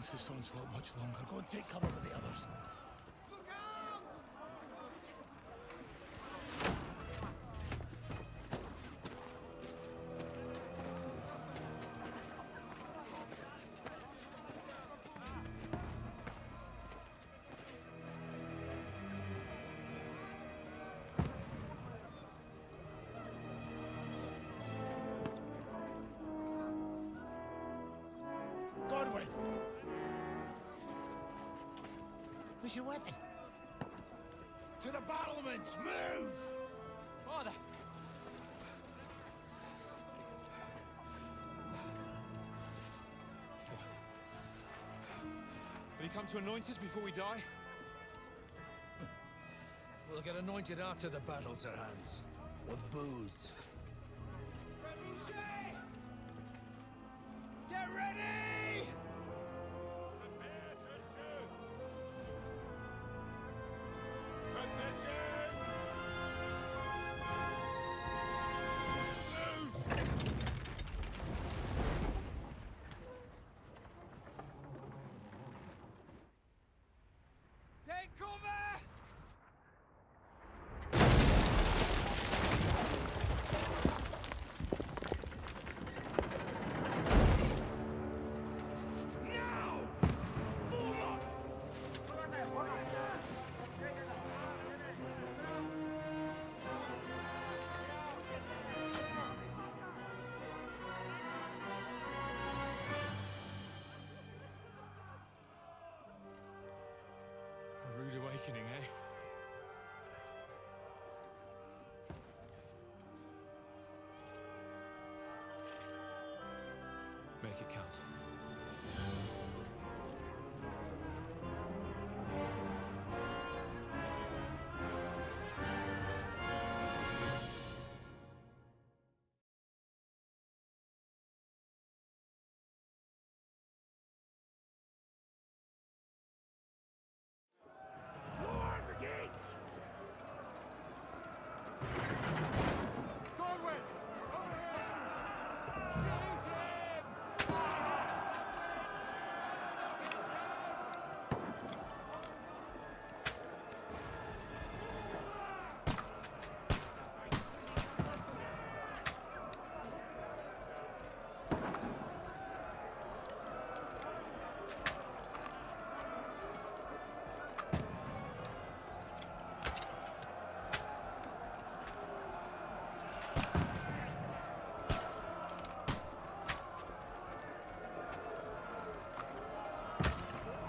last this onslaught much longer. Go and take cover with the others. Godwin! Where's your weapon? To the battlements! Move! Father! Will you come to anoint us before we die? We'll get anointed after the battles are hands. With booze. Get ready! Take cover! A rude awakening, eh? Make it count. Lower the gate! Godwin! Over here! Shoot him!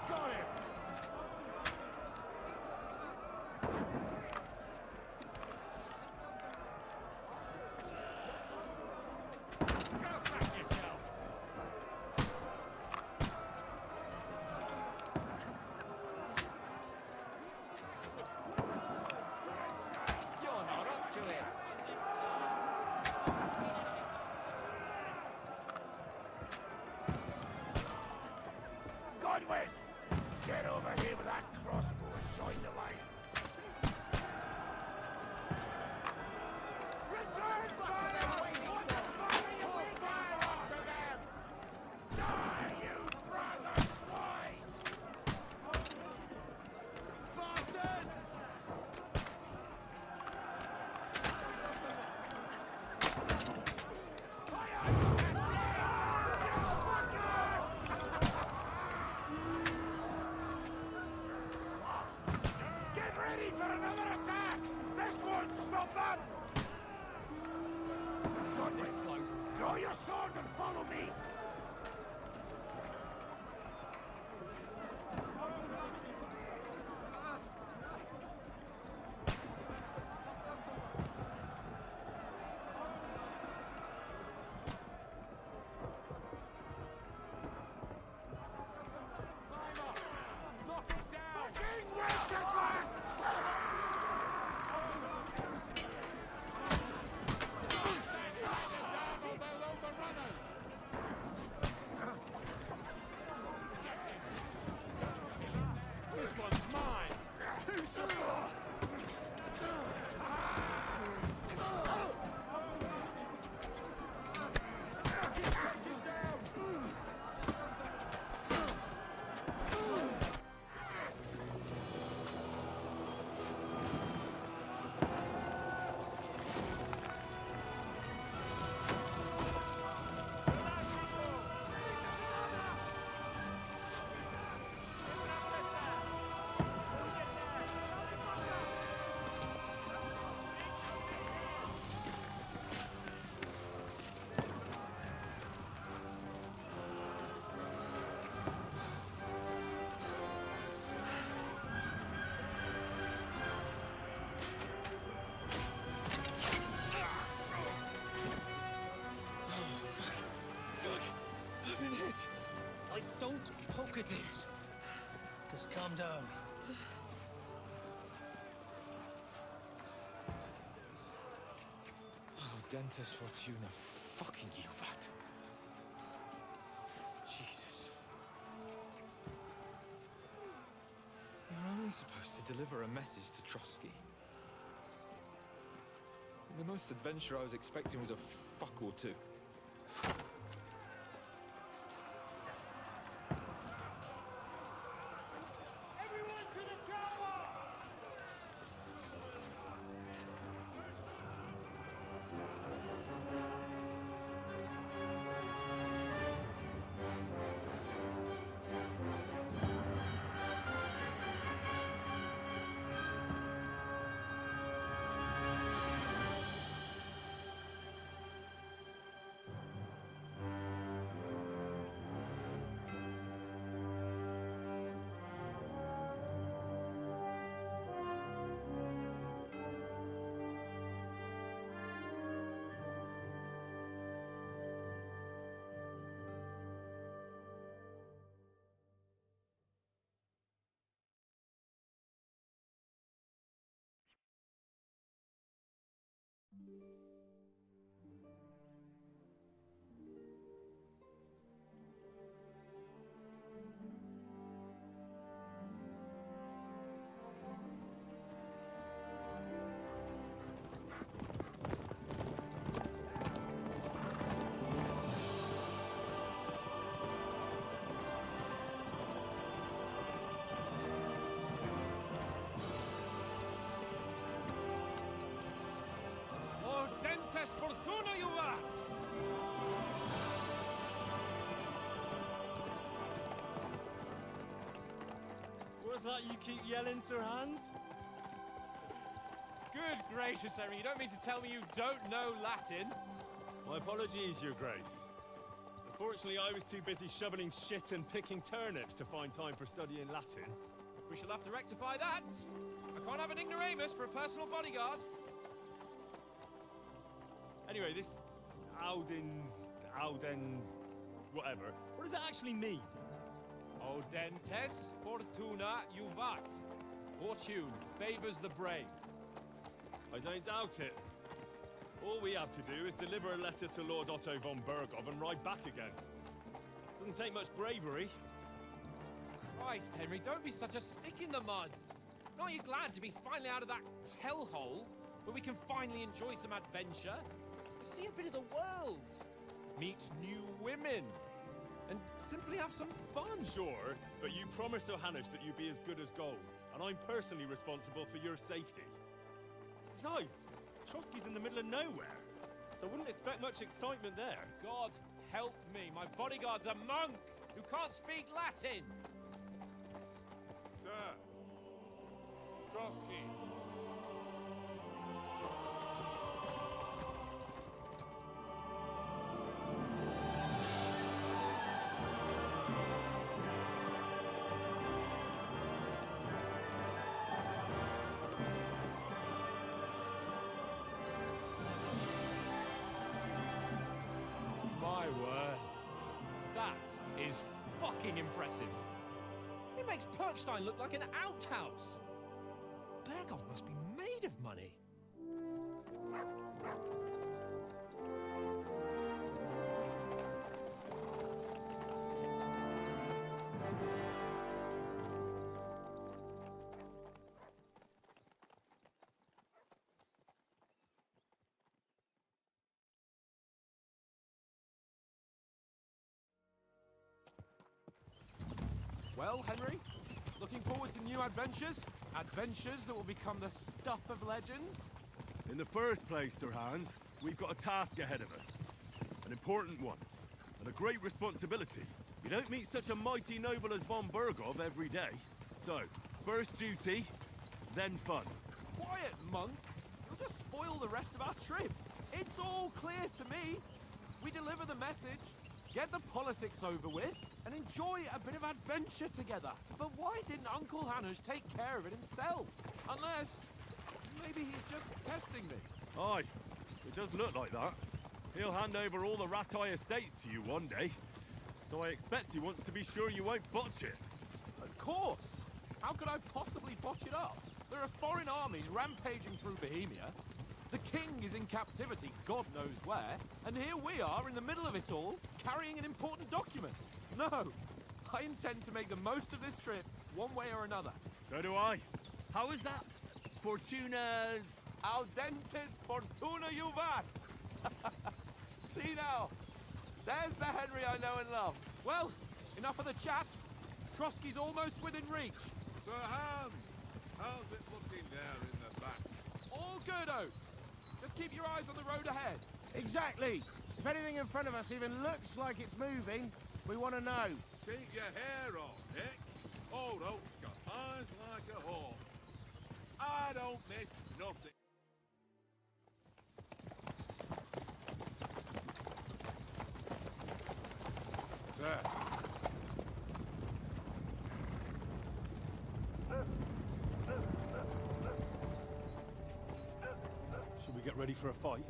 Got him! Go fuck yourself! You're not up to it. Godwin! Get over here with that crossbow and join the line. Return fire! What the fuck are you waiting for? After them! Die, you brother swine! Bastards! Get ready for another attack! This won't stop them! Godwin, draw your sword and follow me! Knock it down! King Wenceslas! This one's mine! Too soon! it is. Just calm down. Oh, Dentes Fortuna, fucking Juvat. Jesus. We were only supposed to deliver a message to Trotsky. And the most adventure I was expecting was a fuck or two. Everyone to the chopper! Oh, Dentes Fortuna, Juvat! What's that you keep yelling, Sir Hans? Good gracious, Henry, you don't mean to tell me you don't know Latin? My apologies, Your Grace. Unfortunately, I was too busy shoveling shit and picking turnips to find time for studying Latin. We shall have to rectify that. I can't have an ignoramus for a personal bodyguard. Anyway, this Audens, whatever. What does that actually mean? O Dentes Fortuna Juvat. Fortune favors the brave. I don't doubt it. All we have to do is deliver a letter to Lord Otto von Bergov and ride back again. Doesn't take much bravery. Christ, Henry, don't be such a stick in the mud. Aren't you glad to be finally out of that hellhole where we can finally enjoy some adventure? See a bit of the world. Meet new women. And simply have some fun. Sure, but you promised Johannes that you'd be as good as gold, and I'm personally responsible for your safety. Besides, Trotsky's in the middle of nowhere, so I wouldn't expect much excitement there. God help me, my bodyguard's a monk who can't speak Latin. Sir! Trotsky! My word. That is fucking impressive. It makes Perkstein look like an outhouse. Bergov must be made of money. Well, Henry, looking forward to new adventures? Adventures that will become the stuff of legends? In the first place, Sir Hans, we've got a task ahead of us. An important one, and a great responsibility. You don't meet such a mighty noble as von Bergov every day. So, first duty, then fun. Quiet, monk! You'll just spoil the rest of our trip. It's all clear to me. We deliver the message, get the politics over with, and enjoy a bit of adventure together. But why didn't Uncle Hanush take care of it himself? Unless, maybe he's just testing me. Aye, it does look like that. He'll hand over all the Ratai estates to you one day. So I expect he wants to be sure you won't botch it. Of course! How could I possibly botch it up? There are foreign armies rampaging through Bohemia. The king is in captivity, God knows where, and here we are in the middle of it all, carrying an important document. No, I intend to make the most of this trip, one way or another. So do I. How is that? Fortuna... Audentes fortuna juvat! See now, there's the Henry I know and love. Well, enough of the chat. Trotsky's almost within reach. Sir Hans, how's it looking there in the back? All good, Oates. Just keep your eyes on the road ahead. Exactly. If anything in front of us even looks like it's moving, we want to know. Keep your hair on, Nick. Old Oak's got eyes like a hawk. I don't miss nothing. Sir. Should we get ready for a fight?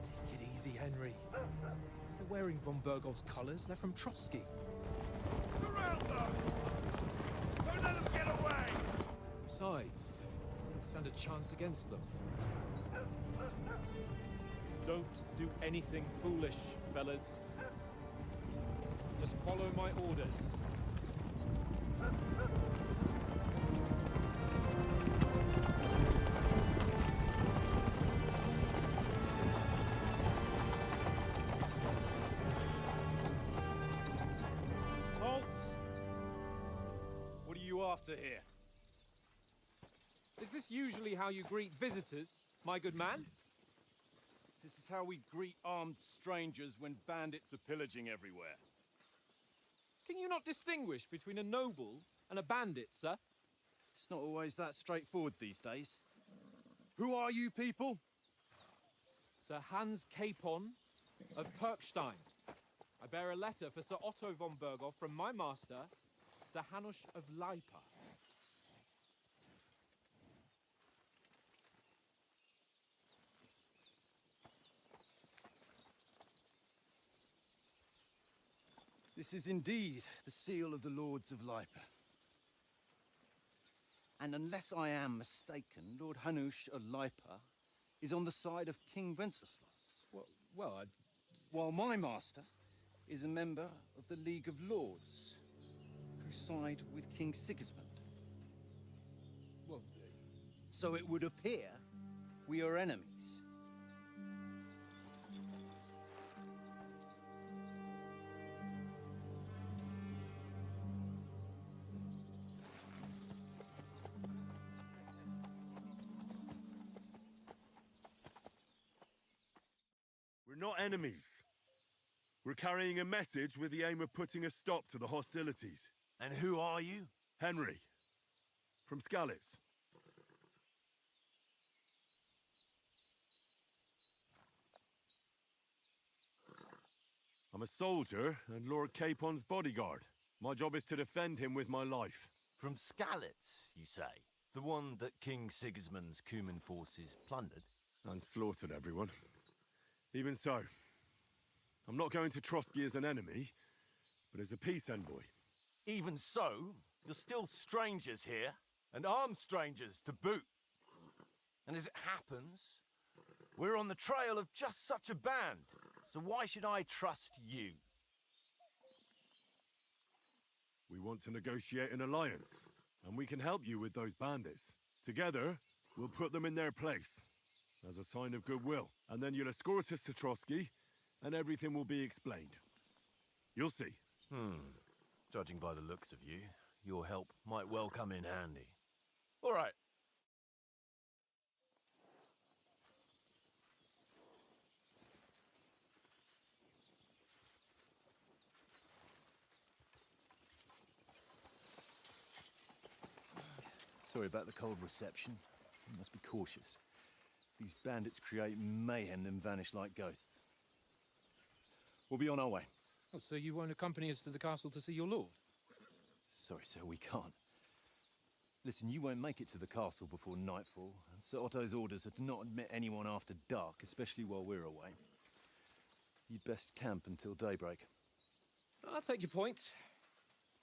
Take it easy, Henry. They're wearing von Bergov's colours. They're from Trotsky. Surround them! Don't let them get away! Besides, we don't stand a chance against them. Don't do anything foolish, fellas. Just follow my orders. Halt! What are you after here? Is this usually how you greet visitors, my good man? This is how we greet armed strangers when bandits are pillaging everywhere. Can you not distinguish between a noble and a bandit, sir? It's not always that straightforward these days. Who are you people? Sir Hans Capon of Perkstein. I bear a letter for Sir Otto von Berghoff from my master, Sir Hanush of Lipa. This is indeed the seal of the Lords of Lipa. And unless I am mistaken, Lord Hanush of Lipa is on the side of King Wenceslas, Well, while my master is a member of the League of Lords, who side with King Sigismund. well, So it would appear we are enemies. We're not enemies. We're carrying a message with the aim of putting a stop to the hostilities. And who are you? Henry, from Skalitz. I'm a soldier and Lord Capon's bodyguard. My job is to defend him with my life. From Skalitz, you say? The one that King Sigismund's Cuman forces plundered? And slaughtered everyone. Even so, I'm not going to Trotsky as an enemy, but as a peace envoy. Even so, you're still strangers here, and armed strangers to boot. And as it happens, we're on the trail of just such a band, so why should I trust you? We want to negotiate an alliance, and we can help you with those bandits. Together, we'll put them in their place, as a sign of goodwill. And then you'll escort us to Trotsky, and everything will be explained. You'll see. Judging by the looks of you, your help might well come in handy. All right. Sorry about the cold reception. You must be cautious. These bandits create mayhem, then vanish like ghosts. We'll be on our way. oh, so you won't accompany us to the castle to see your lord? Sorry, sir, we can't. Listen, you won't make it to the castle before nightfall, and Sir Otto's orders are to not admit anyone after dark, especially while we're away. You'd best camp until daybreak. I'll take your point.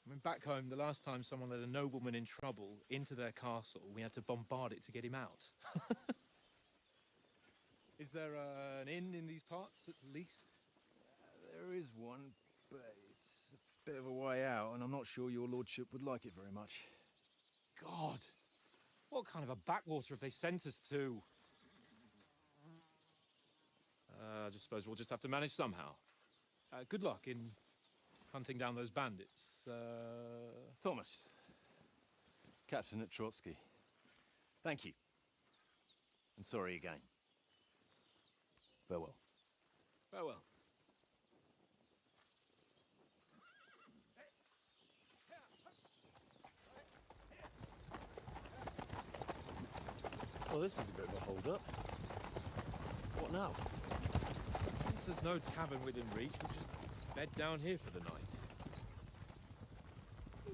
I mean, back home, the last time someone let a nobleman in trouble into their castle, we had to bombard it to get him out. Is there an inn in these parts, at least? There is one, but it's a bit of a way out, and I'm not sure your lordship would like it very much. God! What kind of a backwater have they sent us to? I just suppose we'll just have to manage somehow. Good luck in hunting down those bandits. Thomas, captain at Trotsky. Thank you. And sorry again. Farewell. Farewell. Well, this is a bit of a hold-up. What now? Since there's no tavern within reach, we'll just bed down here for the night.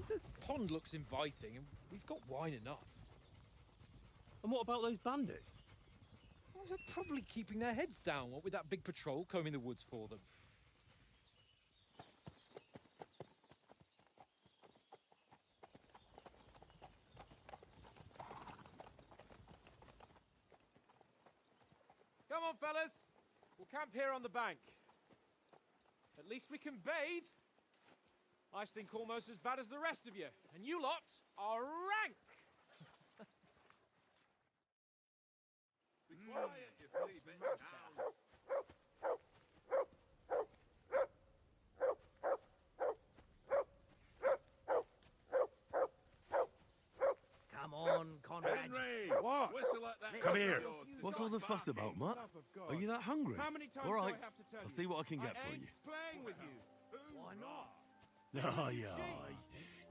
The pond looks inviting, and we've got wine enough. And what about those bandits? Well, they're probably keeping their heads down, what with that big patrol combing the woods for them. Come on, fellas. We'll camp here on the bank. At least we can bathe. I stink almost as bad as the rest of you, and you lot are rank. Be quiet, you flea-bitten hound. Come on, Conrad. Henry! What? Whistle at that Come gun of here. yours to What's stop all the fuss barking. about, Mutt? Love of God. Are you that hungry? How many times All right, do I have to tell I'll you? see what I can get I for ain't you. playing with you. Why not? Aye, aye.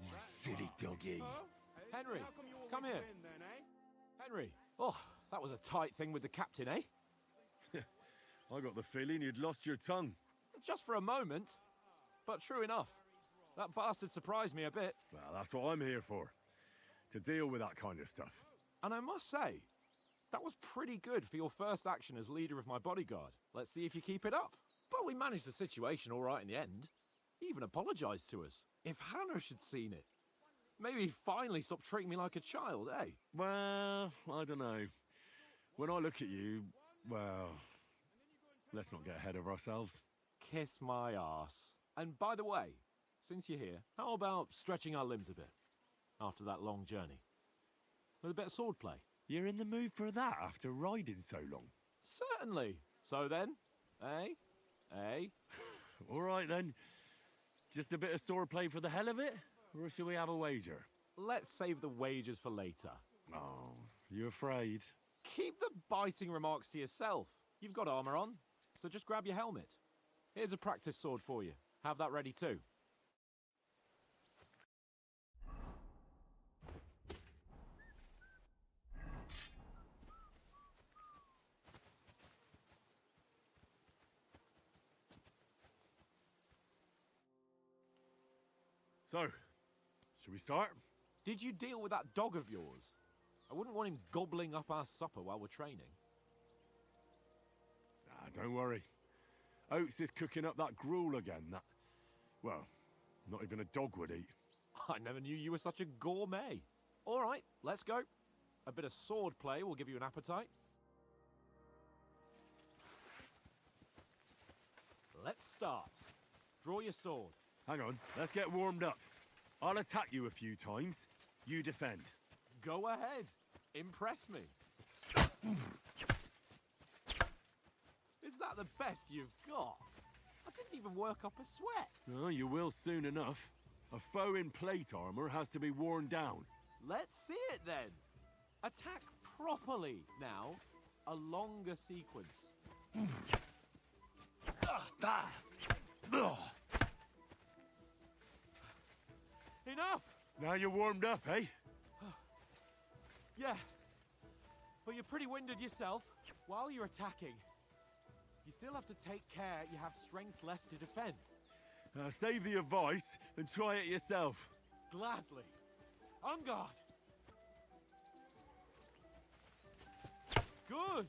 You silly doggy. Huh? Henry, How come you always come here. win then, eh? Henry. Oh, that was a tight thing with the captain, eh? I got the feeling you'd lost your tongue. Just for a moment. But true enough. That bastard surprised me a bit. Well, that's what I'm here for. To deal with that kind of stuff. And I must say, that was pretty good for your first action as leader of my bodyguard. Let's see if you keep it up. But we managed the situation all right in the end. He even apologized to us. If Hanush had seen it, maybe he'd finally stop treating me like a child, eh? Well, I don't know. When I look at you, well, let's not get ahead of ourselves. Kiss my arse. And by the way, since you're here, how about stretching our limbs a bit after that long journey? With a bit of swordplay? You're in the mood for that after riding so long. Certainly. So then, eh? Eh? All right then. Just a bit of swordplay for the hell of it? Or shall we have a wager? Let's save the wagers for later. Oh, you afraid? Keep the biting remarks to yourself. You've got armor on, so just grab your helmet. Here's a practice sword for you. Have that ready too. So, shall we start? Did you deal with that dog of yours? I wouldn't want him gobbling up our supper while we're training. Ah, don't worry. Oates is cooking up that gruel again, that... Well, not even a dog would eat. I never knew you were such a gourmet. All right, let's go. A bit of sword play will give you an appetite. Let's start. Draw your sword. Hang on, let's get warmed up. I'll attack you a few times. You defend. Go ahead. Impress me. Is that the best you've got? I didn't even work up a sweat. Oh, you will soon enough. A foe in plate armor has to be worn down. Let's see it then. Attack properly now. A longer sequence. Enough! Now you're warmed up, eh? Yeah. But you're pretty winded yourself. While you're attacking, you still have to take care you have strength left to defend. Save the advice and try it yourself. Gladly. On guard. Good.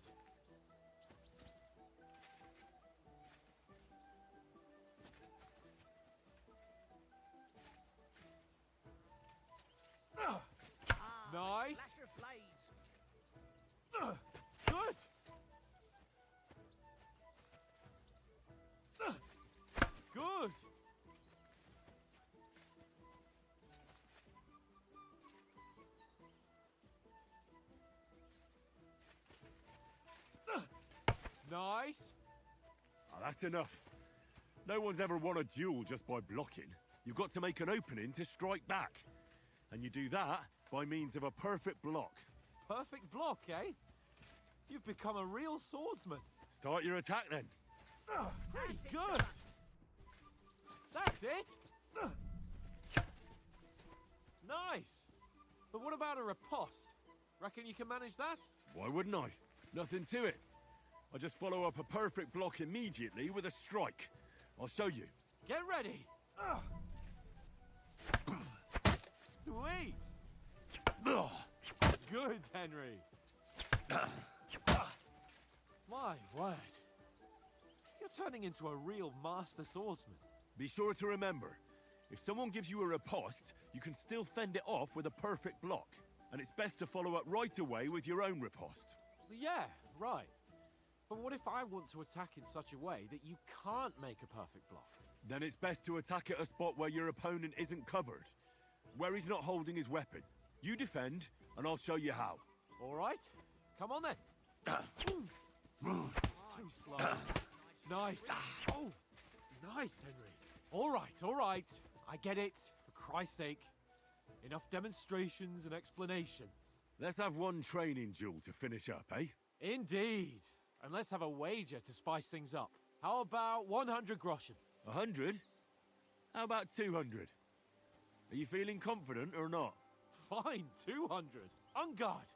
Nice. Ah, that's enough. No one's ever won a duel just by blocking. You've got to make an opening to strike back. And you do that by means of a perfect block. Perfect block, eh? You've become a real swordsman. Start your attack then. Pretty good. That's it. Nice. But what about a riposte? Reckon you can manage that? Why wouldn't I? Nothing to it. I just follow up a perfect block immediately with a strike. I'll show you. Get ready. Sweet. Good, Henry. My word. You're turning into a real master swordsman. Be sure to remember, if someone gives you a riposte, you can still fend it off with a perfect block. And it's best to follow up right away with your own riposte. Yeah, right. But what if I want to attack in such a way that you can't make a perfect block? Then it's best to attack at a spot where your opponent isn't covered. Where he's not holding his weapon. You defend, and I'll show you how. All right. Come on then. Too slow. Nice. Oh, nice, Henry. All right. I get it. For Christ's sake. Enough demonstrations and explanations. Let's have one training duel to finish up, eh? Indeed. And let's have a wager to spice things up. How about 100 groschen? 100? How about 200? Are you feeling confident or not? Fine, 200. On guard.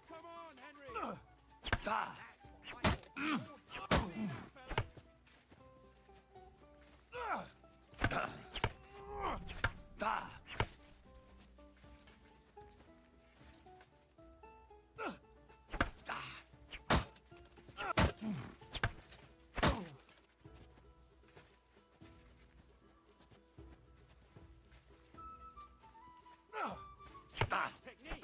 Come on, Henry! Technique!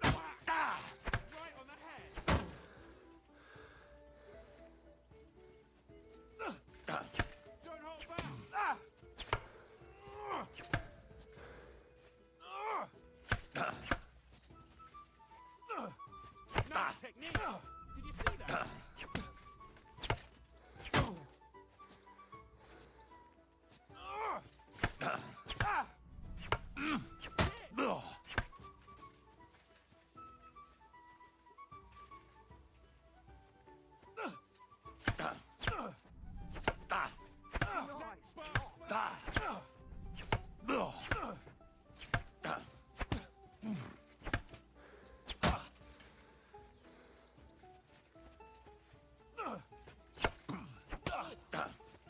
Come on, Henry! Right on the head! Don't hold back! Nice technique! Did you see that?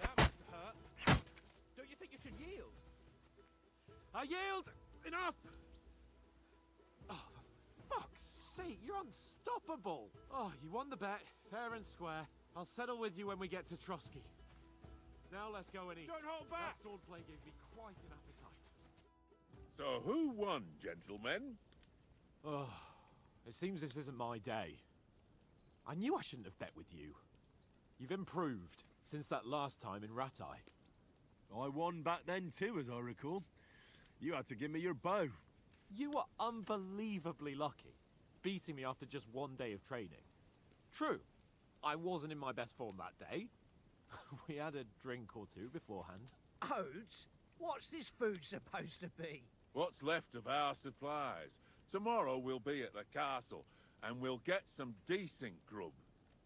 That must have hurt. Don't you think you should yield? I yield! Enough! Oh, for fuck's sake, you're unstoppable! Oh, you won the bet, fair and square. I'll settle with you when we get to Trotsky. Now let's go and eat. Don't hold back! That swordplay gave me quite an appetite. So who won, gentlemen? Oh, it seems this isn't my day. I knew I shouldn't have bet with you. You've improved since that last time in Rattay. I won back then too, as I recall. You had to give me your bow. You were unbelievably lucky, beating me after just one day of training. True, I wasn't in my best form that day. We had a drink or two beforehand. Oats? What's this food supposed to be? What's left of our supplies? Tomorrow we'll be at the castle, and we'll get some decent grub.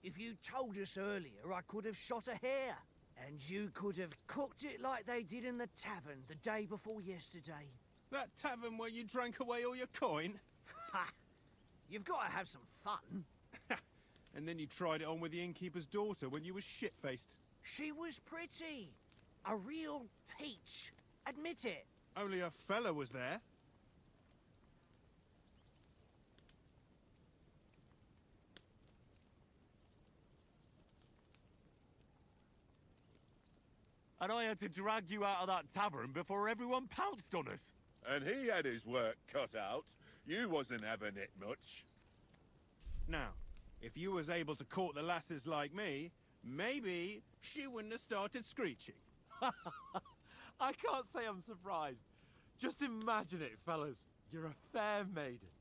If you told us earlier, I could have shot a hare. And you could have cooked it like they did in the tavern the day before yesterday. That tavern where you drank away all your coin? Ha! You've got to have some fun. And then you tried it on with the innkeeper's daughter when you were shit-faced. She was pretty. A real peach. Admit it. Only a fella was there. And I had to drag you out of that tavern before everyone pounced on us. And he had his work cut out. You wasn't having it much. Now, if you was able to court the lasses like me, maybe she wouldn't have started screeching. I can't say I'm surprised. Just imagine it, fellas. You're a fair maiden.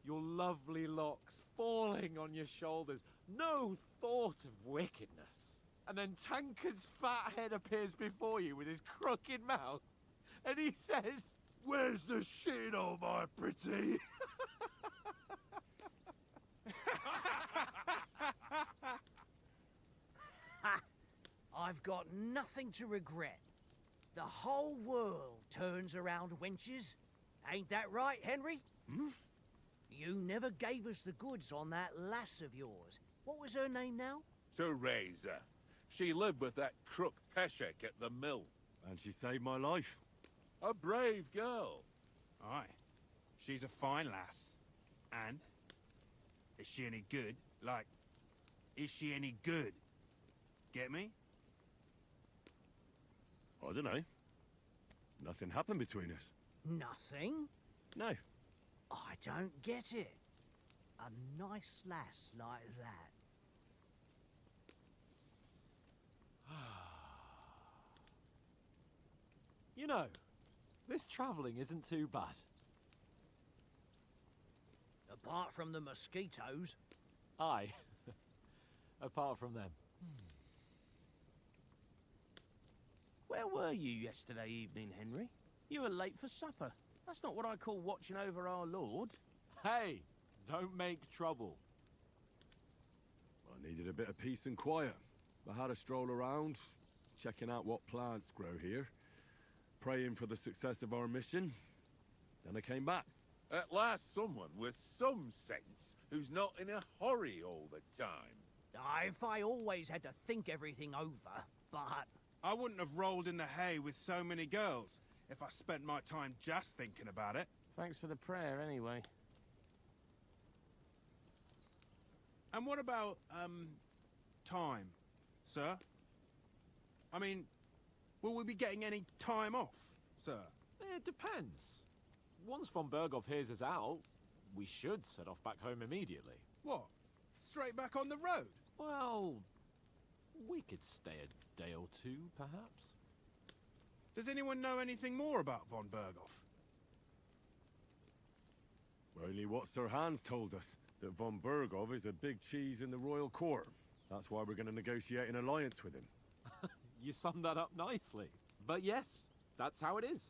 Your lovely locks falling on your shoulders. No thought of wickedness. And then Tankard's fat head appears before you with his crooked mouth. And he says, "Where's the shit, oh my pretty?" I've got nothing to regret. The whole world turns around wenches. Ain't that right, Henry? Hmm? You never gave us the goods on that lass of yours. What was her name now? Teresa. She lived with that crook Peshek at the mill. And she saved my life. A brave girl. Aye. She's a fine lass. And? Is she any good? Like, is she any good? Get me? I don't know. Nothing happened between us. Nothing? No. I don't get it. A nice lass like that. You know, this travelling isn't too bad. Apart from the mosquitoes. Aye. Apart from them. Where were you yesterday evening, Henry? You were late for supper. That's not what I call watching over our Lord. Hey, don't make trouble. I needed a bit of peace and quiet. I had a stroll around, checking out what plants grow here, praying for the success of our mission. Then I came back. At last someone with some sense who's not in a hurry all the time. If I always had to think everything over, but... I wouldn't have rolled in the hay with so many girls if I spent my time just thinking about it. Thanks for the prayer, anyway. And what about, time, sir? I mean, will we be getting any time off, sir? It depends. Once von Berghoff hears us out, we should set off back home immediately. What? Straight back on the road? Well, we could stay a day or two, perhaps. Does anyone know anything more about von Berghoff? Only what Sir Hans told us, that von Berghoff is a big cheese in the royal court. That's why we're going to negotiate an alliance with him. You summed that up nicely. But yes, that's how it is.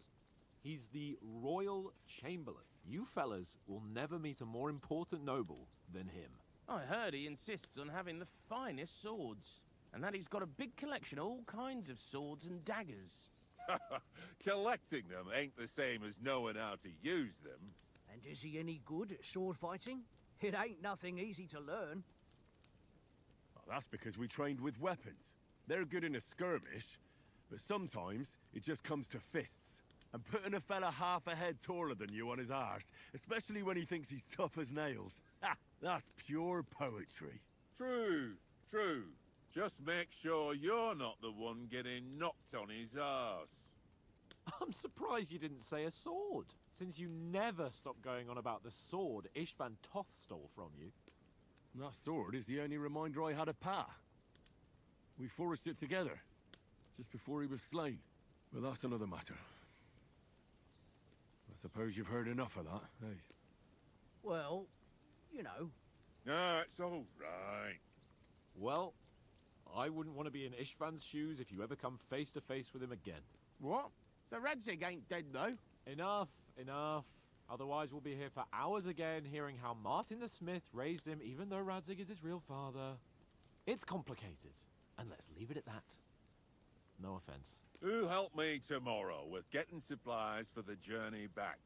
He's the Royal Chamberlain. You fellas will never meet a more important noble than him. I heard he insists on having the finest swords. And that he's got a big collection of all kinds of swords and daggers. Collecting them ain't the same as knowing how to use them. And is he any good at sword fighting? It ain't nothing easy to learn. Well, that's because we trained with weapons. They're good in a skirmish, but sometimes it just comes to fists. And putting a fella half a head taller than you on his arse, especially when he thinks he's tough as nails. Ha! That's pure poetry. True, true. Just make sure you're not the one getting knocked on his arse. I'm surprised you didn't say a sword, since you never stopped going on about the sword Ishvan Toth stole from you. That sword is the only reminder I had of Pa. We forged it together, just before he was slain. But that's another matter. I suppose you've heard enough of that, hey? Well, you know. No, it's all right. Well, I wouldn't want to be in Ishvan's shoes if you ever come face to face with him again. What? So Radzig ain't dead, though? Enough, enough. Otherwise we'll be here for hours again hearing how Martin the Smith raised him even though Radzig is his real father. It's complicated, and let's leave it at that. offense. Who helped me tomorrow with getting supplies for the journey back?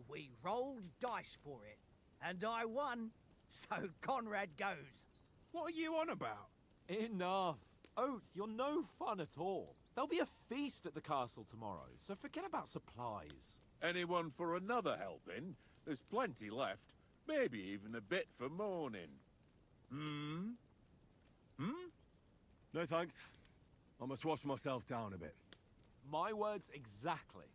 We rolled dice for it, and I won. So Conrad goes. What are you on about? Enough. Oates, you're no fun at all. There'll be a feast at the castle tomorrow, so forget about supplies. Anyone for another helping? There's plenty left. Maybe even a bit for morning. Hmm? No thanks. I must wash myself down a bit. My words exactly.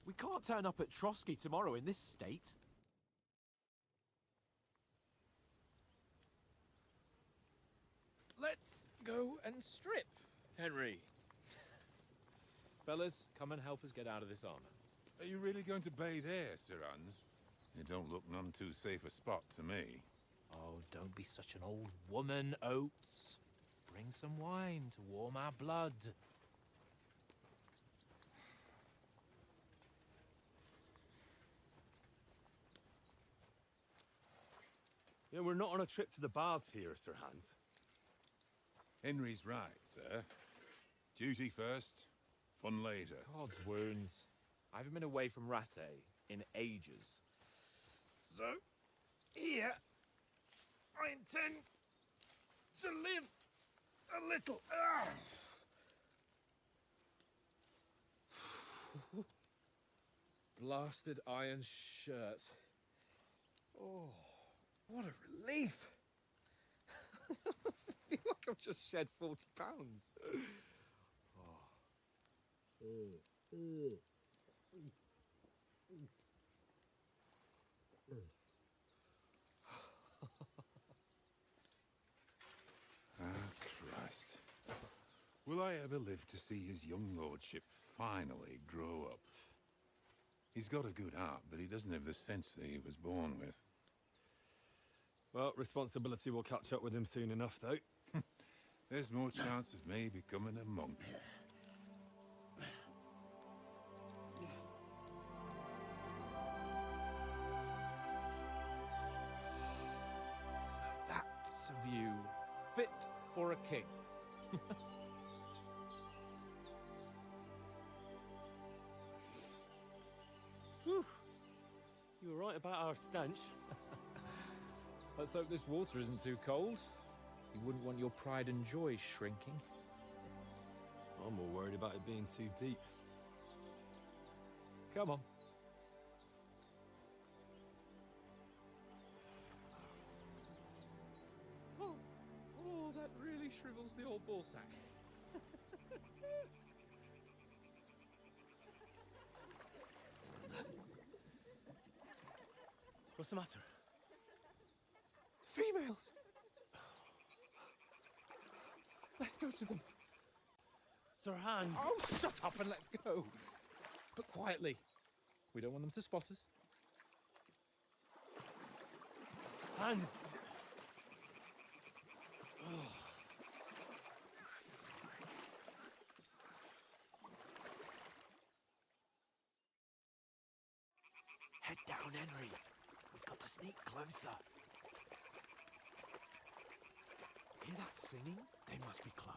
We can't turn up at Trotsky tomorrow in this state. Let's go and strip, Henry. Fellas, come and help us get out of this armor. Are you really going to bathe here, Sir Hans? It don't look none too safe a spot to me. Oh, don't be such an old woman, Oates. Bring some wine to warm our blood. Yeah, we're not on a trip to the baths here, Sir Hans. Henry's right, sir. Duty first, fun later. God's wounds. I haven't been away from Rattay in ages. So, here, I intend to live a little. Blasted iron shirt. Oh, what a relief. I feel like I've just shed 40 pounds. Christ. Will I ever live to see his young lordship finally grow up? He's got a good heart, but he doesn't have the sense that he was born with. Well, responsibility will catch up with him soon enough, though. There's more chance of me becoming a monk. That's a view fit for a king. Whew. You were right about our stench. Let's hope this water isn't too cold. You wouldn't want your pride and joy shrinking. I'm more worried about it being too deep. Come on. Oh, that really shrivels the old ball sack. What's the matter? Females! Let's go to them. Sir Hans. Oh, shut up and let's go. But quietly. We don't want them to spot us. Hans. Head down, Henry. We've got to sneak closer. Hear that singing? They must be close.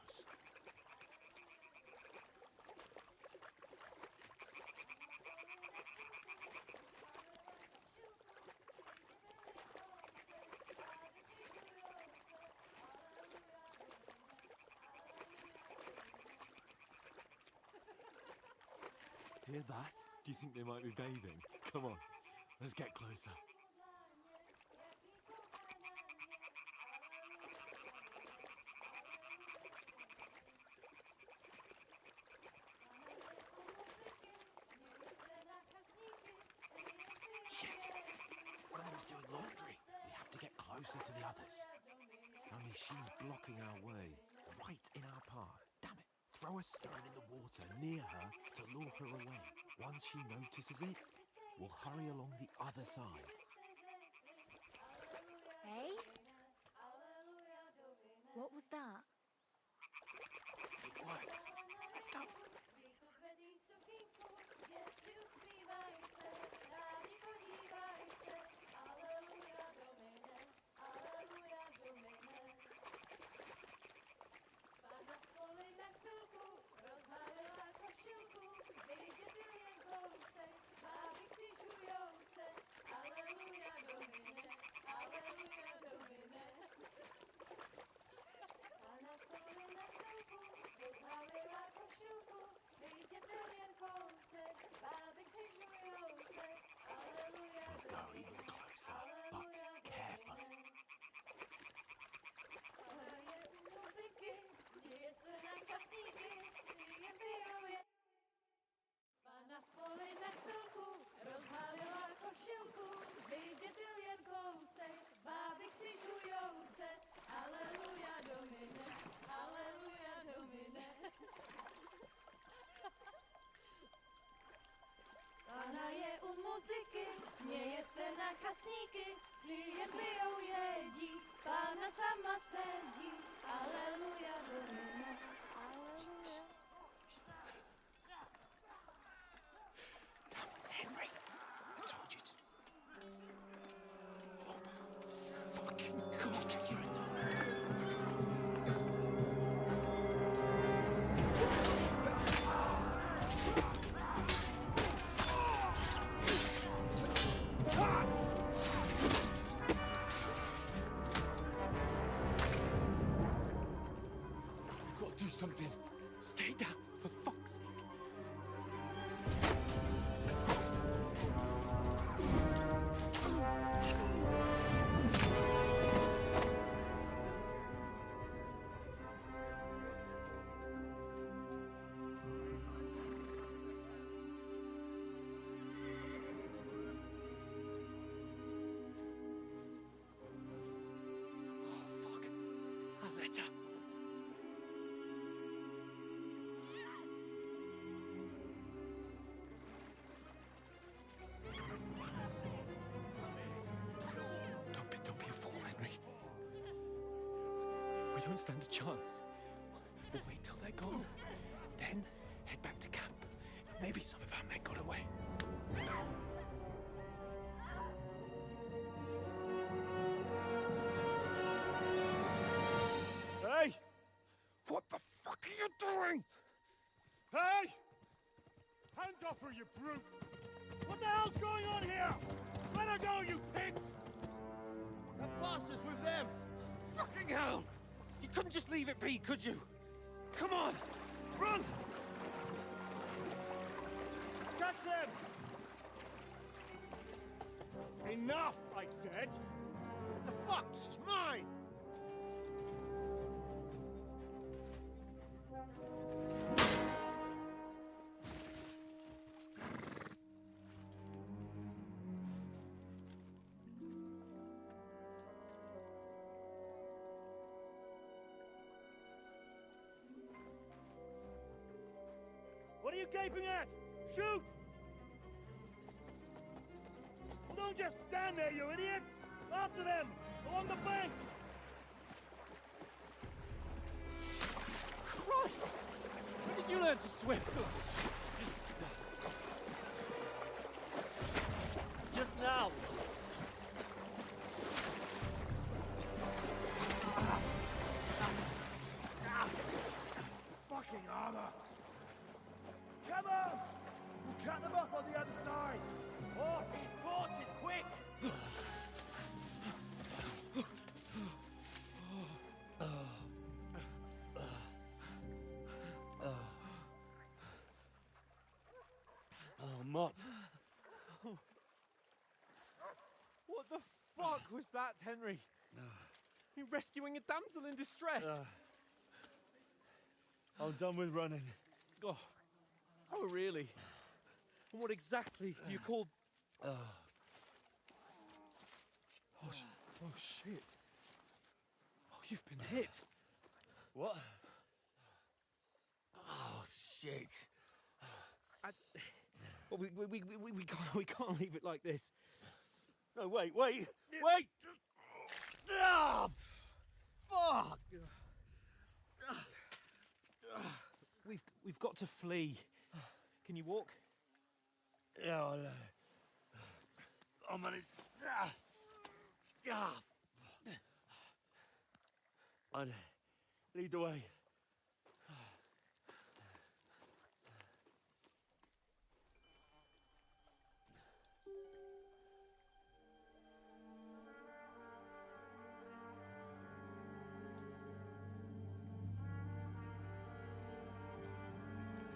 Hear that? Do you think they might be bathing? Come on, let's get closer. Shit! One of them's doing laundry. We have to get closer to the others. Only she's blocking our way, right in our path. Damn it! Throw a stone in the water near her to lure her away. Once she notices it, we'll hurry along the other side. Hey? What was that? It worked. Let's go. segui, alleluia, domino, alleluia. Henry, I told you to. Oh my fucking God, you're a dog. You've got to do something. Stay down, for fuck's sake. Oh, fuck. A letter. Don't be a fool, Henry. We don't stand a chance. We'll wait till they're gone, and then head back to camp. Maybe some of our men got away. Hey! What the fuck are you doing? Hey! Hands off her, you brute! What the hell's going on here? Let her go, you pigs! That bastard's with them! Fucking hell! You couldn't just leave it be, could you? Come on! Run! Catch them! Enough, I said! What the fuck? She's mine! What are you gaping at? Shoot! Well, don't just stand there, you idiots! After them! Along the bank! Christ! When did you learn to swim? Just now! Fucking armor! Come on! We'll cut them off on the other side! Off his horses, quick! Oh, Mott. What the fuck was that, Henry? You're rescuing a damsel in distress. I'm done with running. Oh, really? And what exactly do you call... Oh, shit. Oh, you've been hit. What? Oh, shit. Well, we can't leave it like this. No, wait! Wait! Ah, fuck! We've got to flee. Can you walk? Yeah, I'll manage. I'd lead the way.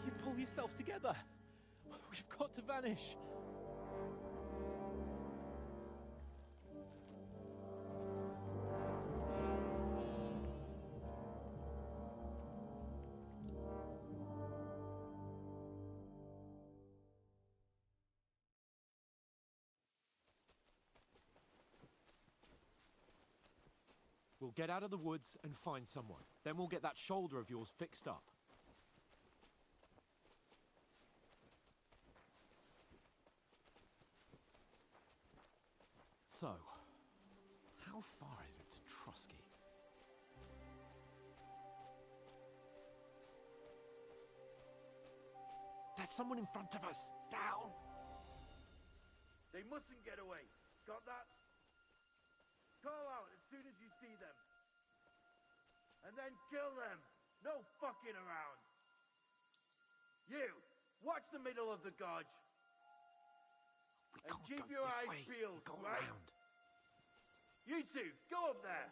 You pull yourself together. We've got to vanish. We'll get out of the woods and find someone. Then we'll get that shoulder of yours fixed up. So, how far is it to Trusky? someone in front of us. Down! They mustn't get away. Got that? Call out as soon as you see them. And then kill them. No fucking around. You, watch the middle of the gorge. And keep your eyes peeled, right? You two, go up there.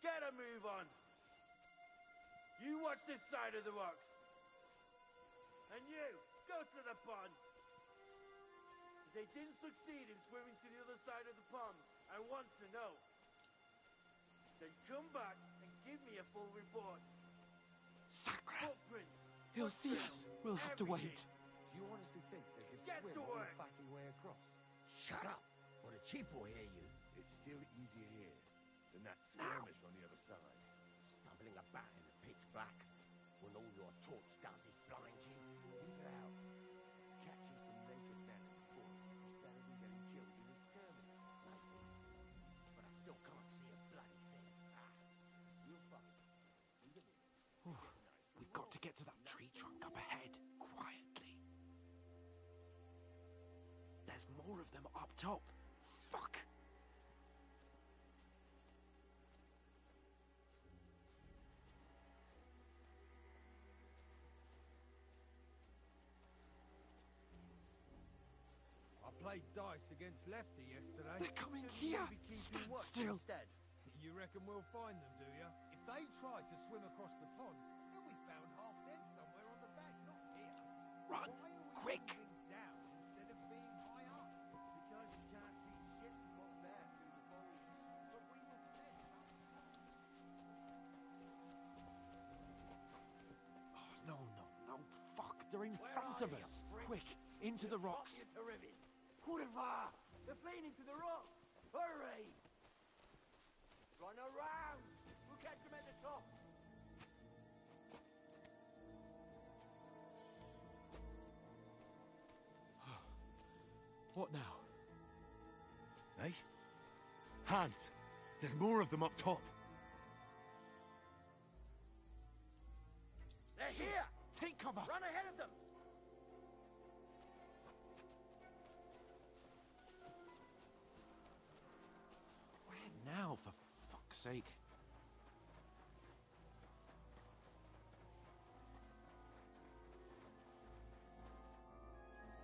Get a move on. You watch this side of the rocks. And you, go to the pond. If they didn't succeed in swimming to the other side of the pond, I want to know. Then come back and give me a full report. Sacre! Footprints. He'll see us. We'll have to wait. Do you honestly think they could Get swim to all work. the fucking way across? Shut up, or the chief will hear you. It's still easier here than that skirmish on the other side. Stumbling about in the pitch black, when all your torch does is blind you. Leave it out. Catching some naked men in the forest is better than getting killed in a skirmish. But I still can't see a bloody thing. You'll find. Leave it in. We've got to get to that tree trunk up ahead, quietly. There's more of them up top. Fuck! I played dice against Lefty yesterday. They're coming here! Stand still! You reckon we'll find them, do you? If they tried to swim across the pond, they'll be found half dead somewhere on the bank, not here. Run! Why are we Quick! moving down instead of being high up? Because you can't see shit from up there through the foliage. But we were fed up. Oh, no, no, no. Fuck, they're in front of us. Quick, into the rocks. Kurva! They're playing into the rocks! Hurry! Run around! We'll catch them at the top! What now? Hey? Hans! There's more of them up top! They're here! Take cover! Run ahead of them! Where now, for fuck's sake?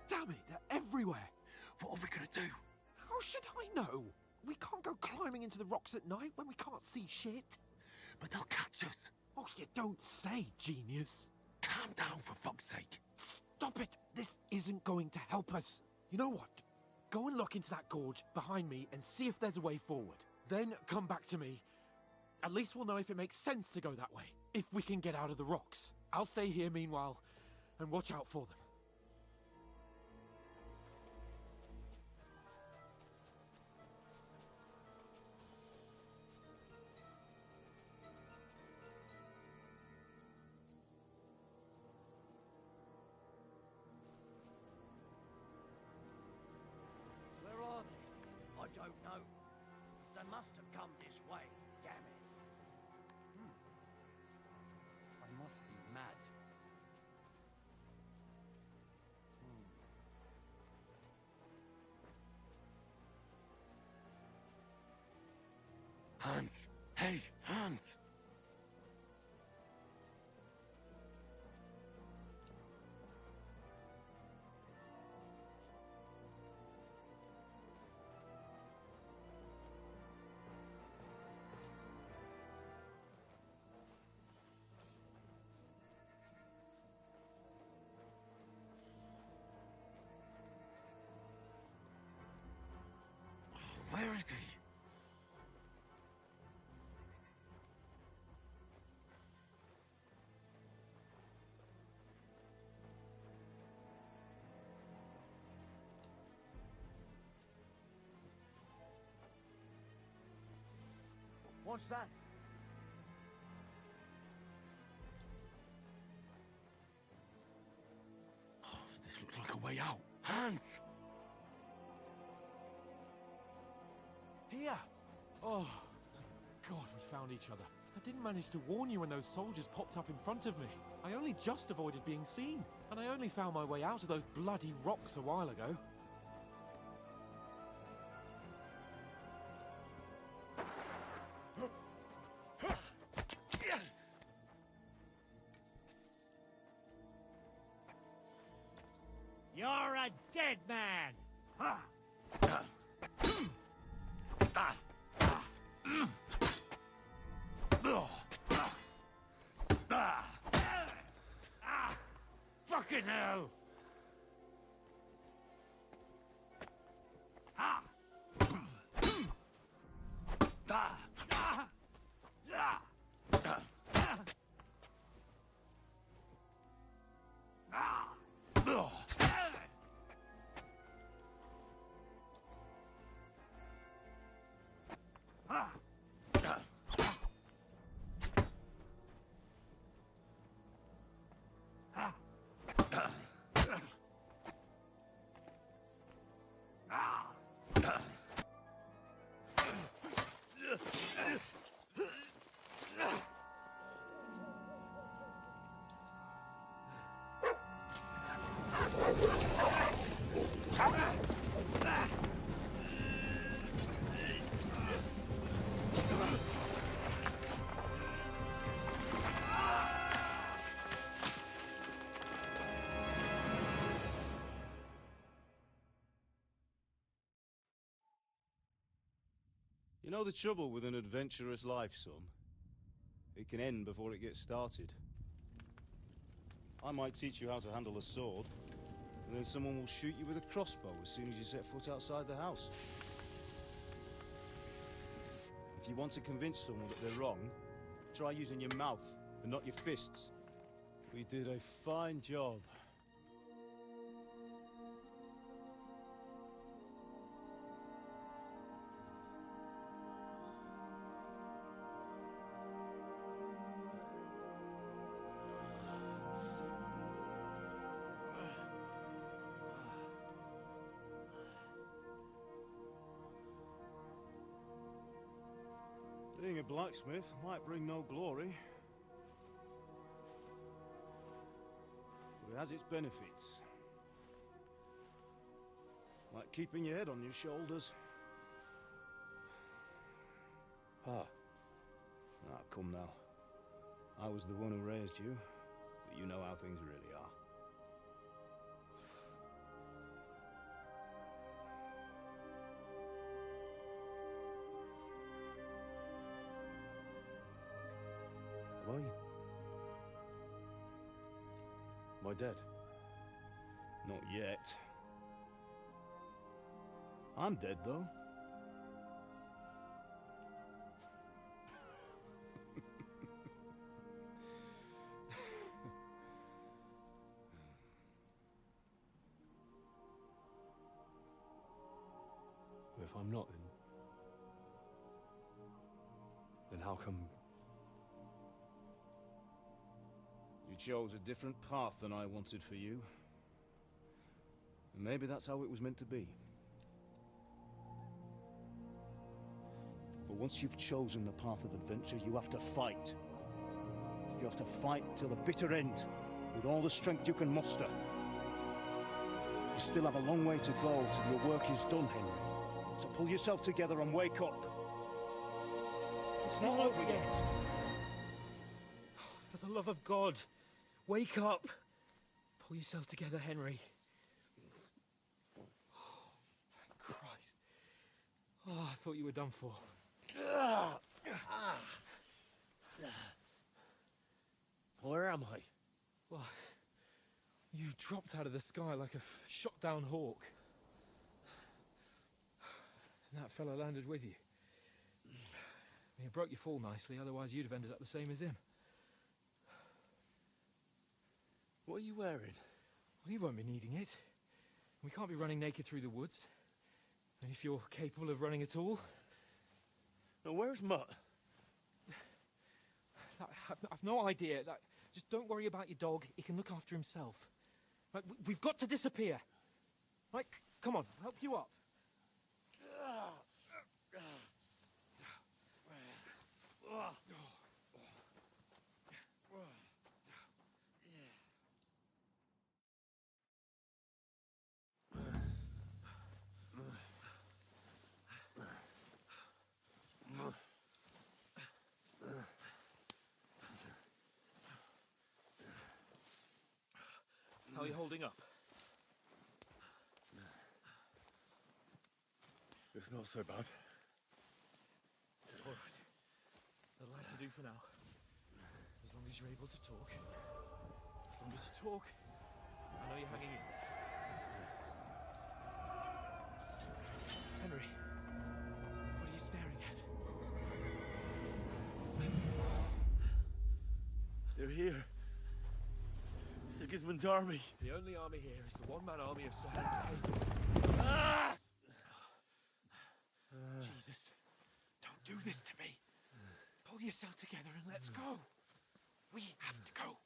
Damn it, they're everywhere! What are we gonna do? How should I know? We can't go climbing into the rocks at night when we can't see shit. But they'll catch us! Oh, you don't say, genius. Calm down, for fuck's sake! Stop it! This isn't going to help us. You know what? Go and look into that gorge behind me and see if there's a way forward. Then come back to me. At least we'll know if it makes sense to go that way. If we can get out of the rocks. I'll stay here meanwhile and watch out for them. Where are they? I don't know. They must have come this way. Damn it. I must be mad. Hans! Hey, Hans! Where is he? What's that? This looks like a way out. Hans! Here! Oh, thank God we found each other. I didn't manage to warn you when those soldiers popped up in front of me. I only just avoided being seen, and I only found my way out of those bloody rocks a while ago. You're a dead man! Fucking hell! You know the trouble with an adventurous life, son? It can end before it gets started. I might teach you how to handle a sword, and then someone will shoot you with a crossbow as soon as you set foot outside the house. If you want to convince someone that they're wrong, try using your mouth and not your fists. We did a fine job. Being a blacksmith might bring no glory, but it has its benefits. Like keeping your head on your shoulders. Ah, come now. I was the one who raised you, but you know how things really are. Am I dead? Not yet. I'm dead, though. If I'm not, then how come? You chose a different path than I wanted for you. And maybe that's how it was meant to be. But once you've chosen the path of adventure, you have to fight. You have to fight till the bitter end, with all the strength you can muster. You still have a long way to go till your work is done, Henry. So pull yourself together and wake up. It's not over yet. For the love of God, wake up. Pull yourself together, Henry. Oh, thank Christ. Oh, I thought you were done for. Where am I? Well, you dropped out of the sky like a shot-down hawk. And that fella landed with you. He broke your fall nicely, otherwise you'd have ended up the same as him. What are you wearing? Well, you won't be needing it. We can't be running naked through the woods. And if you're capable of running at all... Now, where's Mutt? I've no idea. Just don't worry about your dog. He can look after himself. Right, we've got to disappear. Right, come on, I'll help you up. you holding up? It's not so bad. All right. That'll have to do for now. As long as you're able to talk. As long as you talk, I know you're hanging in there. Henry, what are you staring at? They're here. Sigismund's army. The only army here is the one-man army of Sir Hans Cape. Ah! Jesus, don't do this to me. Pull yourself together and let's go. We have to go.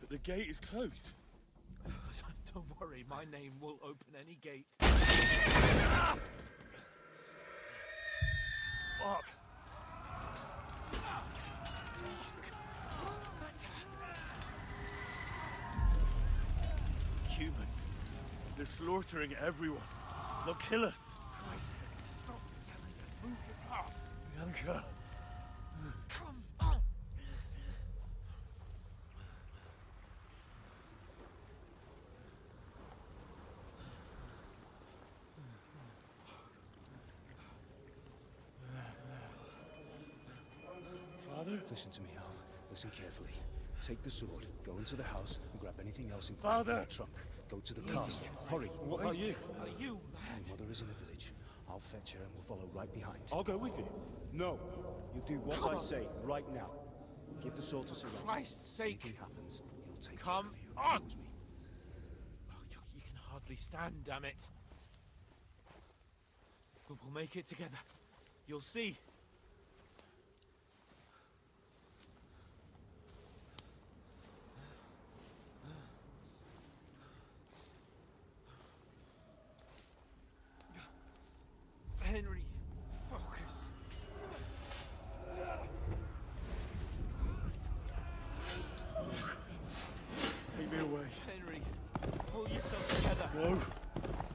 But the gate is closed. Don't worry, my name will open any gate. Fuck. Humans. They're slaughtering everyone. They'll kill us. Christ, stop yelling and move your ass. Bianca. Come on. Father? Listen to me, Al. Listen carefully. Take the sword, go into the house, and grab anything else in Father! the trunk. Go to the castle. Hurry. What about you? Are you My mad? mother is in the village. I'll fetch her and we'll follow right behind. I'll go with you. No. You do what Come I on. say right now. Give the sword to Sir Rex. Christ's sake. Anything happens, he'll take Come care of you. on. Promise me. Oh, you can hardly stand, damn it. But we'll make it together. You'll see. Henry, focus. Take me away. Henry, pull yourself together. No.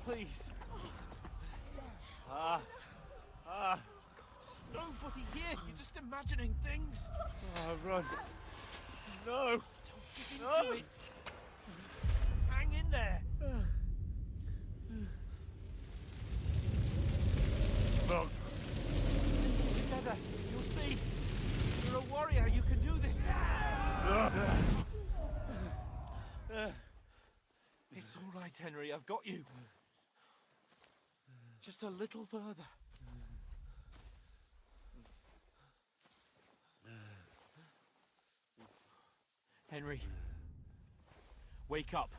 Please. Ah. There's nobody here. You're just imagining things. Run. No. Don't get into it. Hang in there. Mount. Together. You'll see. You're a warrior. You can do this. It's all right, Henry. I've got you. Just a little further. Henry. Wake up.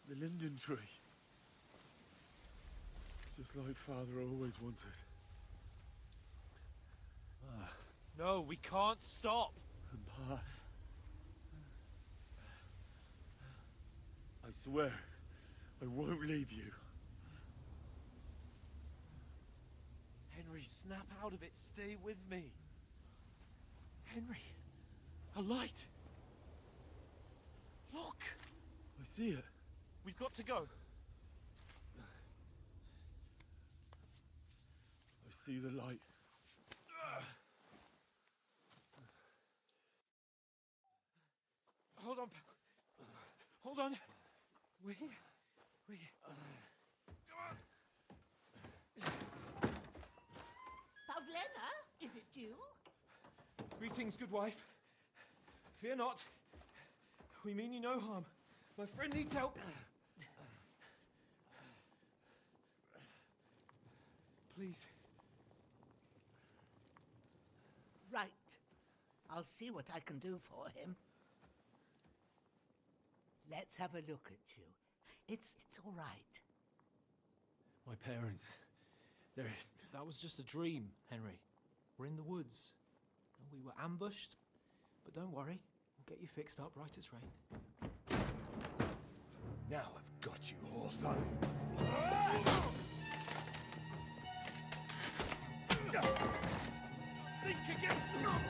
The linden tree. Just like Father always wanted. No, we can't stop. And Pa. I swear, I won't leave you. Henry, snap out of it. Stay with me. Henry, a light. Look. I see it. We've got to go. I see the light. Hold on, pal. Hold on. We're here. We're here. Pavlena, is it you? Greetings, good wife. Fear not. We mean you no harm. My friend needs help. Please. Right. I'll see what I can do for him. Let's have a look at you. It's all right. My parents. That was just a dream, Henry. We're in the woods. We were ambushed. But don't worry. We'll get you fixed up right as rain. Now I've got you, whore sons. Think against them!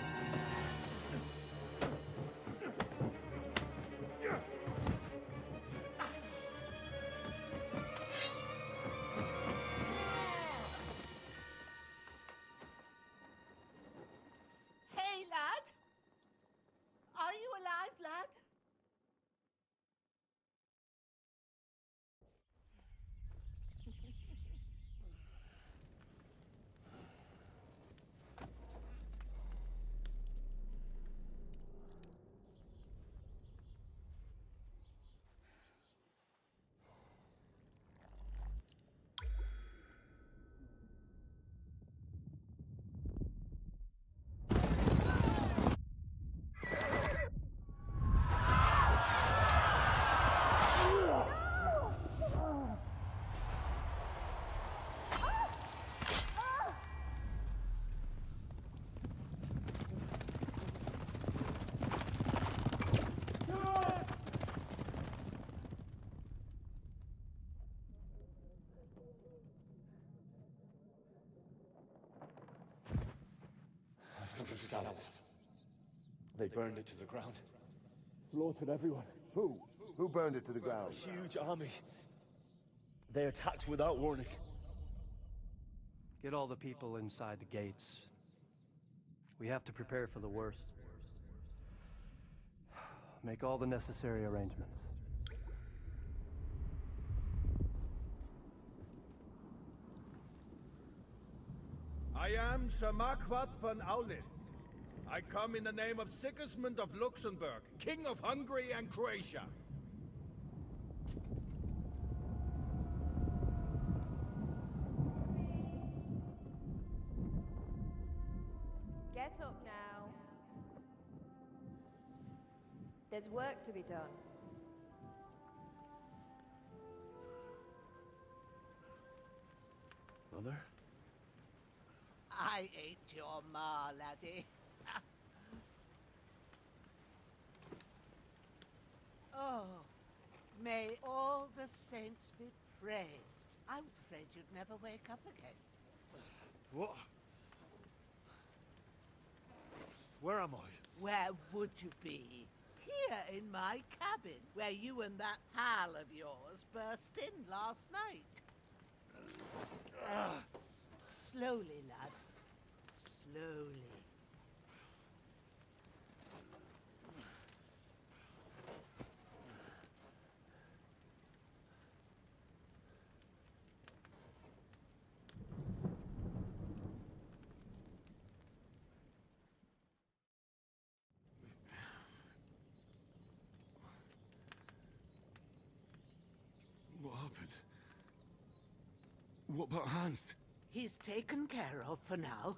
Skalitz. They burned it to the ground. Slaughtered everyone. Who? Who burned it to the ground? A huge army. They attacked without warning. Get all the people inside the gates. We have to prepare for the worst. Make all the necessary arrangements. I am Sir Marquardt von Aulitz. I come in the name of Sigismund of Luxembourg, King of Hungary and Croatia. Get up now. There's work to be done. Mother? I ain't your ma, laddie. Oh, may all the saints be praised. I was afraid you'd never wake up again. What? Where am I? Where would you be? Here in my cabin, where you and that pal of yours burst in last night. Slowly, lad. Slowly. What happened? What about Hans? He's taken care of for now,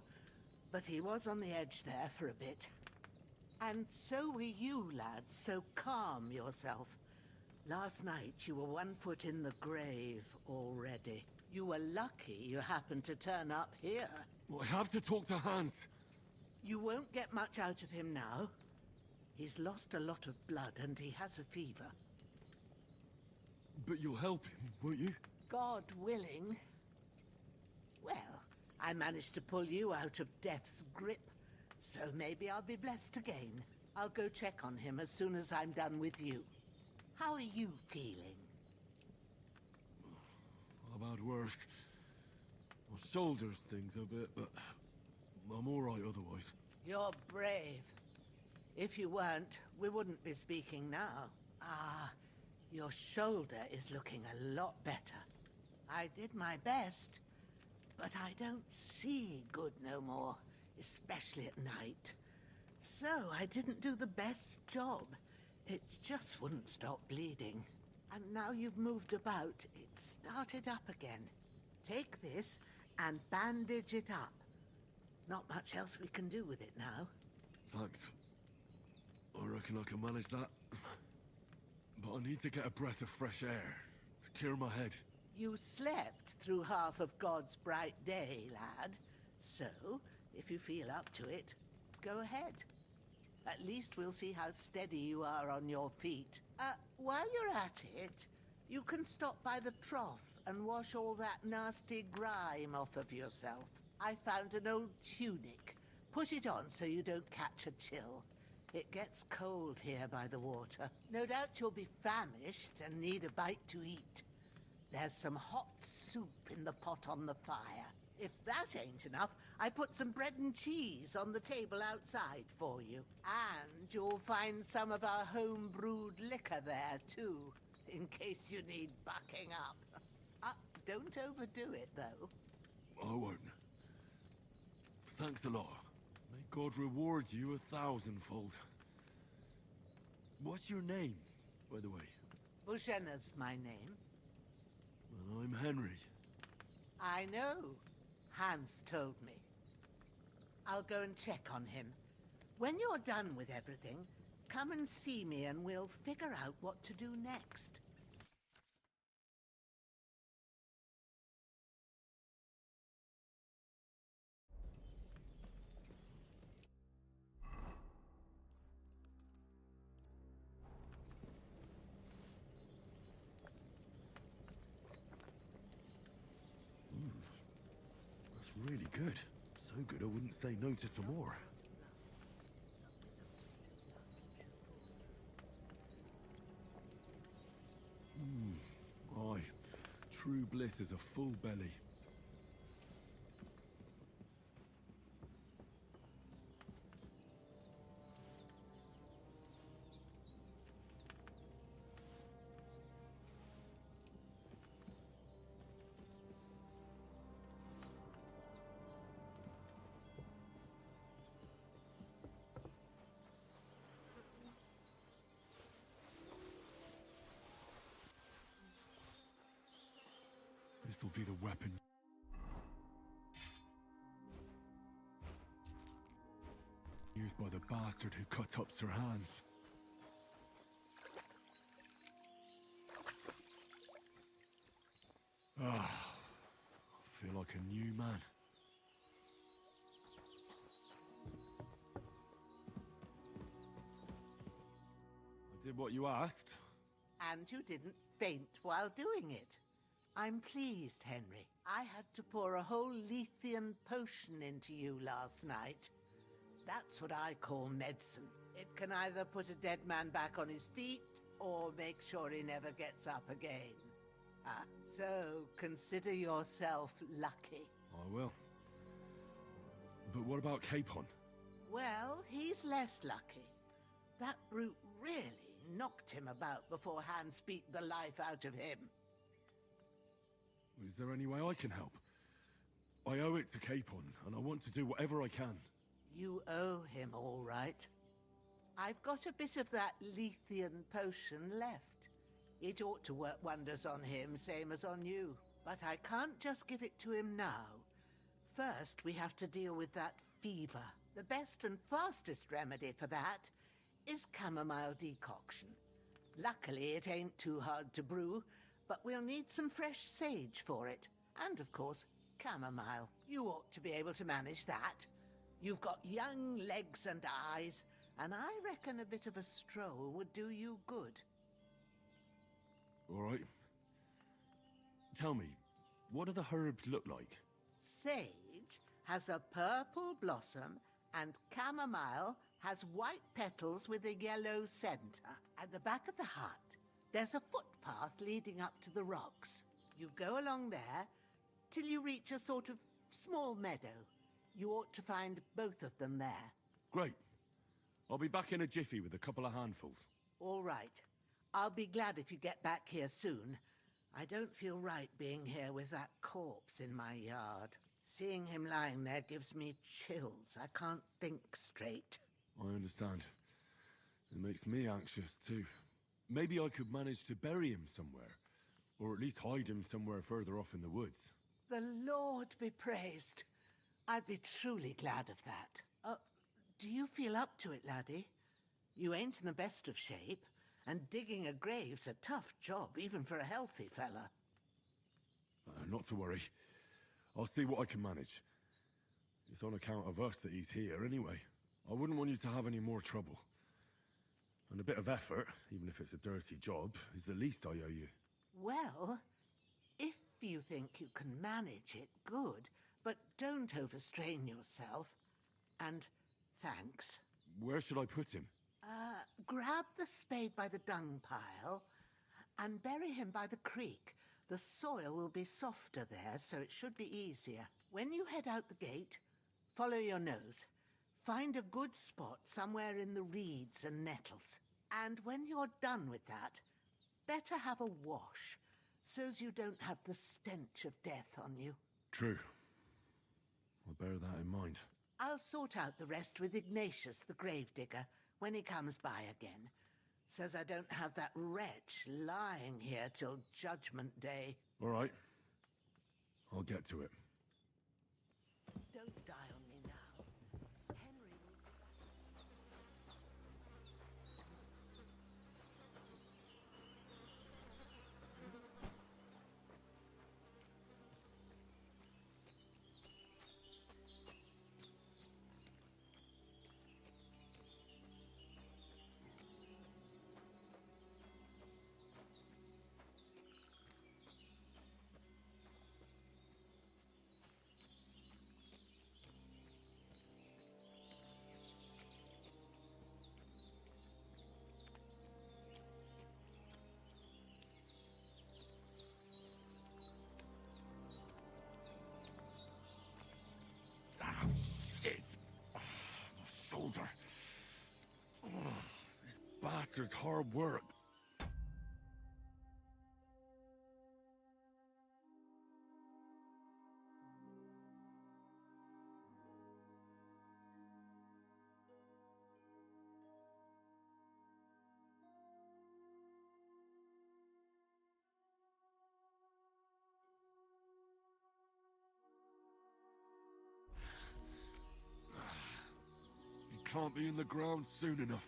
but he was on the edge there for a bit. And so were you, lad, so calm yourself. Last night you were 1 foot in the grave already. You were lucky you happened to turn up here. Well, I have to talk to Hans. You won't get much out of him now. He's lost a lot of blood and he has a fever. But you'll help him, won't you? God willing. Well, I managed to pull you out of death's grip, so maybe I'll be blessed again. I'll go check on him as soon as I'm done with you. How are you feeling? About worse. My shoulders stings a bit, but I'm all right otherwise. You're brave. If you weren't, we wouldn't be speaking now. Ah, your shoulder is looking a lot better. I did my best, but I don't see good no more, especially at night. So I didn't do the best job. It just wouldn't stop bleeding. And now you've moved about, it started up again. Take this and bandage it up. Not much else we can do with it now. Thanks. I reckon I can manage that. But I need to get a breath of fresh air to clear my head. You slept through half of God's bright day, lad. So, if you feel up to it, go ahead. At least we'll see how steady you are on your feet. While you're at it, you can stop by the trough and wash all that nasty grime off of yourself. I found an old tunic. Put it on so you don't catch a chill. It gets cold here by the water. No doubt you'll be famished and need a bite to eat. There's some hot soup in the pot on the fire. If that ain't enough, I put some bread and cheese on the table outside for you. And you'll find some of our home-brewed liquor there, too, in case you need bucking up. Don't overdo it, though. I won't. Thanks a lot. May God reward you 1,000-fold. What's your name, by the way? Bushenna's my name. Well, I'm Henry. I know. Hans told me. I'll go and check on him. When you're done with everything, come and see me and we'll figure out what to do next. That's really good. So good I wouldn't say no to some more. True bliss is a full belly. This'll be the weapon. Used by the bastard who cut up Sirhan's. Ah, I feel like a new man. I did what you asked. And you didn't faint while doing it. I'm pleased, Henry. I had to pour a whole Lethean potion into you last night. That's what I call medicine. It can either put a dead man back on his feet, or make sure he never gets up again. Ah, so consider yourself lucky. I will. But what about Capon? Well, he's less lucky. That brute really knocked him about before Hans beat the life out of him. Is there any way I can help? I owe it to Capon, and I want to do whatever I can. You owe him, all right. I've got a bit of that Lethean potion left. It ought to work wonders on him, same as on you. But I can't just give it to him now. First, we have to deal with that fever. The best and fastest remedy for that is chamomile decoction. Luckily, it ain't too hard to brew, but we'll need some fresh sage for it. And, of course, chamomile. You ought to be able to manage that. You've got young legs and eyes, and I reckon a bit of a stroll would do you good. All right. Tell me, what do the herbs look like? Sage has a purple blossom, and chamomile has white petals with a yellow center. At the back of the hut, there's a footpath leading up to the rocks. You go along there till you reach a sort of small meadow. You ought to find both of them there. Great. I'll be back in a jiffy with a couple of handfuls. All right. I'll be glad if you get back here soon. I don't feel right being here with that corpse in my yard. Seeing him lying there gives me chills. I can't think straight. I understand. It makes me anxious, too. Maybe I could manage to bury him somewhere. Or at least hide him somewhere further off in the woods. The Lord be praised. I'd be truly glad of that. Do you feel up to it, laddie? You ain't in the best of shape, and digging a grave's a tough job, even for a healthy fella. Not to worry. I'll see what I can manage. It's on account of us that he's here, anyway. I wouldn't want you to have any more trouble. And a bit of effort, even if it's a dirty job, is the least I owe you. Well, if you think you can manage it, good. But don't overstrain yourself. And thanks. Where should I put him? Grab the spade by the dung pile and bury him by the creek. The soil will be softer there, so it should be easier. When you head out the gate, follow your nose. Find a good spot somewhere in the reeds and nettles. And when you're done with that, better have a wash, so's you don't have the stench of death on you. True. I'll bear that in mind. I'll sort out the rest with Ignatius, the gravedigger, when he comes by again, so's I don't have that wretch lying here till Judgment Day. All right. I'll get to it. Don't die on me now. Henry will be back. bastard's hard work. He can't be in the ground soon enough.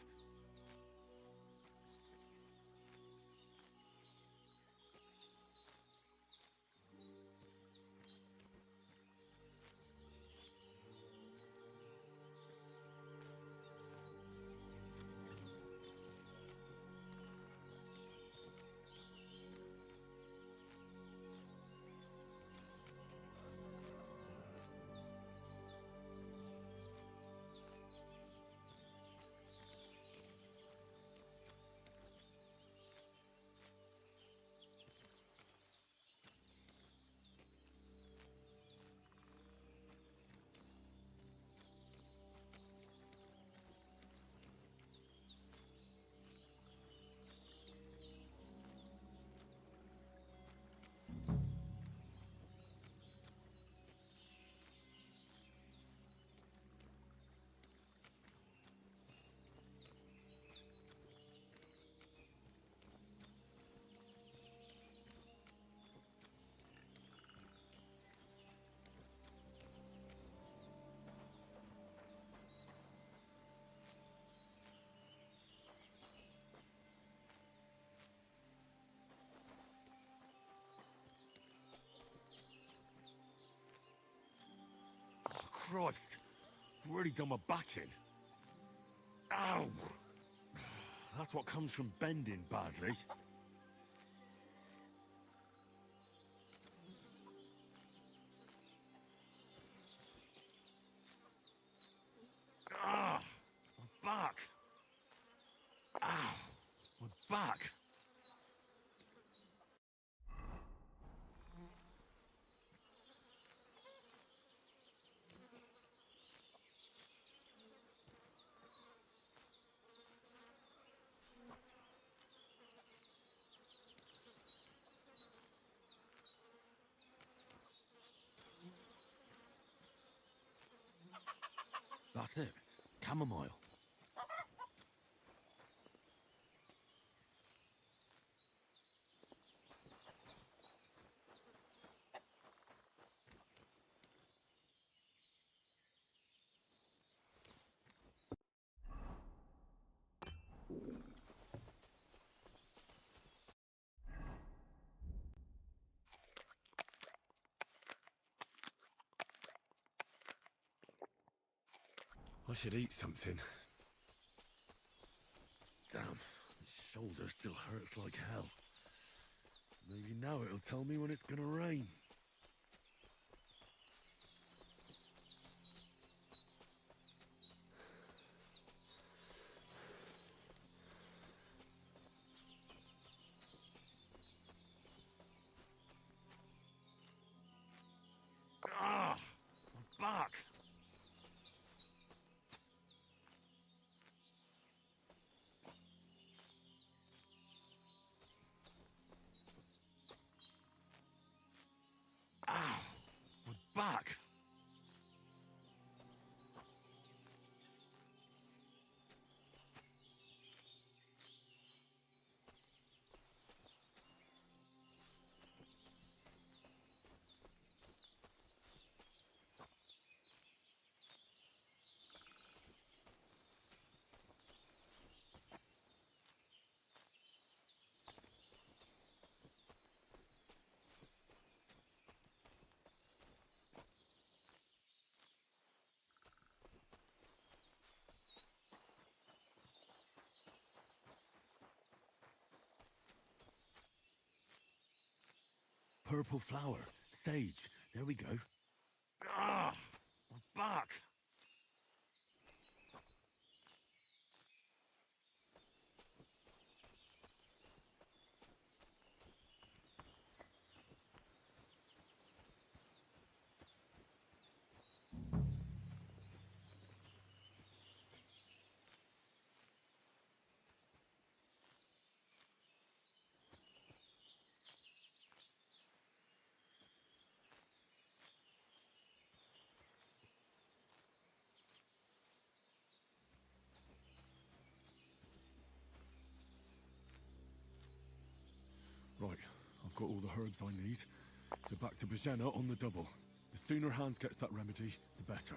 Christ! I've already done my back in. Ow! That's what comes from bending badly. Ah! My back! Ow! My back! That's it. Chamomile. I should eat something. Damn, this shoulder still hurts like hell. Maybe now it'll tell me when it's gonna rain. Ah! My back! Back. Purple flower. Sage. There we go. Ah! My back! got all the herbs I need. So back to Bajena on the double. The sooner Hans gets that remedy, the better.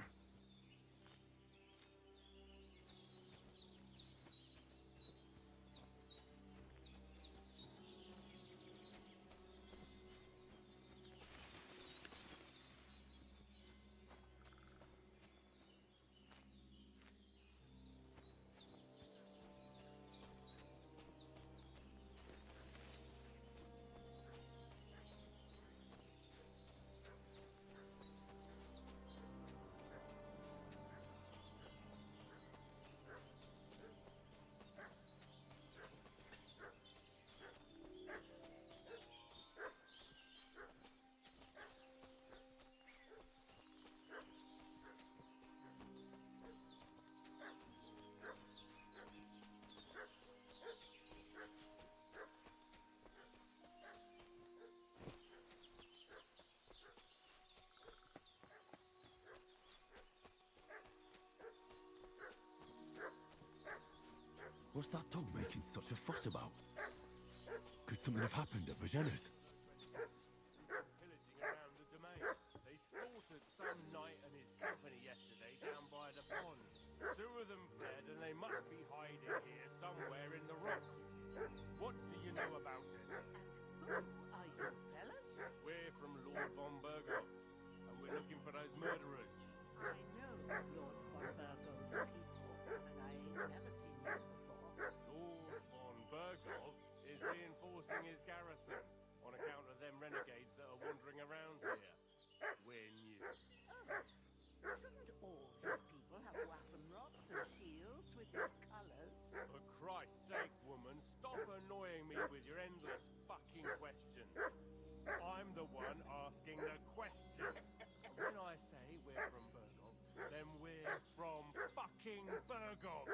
What's that dog making such a fuss about? Could something have happened at Bajena's? Pillaging around the domain. They slaughtered some knight and his company yesterday down by the pond. 2 of them fled and they must be hiding here somewhere in the rocks. What do you know about it? Who are you fellas? We're from Lord von Berghoff, and we're looking for those murderers. I know Lord von Burgo's people, and I ain't never seen them before. Lord von Berghoff is reinforcing his garrison on account of them renegades that are wandering around here. We're new. Shouldn't all his people have waffen rocks and shields with his colours? For Christ's sake, woman, stop annoying me with your endless fucking questions. I'm the one asking the questions. When I say we're from Berghoff, then we're from fucking Berghoff.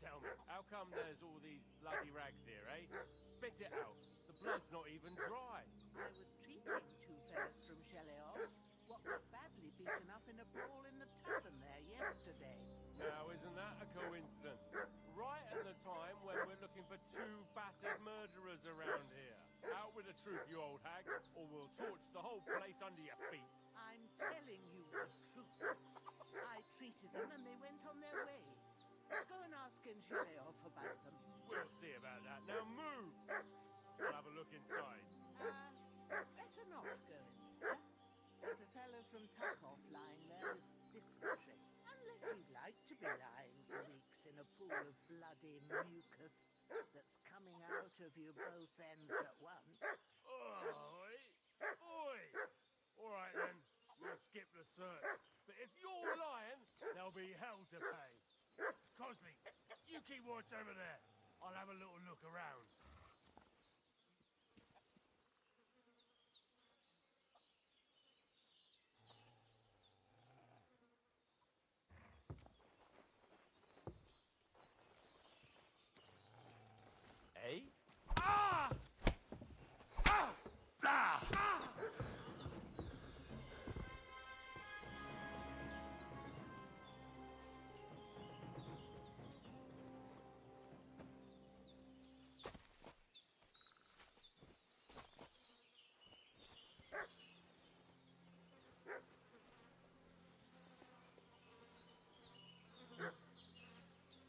Tell me, how come there's all these bloody rags here, eh? Spit it out. The blood's not even dry. I was treating 2 fellas from Cheleoz, what got badly beaten up in a brawl in the tavern there yesterday. Now, isn't that a coincidence? Right at the time when we're looking for 2 battered murderers around here. Out with the truth, you old hag, or we'll torch the whole place under your feet. I'm telling you the truth. I treated them and they went on their way. Go and ask in Cheleoz about them. We'll see about that. Now move! We'll have a look inside. Better not go in there. There's a fellow from Takov lying there with dysentery. Unless you'd like to be lying for weeks in a pool of bloody mucus that's coming out of you both ends at once. Oi! Oi! All right then, we'll skip the search. But if you're lying, there'll be hell to pay. Cosley, you keep watch over there. I'll have a little look around. Eh? Ah! Ah! Ah! Ah!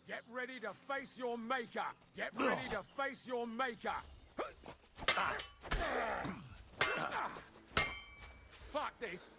Get ready to face your maker! Get ready to face your maker! Fuck this!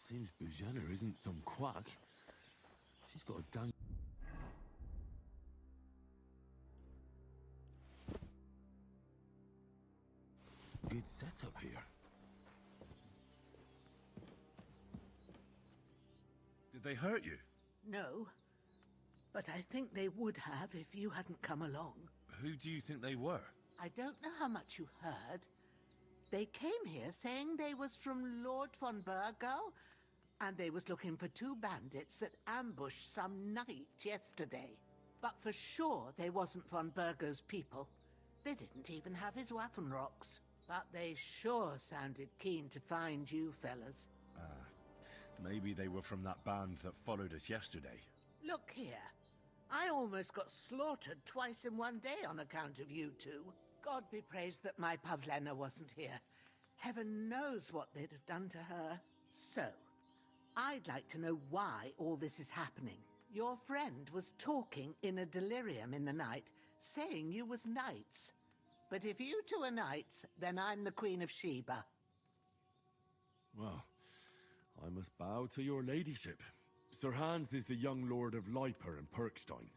Seems Bujana isn't some quack. She's got a dang... good setup here. Did they hurt you? No, but I think they would have if you hadn't come along. Who do you think they were? I don't know how much you heard. They came here saying they was from Lord von Burgo, and they was looking for two bandits that ambushed some knight yesterday. But for sure they wasn't von Burgo's people. They didn't even have his Waffenrocks. But they sure sounded keen to find you fellas. Maybe they were from that band that followed us yesterday. Look here. I almost got slaughtered twice in one day on account of you two. God be praised that my Pavlena wasn't here. Heaven knows what they'd have done to her. So, I'd like to know why all this is happening. Your friend was talking in a delirium in the night, saying you was knights. But if you two are knights, then I'm the Queen of Sheba. Well, I must bow to your ladyship. Sir Hans is the young lord of Leiper and Perkstein.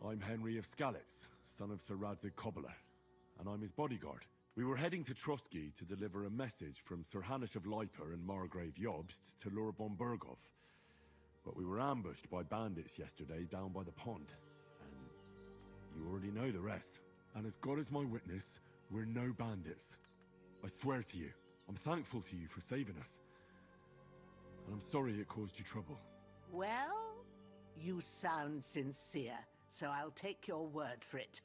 I'm Henry of Skalitz, son of Sir Radzig Kobyla, and I'm his bodyguard. We were heading to Trotsky to deliver a message from Sir Hanush of Leiper and Margrave Jobst to Lord von Burgov. But we were ambushed by bandits yesterday down by the pond, and you already know the rest. And as God is my witness, we're no bandits. I swear to you, I'm thankful to you for saving us. And I'm sorry it caused you trouble. Well, you sound sincere, so I'll take your word for it.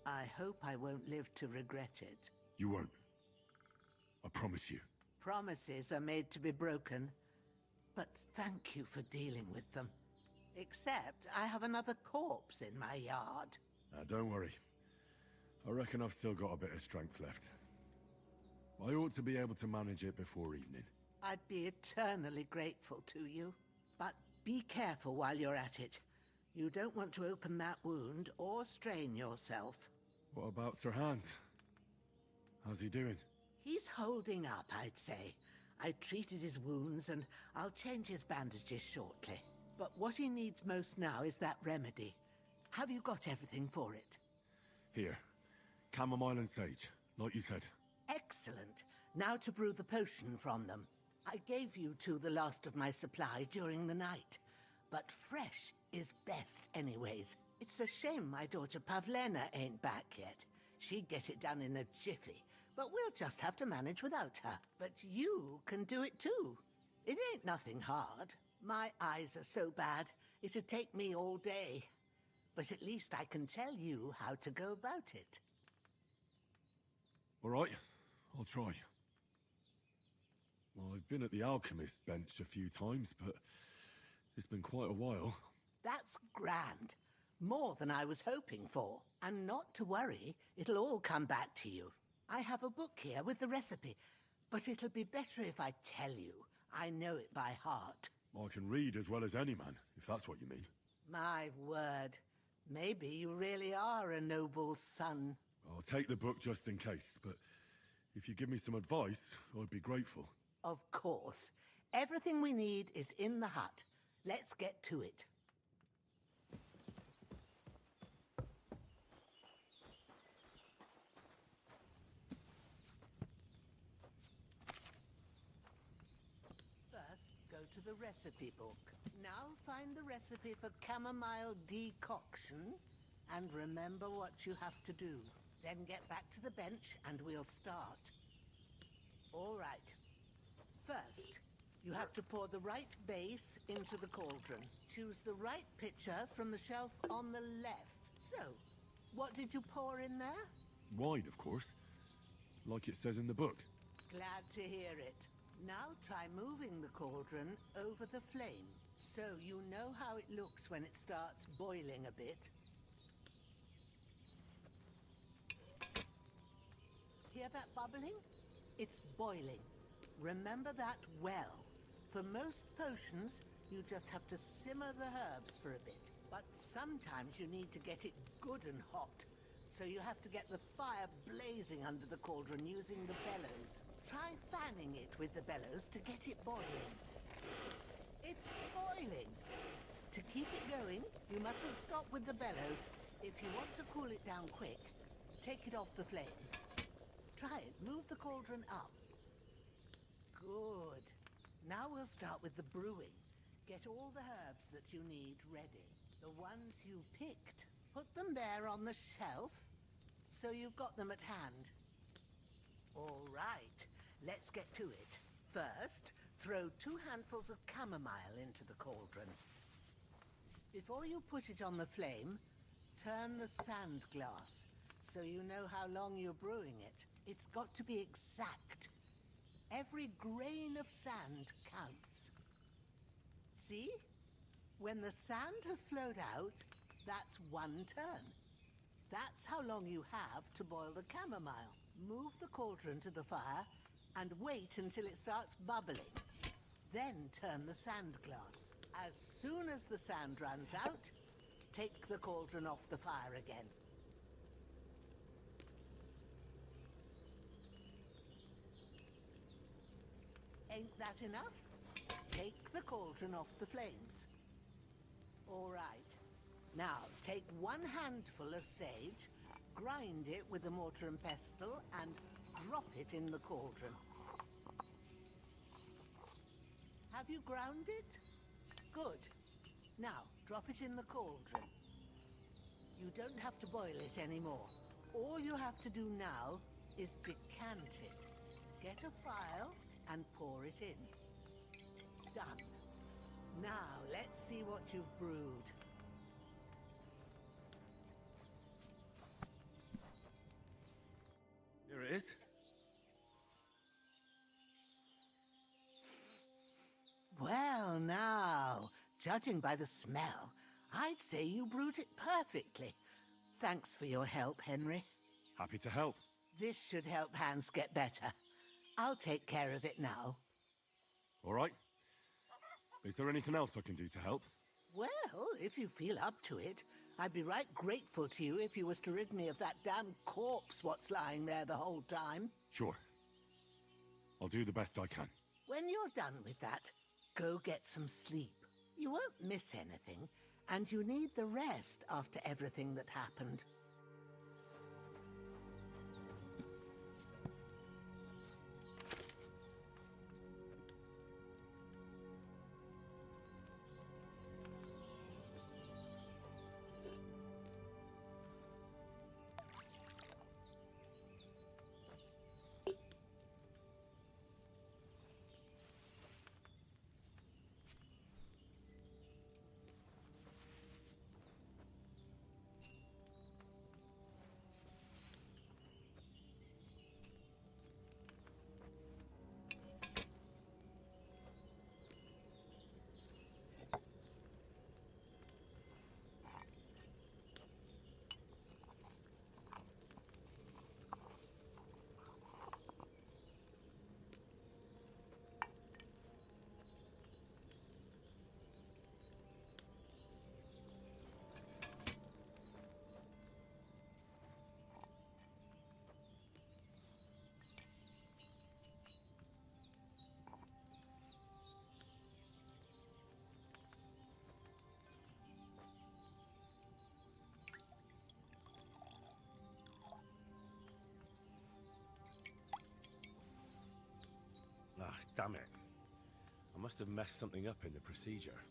I hope I won't live to regret it. You won't. I promise you. Promises are made to be broken, but thank you for dealing with them. Except I have another corpse in my yard. Don't worry. I reckon I've still got a bit of strength left. I ought to be able to manage it before evening. I'd be eternally grateful to you. But be careful while you're at it. You don't want to open that wound or strain yourself. What about Sir Hans? How's he doing? He's holding up, I'd say. I treated his wounds and I'll change his bandages shortly. But what he needs most now is that remedy. Have you got everything for it? Here. Chamomile and sage, like you said. Excellent. Now to brew the potion from them. I gave you two the last of my supply during the night. But fresh is best anyways. It's a shame my daughter Pavlena ain't back yet. She'd get it done in a jiffy. But we'll just have to manage without her. But you can do it too. It ain't nothing hard. My eyes are so bad, it'd take me all day. But at least I can tell you how to go about it. All right, I'll try. Well, I've been at the alchemist bench a few times, but it's been quite a while. That's grand. More than I was hoping for. And not to worry, it'll all come back to you. I have a book here with the recipe, but it'll be better if I tell you. I know it by heart. I can read as well as any man, if that's what you mean. My word. Maybe you really are a noble son. I'll take the book just in case, but if you give me some advice, I'd be grateful. Of course. Everything we need is in the hut. Let's get to it. First, go to the recipe book. Now find the recipe for chamomile decoction, and remember what you have to do. Then get back to the bench and we'll start. All right. First, you have to pour the right base into the cauldron. Choose the right pitcher from the shelf on the left. So, what did you pour in there? Wine, of course. Like it says in the book. Glad to hear it. Now try moving the cauldron over the flame, so you know how it looks when it starts boiling a bit. Hear that bubbling? It's boiling. Remember that well. For most potions, you just have to simmer the herbs for a bit. But sometimes you need to get it good and hot. So you have to get the fire blazing under the cauldron using the bellows. Try fanning it with the bellows to get it boiling. It's boiling! To keep it going, you mustn't stop with the bellows. If you want to cool it down quick, take it off the flame. Try it. Move the cauldron up. Good. Now we'll start with the brewing. Get all the herbs that you need ready. The ones you picked. Put them there on the shelf, so you've got them at hand. All right, let's get to it. First, throw 2 handfuls of chamomile into the cauldron. Before you put it on the flame, turn the sand glass, so you know how long you're brewing it. It's got to be exact. Every grain of sand counts. See? When the sand has flowed out, that's 1 turn. That's how long you have to boil the chamomile. Move the cauldron to the fire and wait until it starts bubbling. Then turn the sand glass. As soon as the sand runs out, take the cauldron off the fire again. Ain't that enough? Take the cauldron off the flames. All right. Now, take 1 handful of sage, grind it with a mortar and pestle, and drop it in the cauldron. Have you ground it? Good. Now, drop it in the cauldron. You don't have to boil it anymore. All you have to do now is decant it. Get a phial and pour it in. Done. Now, let's see what you've brewed. Here it is. Well, now, judging by the smell, I'd say you brewed it perfectly. Thanks for your help, Henry. Happy to help. This should help Hans get better. I'll take care of it now. All right. Is there anything else I can do to help? Well, if you feel up to it, I'd be right grateful to you if you was to rid me of that damn corpse what's lying there the whole time. Sure. I'll do the best I can. When you're done with that, go get some sleep. You won't miss anything, and you need the rest after everything that happened. Ah, damn it. I must have messed something up in the procedure.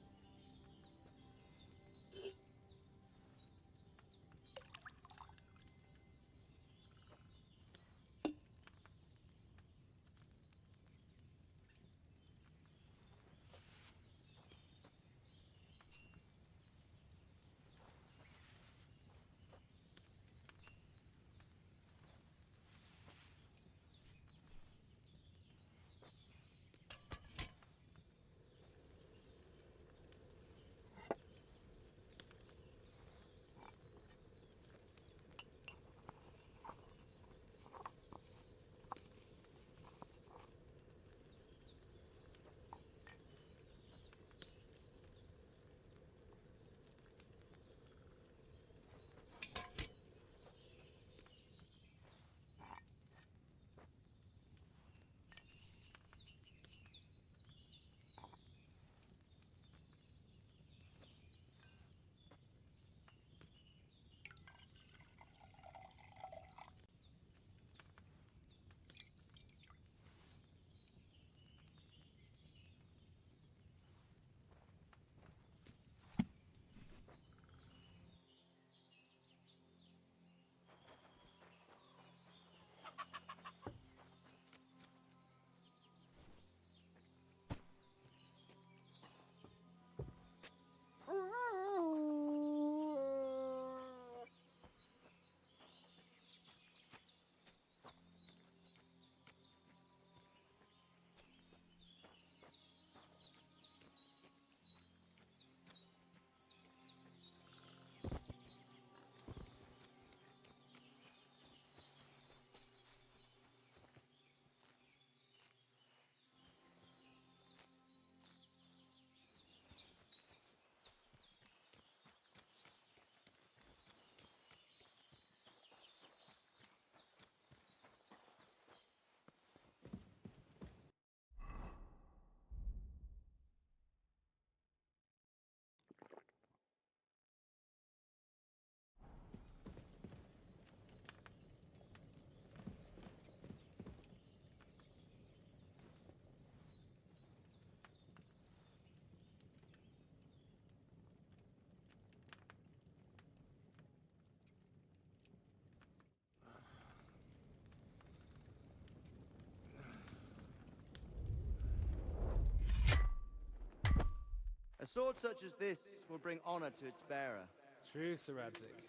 sword such as this will bring honor to its bearer. True, Sir Radzig.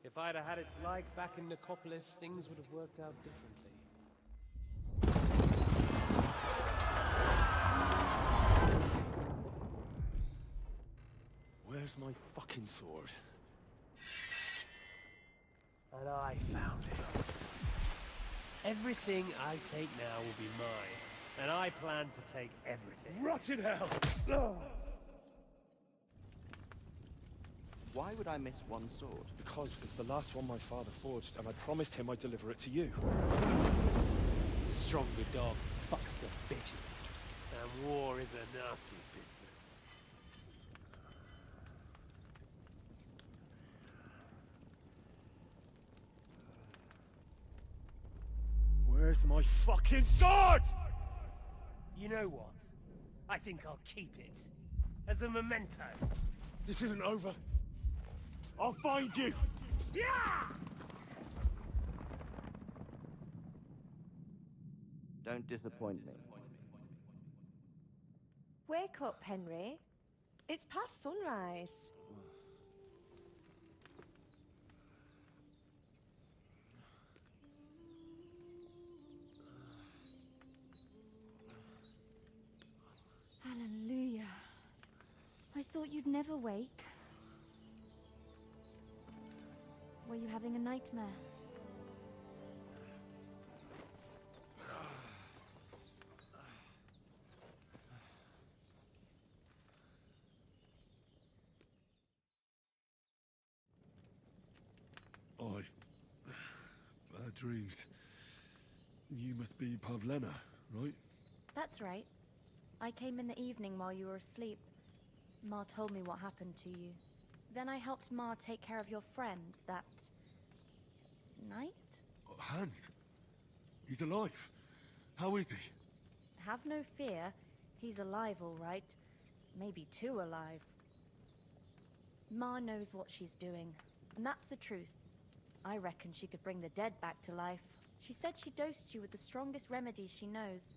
If I'd have had its like back in Nicopolis, things would have worked out differently. Where's my fucking sword? And I found it. Everything I take now will be mine, and I plan to take everything. Rot in hell! Why would I miss one sword? Because it's the last one my father forged, and I promised him I'd deliver it to you. Stronger dog fucks the bitches, and war is a nasty business. Where's my fucking sword? You know what? I think I'll keep it. As a memento. This isn't over. I'll find you! Yeah! Don't disappoint me. Wake up, Henry. It's past sunrise. Hallelujah. I thought you'd never wake. Were you having a nightmare? Bad dreams. You must be Pavlena, right? That's right. I came in the evening while you were asleep. Ma told me what happened to you. Then I helped Ma take care of your friend that night? Hans? He's alive. How is he? Have no fear. He's alive, all right. Maybe too alive. Ma knows what she's doing, and that's the truth. I reckon she could bring the dead back to life. She said she dosed you with the strongest remedies she knows,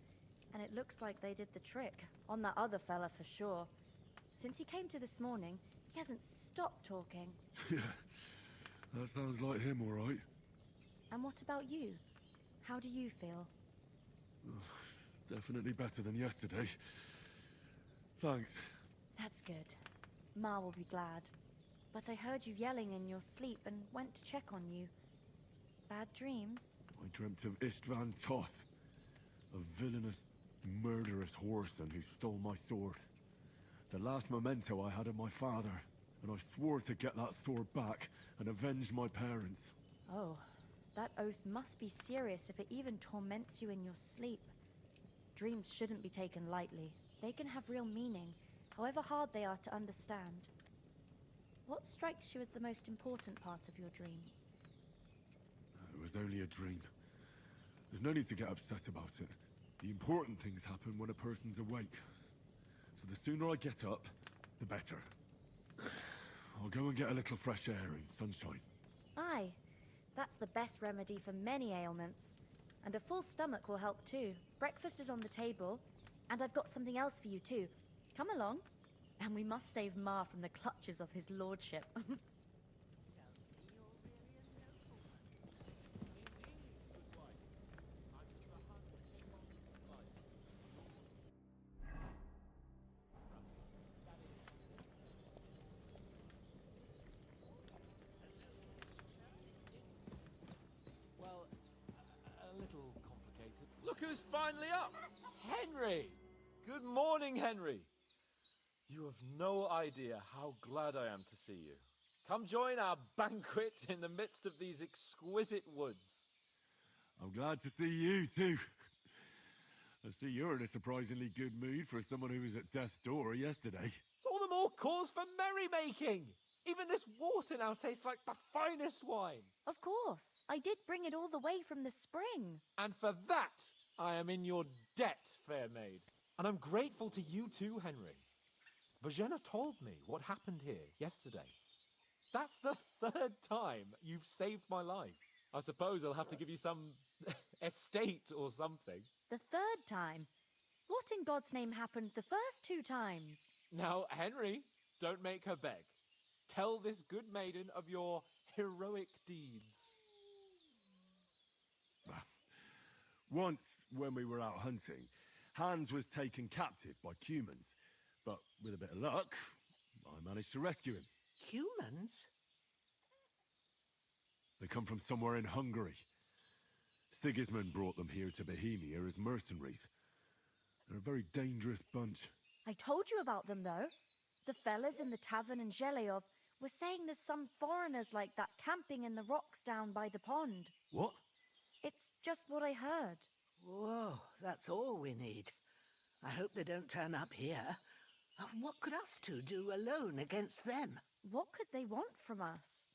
and it looks like they did the trick. On that other fella for sure. Since he came to this morning, he hasn't stopped talking. Yeah, that sounds like him, all right. And what about you? How do you feel? Definitely better than yesterday. Thanks. That's good. Ma will be glad. But I heard you yelling in your sleep and went to check on you. Bad dreams? I dreamt of Istvan Toth, a villainous, murderous whoreson who stole my sword. The last memento I had of my father, and I swore to get that sword back and avenge my parents. Oh, that oath must be serious if it even torments you in your sleep. Dreams shouldn't be taken lightly. They can have real meaning, however hard they are to understand. What strikes you as the most important part of your dream? It was only a dream. There's no need to get upset about it. The important things happen when a person's awake. So the sooner I get up, the better. I'll go and get a little fresh air and sunshine. Aye, that's the best remedy for many ailments. And a full stomach will help too. Breakfast is on the table, and I've got something else for you too. Come along. And we must save Ma from the clutches of his lordship. Well, a little complicated. Look who's finally up! Henry! Good morning, Henry! You have no idea how glad I am to see you. Come join our banquet in the midst of these exquisite woods. I'm glad to see you, too. I see you're in a surprisingly good mood for someone who was at death's door yesterday. It's all the more cause for merrymaking! Even this water now tastes like the finest wine. Of course. I did bring it all the way from the spring. And for that, I am in your debt, fair maid. And I'm grateful to you too, Henry. Bojena told me what happened here yesterday. That's the third time you've saved my life. I suppose I'll have to give you some estate or something. The third time? What in God's name happened the first two times? Now, Henry, Don't make her beg. Tell this good maiden of your heroic deeds. Once, when we were out hunting, Hans was taken captive by Cumans. But with a bit of luck, I managed to rescue him. Humans? They come from somewhere in Hungary. Sigismund brought them here to Bohemia as mercenaries. They're a very dangerous bunch. I told you about them, though. The fellas in the tavern in Zheleov were saying there's some foreigners like that camping in the rocks down by the pond. What? It's just what I heard. Whoa, that's all we need. I hope they don't turn up here. What could us two do alone against them? What could they want from us?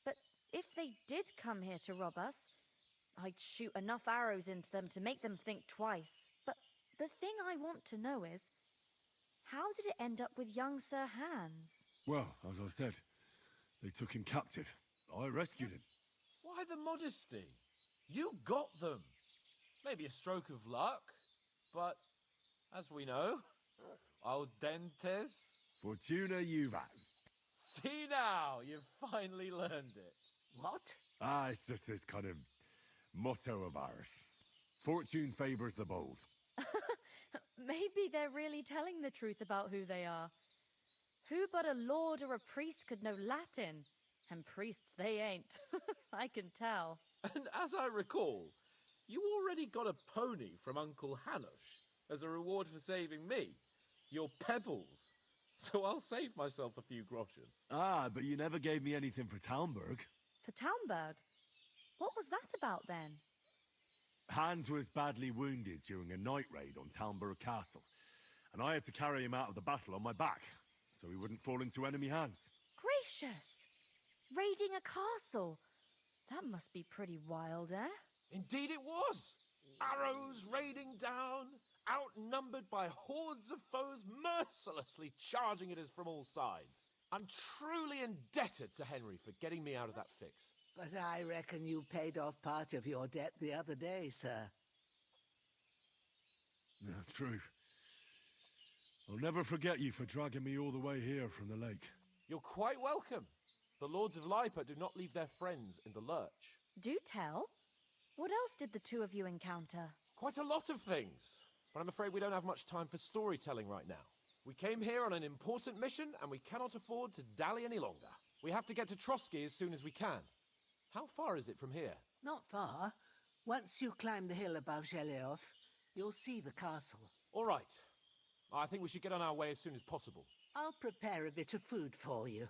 But if they did come here to rob us, I'd shoot enough arrows into them to make them think twice. But the thing I want to know is, how did it end up with young Sir Hans? Well, as I said, they took him captive. I rescued him. Why the modesty? You got them. Maybe a stroke of luck, but as we know, audentes. Fortuna juvat. See now, you've finally learned it. What? It's just this kind of motto of ours. Fortune favors the bold. Maybe they're really telling the truth about who they are. Who but a lord or a priest could know Latin? And priests they ain't. I can tell. And as I recall, you already got a pony from Uncle Hanush as a reward for saving me. Your pebbles. So I'll save myself a few groschen. But you never gave me anything for Talmberg. For Talmberg? What was that about then? Hans was badly wounded during a night raid on Talmberg Castle, and I had to carry him out of the battle on my back, so he wouldn't fall into enemy hands. Gracious! Raiding a castle? That must be pretty wild, eh? Indeed it was! Arrows raining down, outnumbered by hordes of foes mercilessly charging at us from all sides. I'm truly indebted to Henry for getting me out of that fix. But I reckon you paid off part of your debt the other day, sir. Yeah, true. I'll never forget you for dragging me all the way here from the lake. You're quite welcome. The Lords of Lipa do not leave their friends in the lurch. Do tell. What else did the two of you encounter? Quite a lot of things, but I'm afraid we don't have much time for storytelling right now. We came here on an important mission, and we cannot afford to dally any longer. We have to get to Trotsky as soon as we can. How far is it from here? Not far. Once you climb the hill above Zheleov, you'll see the castle. All right. I think we should get on our way as soon as possible. I'll prepare a bit of food for you,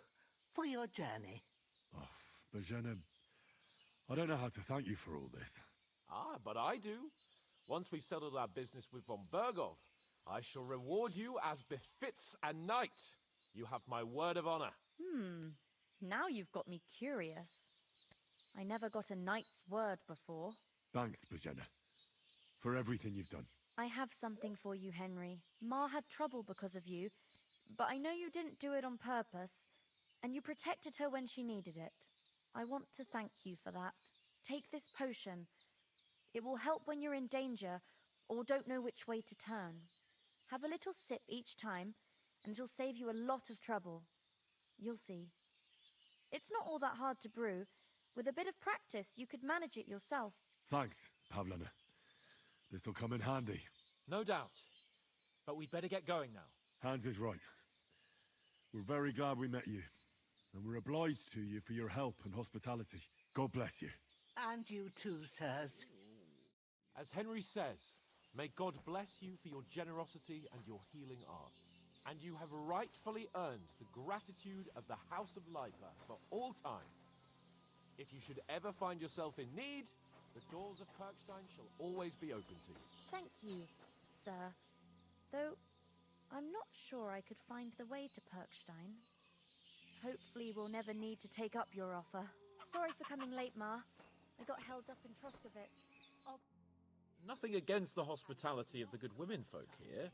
for your journey. Bozhena, I don't know how to thank you for all this. But I do. Once we've settled our business with von Bergov, I shall reward you as befits a knight. You have my word of honor. Now you've got me curious. I never got a knight's word before. Thanks, Bozhena, for everything you've done. I have something for you, Henry. Ma had trouble because of you, but I know you didn't do it on purpose, and you protected her when she needed it. I want to thank you for that. Take this potion. It will help when you're in danger or don't know which way to turn. Have a little sip each time, and it'll save you a lot of trouble. You'll see. It's not all that hard to brew. With a bit of practice, you could manage it yourself. Thanks, Pavlena. This'll come in handy. No doubt. But we'd better get going now. Hans is right. We're very glad we met you. And we're obliged to you for your help and hospitality. God bless you. And you too, sirs. As Henry says, may God bless you for your generosity and your healing arts. And you have rightfully earned the gratitude of the House of Lipa for all time. If you should ever find yourself in need, the doors of Kirkstein shall always be open to you. Thank you, sir. Though, I'm not sure I could find the way to Perkstein. Hopefully we'll never need to take up your offer. Sorry for coming late, Ma. I got held up in Troskovitz. Nothing against the hospitality of the good women folk here,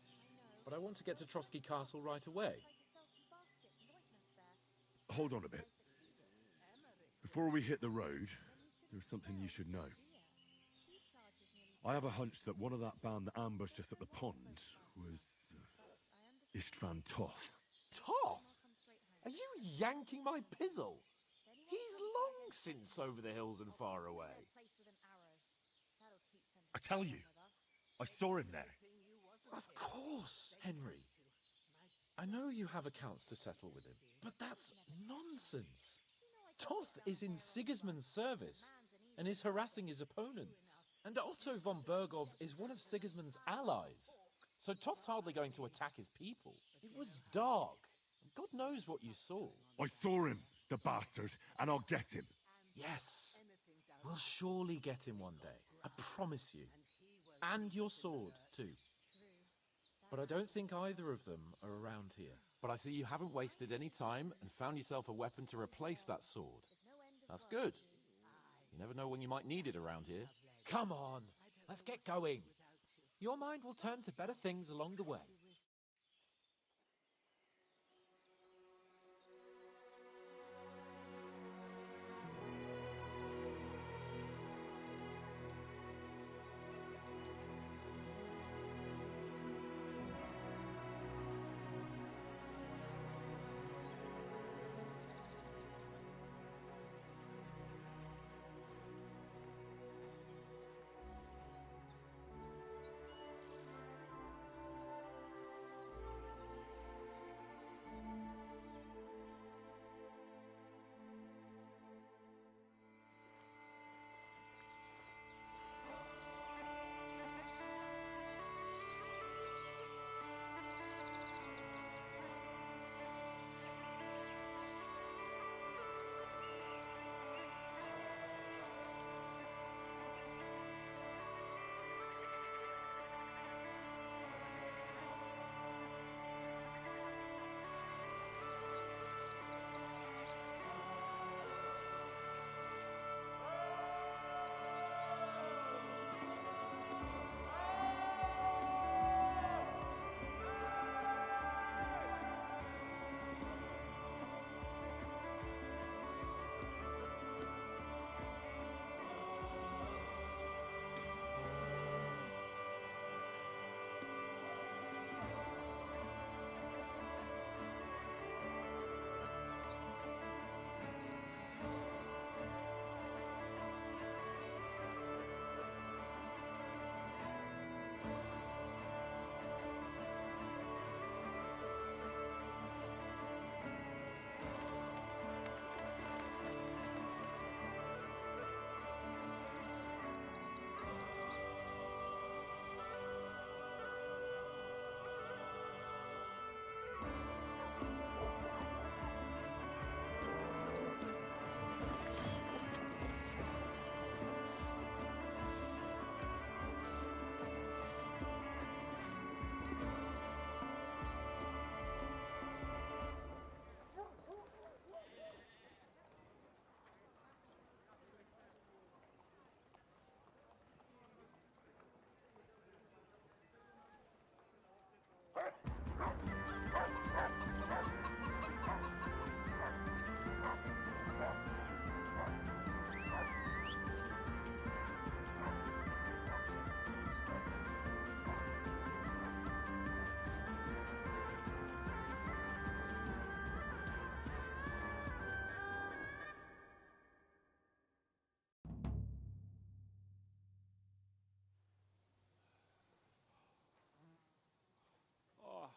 but I want to get to Trotsky Castle right away. Hold on a bit. Before we hit the road, there's something you should know. I have a hunch that one of that band that ambushed us at the pond was Istvan Toth. Toth? Are you yanking my pizzle? He's long since over the hills and far away. I tell you, I saw him there. Of course, Henry. I know you have accounts to settle with him, but that's nonsense. Toth is in Sigismund's service and is harassing his opponents. And Otto von Bergov is one of Sigismund's allies. So Toth's hardly going to attack his people. It was dark. God knows what you saw. I saw him, the bastard, and I'll get him. Yes. We'll surely get him one day. I promise you. And your sword, too. But I don't think either of them are around here. But I see you haven't wasted any time and found yourself a weapon to replace that sword. That's good. You never know when you might need it around here. Come on, let's get going. Your mind will turn to better things along the way.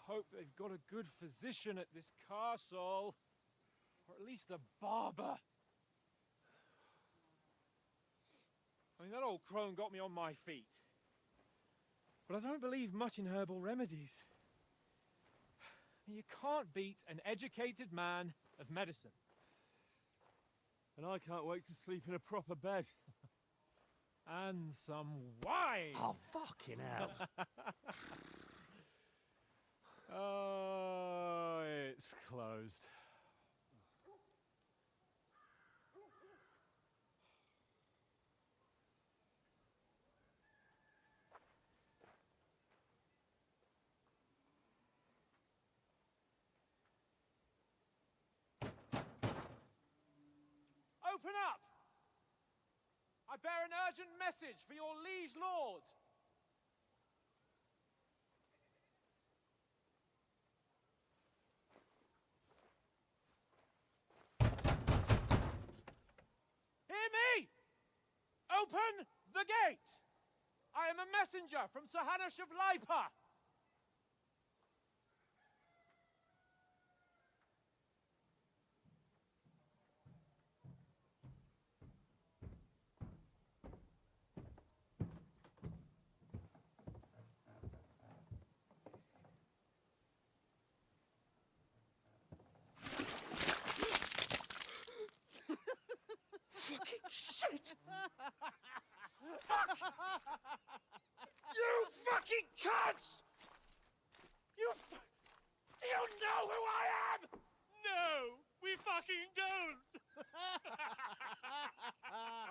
Hope they've got a good physician at this castle. Or at least a barber. I mean, that old crone got me on my feet. But I don't believe much in herbal remedies. You can't beat an educated man of medicine. And I can't wait to sleep in a proper bed. And some wine! Oh, fucking hell. Oh, it's closed. Open up! I bear an urgent message for your liege lord. Open the gate! I am a messenger from Sir Hanush of Lipa. Fucking shit! Fuck! You fucking cunts! Do you know who I am? No, we fucking don't!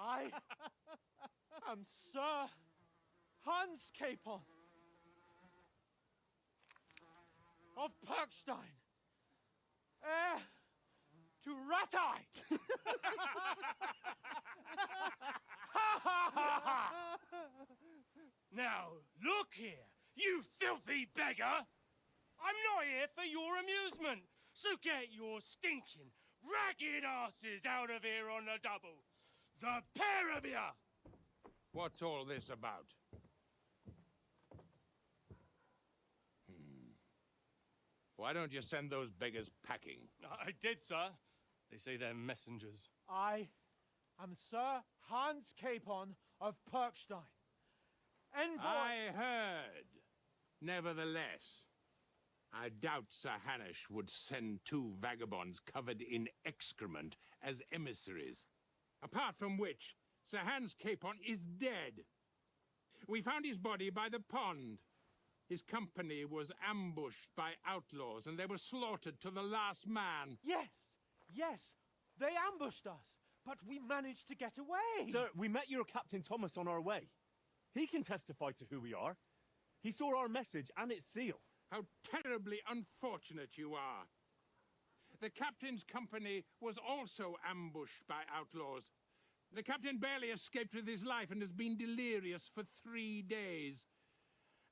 I am Sir Hans Capon of Perkstein, heir to Ratai! Now, look here, you filthy beggar! I'm not here for your amusement, so get your stinking, ragged asses out of here on the double. The pair of you! What's all this about? Why don't you send those beggars packing? I did, sir. They say they're messengers. I am Sir Hans Capon of Perkstein. Envoy... I heard. Nevertheless, I doubt Sir Hanush would send two vagabonds covered in excrement as emissaries. Apart from which, Sir Hans Capon is dead. We found his body by the pond. His company was ambushed by outlaws, and they were slaughtered to the last man. Yes, they ambushed us, but we managed to get away. Sir, we met your Captain Thomas on our way. He can testify to who we are. He saw our message and its seal. How terribly unfortunate you are. The captain's company was also ambushed by outlaws. The captain barely escaped with his life and has been delirious for 3 days.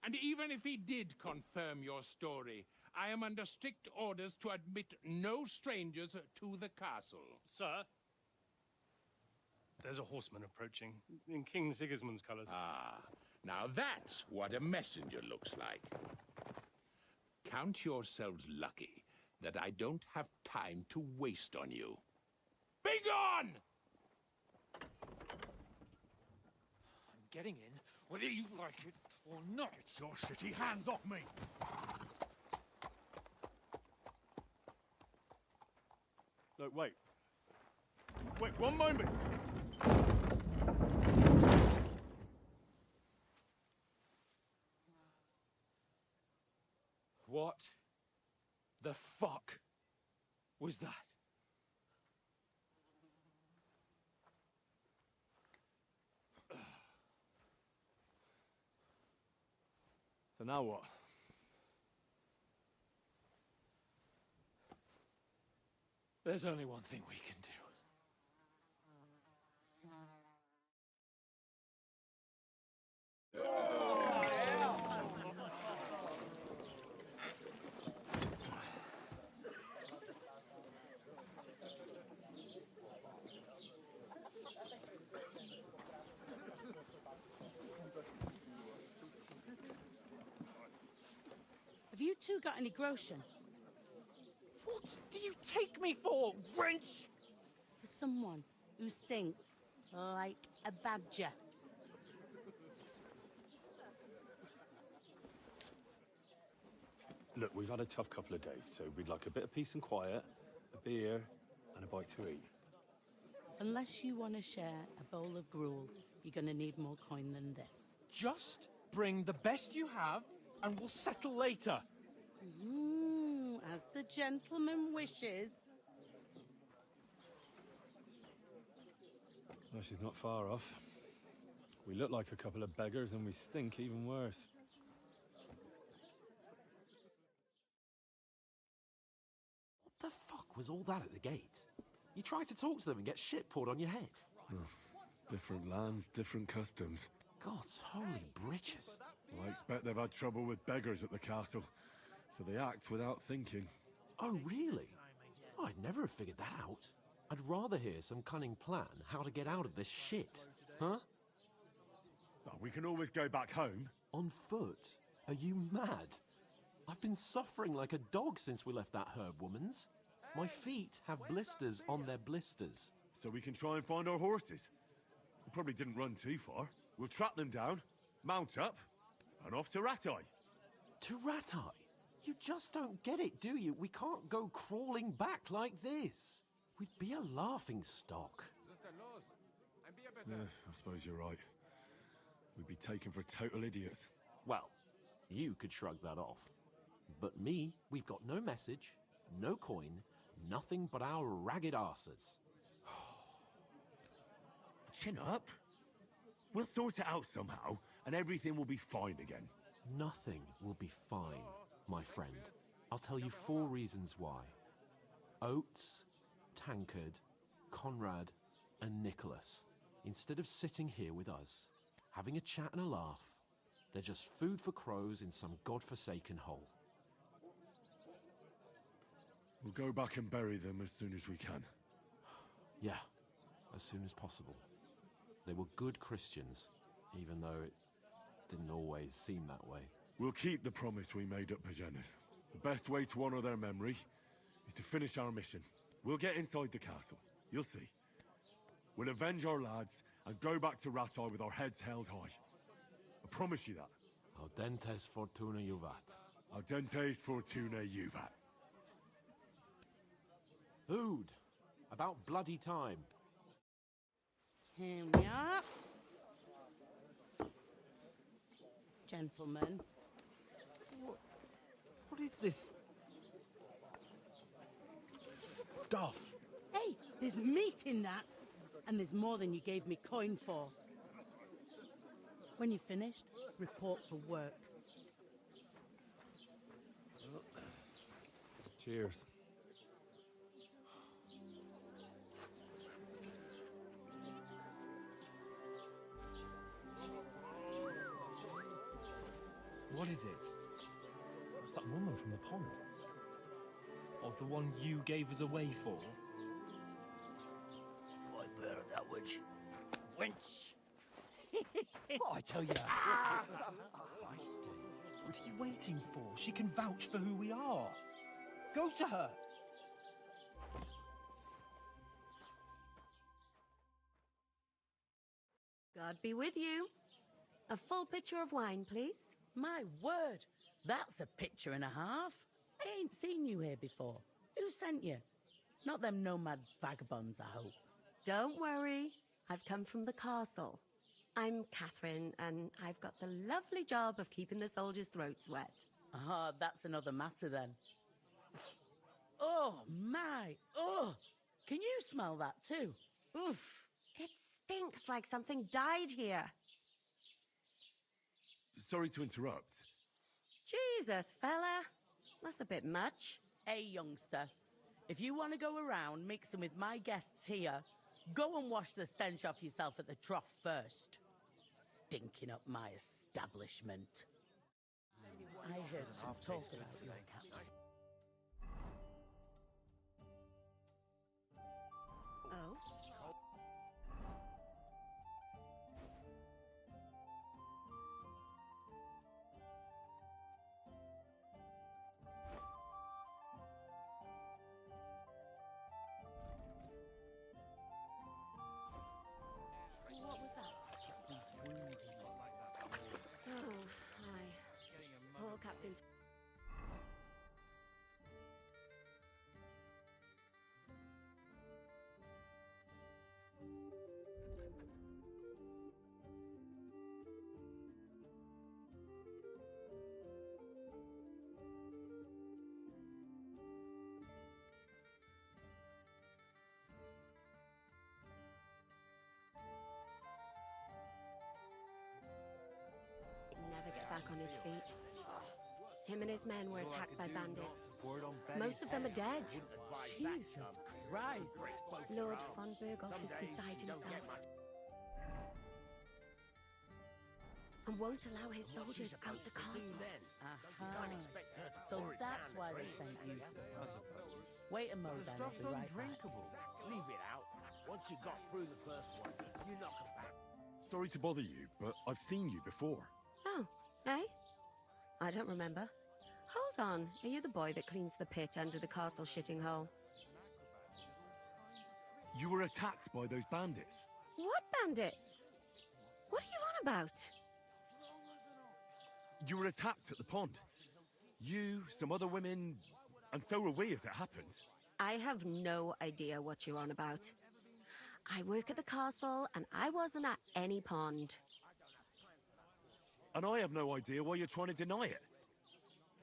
And even if he did confirm your story, I am under strict orders to admit no strangers to the castle. Sir, there's a horseman approaching in King Sigismund's colours. Ah, now that's what a messenger looks like. Count yourselves lucky that I don't have time to waste on you. Be gone! I'm getting in, whether you like it or not. Get your shitty hands off me! Look, wait. Wait, one moment! What the fuck was that? So now what? There's only one thing we can do. Have you two got any groschen? What do you take me for, wench? For someone who stinks like a badger. Look, we've had a tough couple of days, so we'd like a bit of peace and quiet, a beer, and a bite to eat. Unless you want to share a bowl of gruel, you're going to need more coin than this. Just bring the best you have, and we'll settle later. As the gentleman wishes. Well, she's not far off. We look like a couple of beggars, and we stink even worse. What the fuck was all that at the gate? You try to talk to them and get shit poured on your head. Different lands, different customs. God's holy britches. Well, I expect they've had trouble with beggars at the castle, so they act without thinking. Oh, really? I'd never have figured that out. I'd rather hear some cunning plan how to get out of this shit. Huh? Oh, we can always go back home. On foot? Are you mad? I've been suffering like a dog since we left that herb woman's. My feet have blisters on their blisters. So we can try and find our horses. We probably didn't run too far. We'll track them down, mount up, and off to Rattay. To Rattay? You just don't get it, do you? We can't go crawling back like this. We'd be a laughing stock. I suppose you're right. We'd be taken for total idiots. Well, you could shrug that off. But me, we've got no message, no coin, nothing but our ragged arses. Chin up. We'll sort it out somehow, and everything will be fine again. Nothing will be fine, my friend. I'll tell you 4 reasons why. Oates, Tankard, Conrad, and Nicholas, instead of sitting here with us, having a chat and a laugh, they're just food for crows in some godforsaken hole. We'll go back and bury them as soon as we can. Yeah, as soon as possible. They were good Christians, even though it didn't always seem that way. We'll keep the promise we made at Pagenes. The best way to honor their memory is to finish our mission. We'll get inside the castle. You'll see. We'll avenge our lads and go back to Rattay with our heads held high. I promise you that. Audentes fortuna juvat. Audentes fortuna juvat. Food. About bloody time. Here we are. Gentlemen. What is this stuff? Hey, there's meat in that. And there's more than you gave me coin for. When you're finished, report for work. Cheers. What is it? It's that woman from the pond. Or the one you gave us away for? I bear that witch. Wench! What I tell you? What are you waiting for? She can vouch for who we are. Go to her. God be with you. A full pitcher of wine, please. My word, that's a picture and a half. I ain't seen you here before. Who sent you? Not them nomad vagabonds, I hope. Don't worry. I've come from the castle. I'm Catherine, and I've got the lovely job of keeping the soldiers' throats wet. Ah, that's another matter then. Oh, my. Oh, can you smell that too? Oof. It stinks like something died here. Sorry to interrupt. Jesus, fella. That's a bit much. Hey, youngster. If you want to go around mixing with my guests here, go and wash the stench off yourself at the trough first. Stinking up my establishment. I heard some talk about your captain. Oh? What was that? Oh, hi. Poor Captain. Never get back on his feet. Him and his men were attacked by bandits. Most of them are dead. Jesus Christ. Lord von Berghoff is beside himself. And won't allow his soldiers out the castle. So that's why they sent you. Wait a mo then, I'll be right back. Leave it out. Once you got through the first one, you knock us back. Sorry to bother you, but I've seen you before. Oh, eh? I don't remember. Hold on, are you the boy that cleans the pit under the castle shitting hole? You were attacked by those bandits. What bandits? What are you on about? You were attacked at the pond. You, some other women, and so were we as it happens. I have no idea what you're on about. I work at the castle, and I wasn't at any pond. And I have no idea why you're trying to deny it.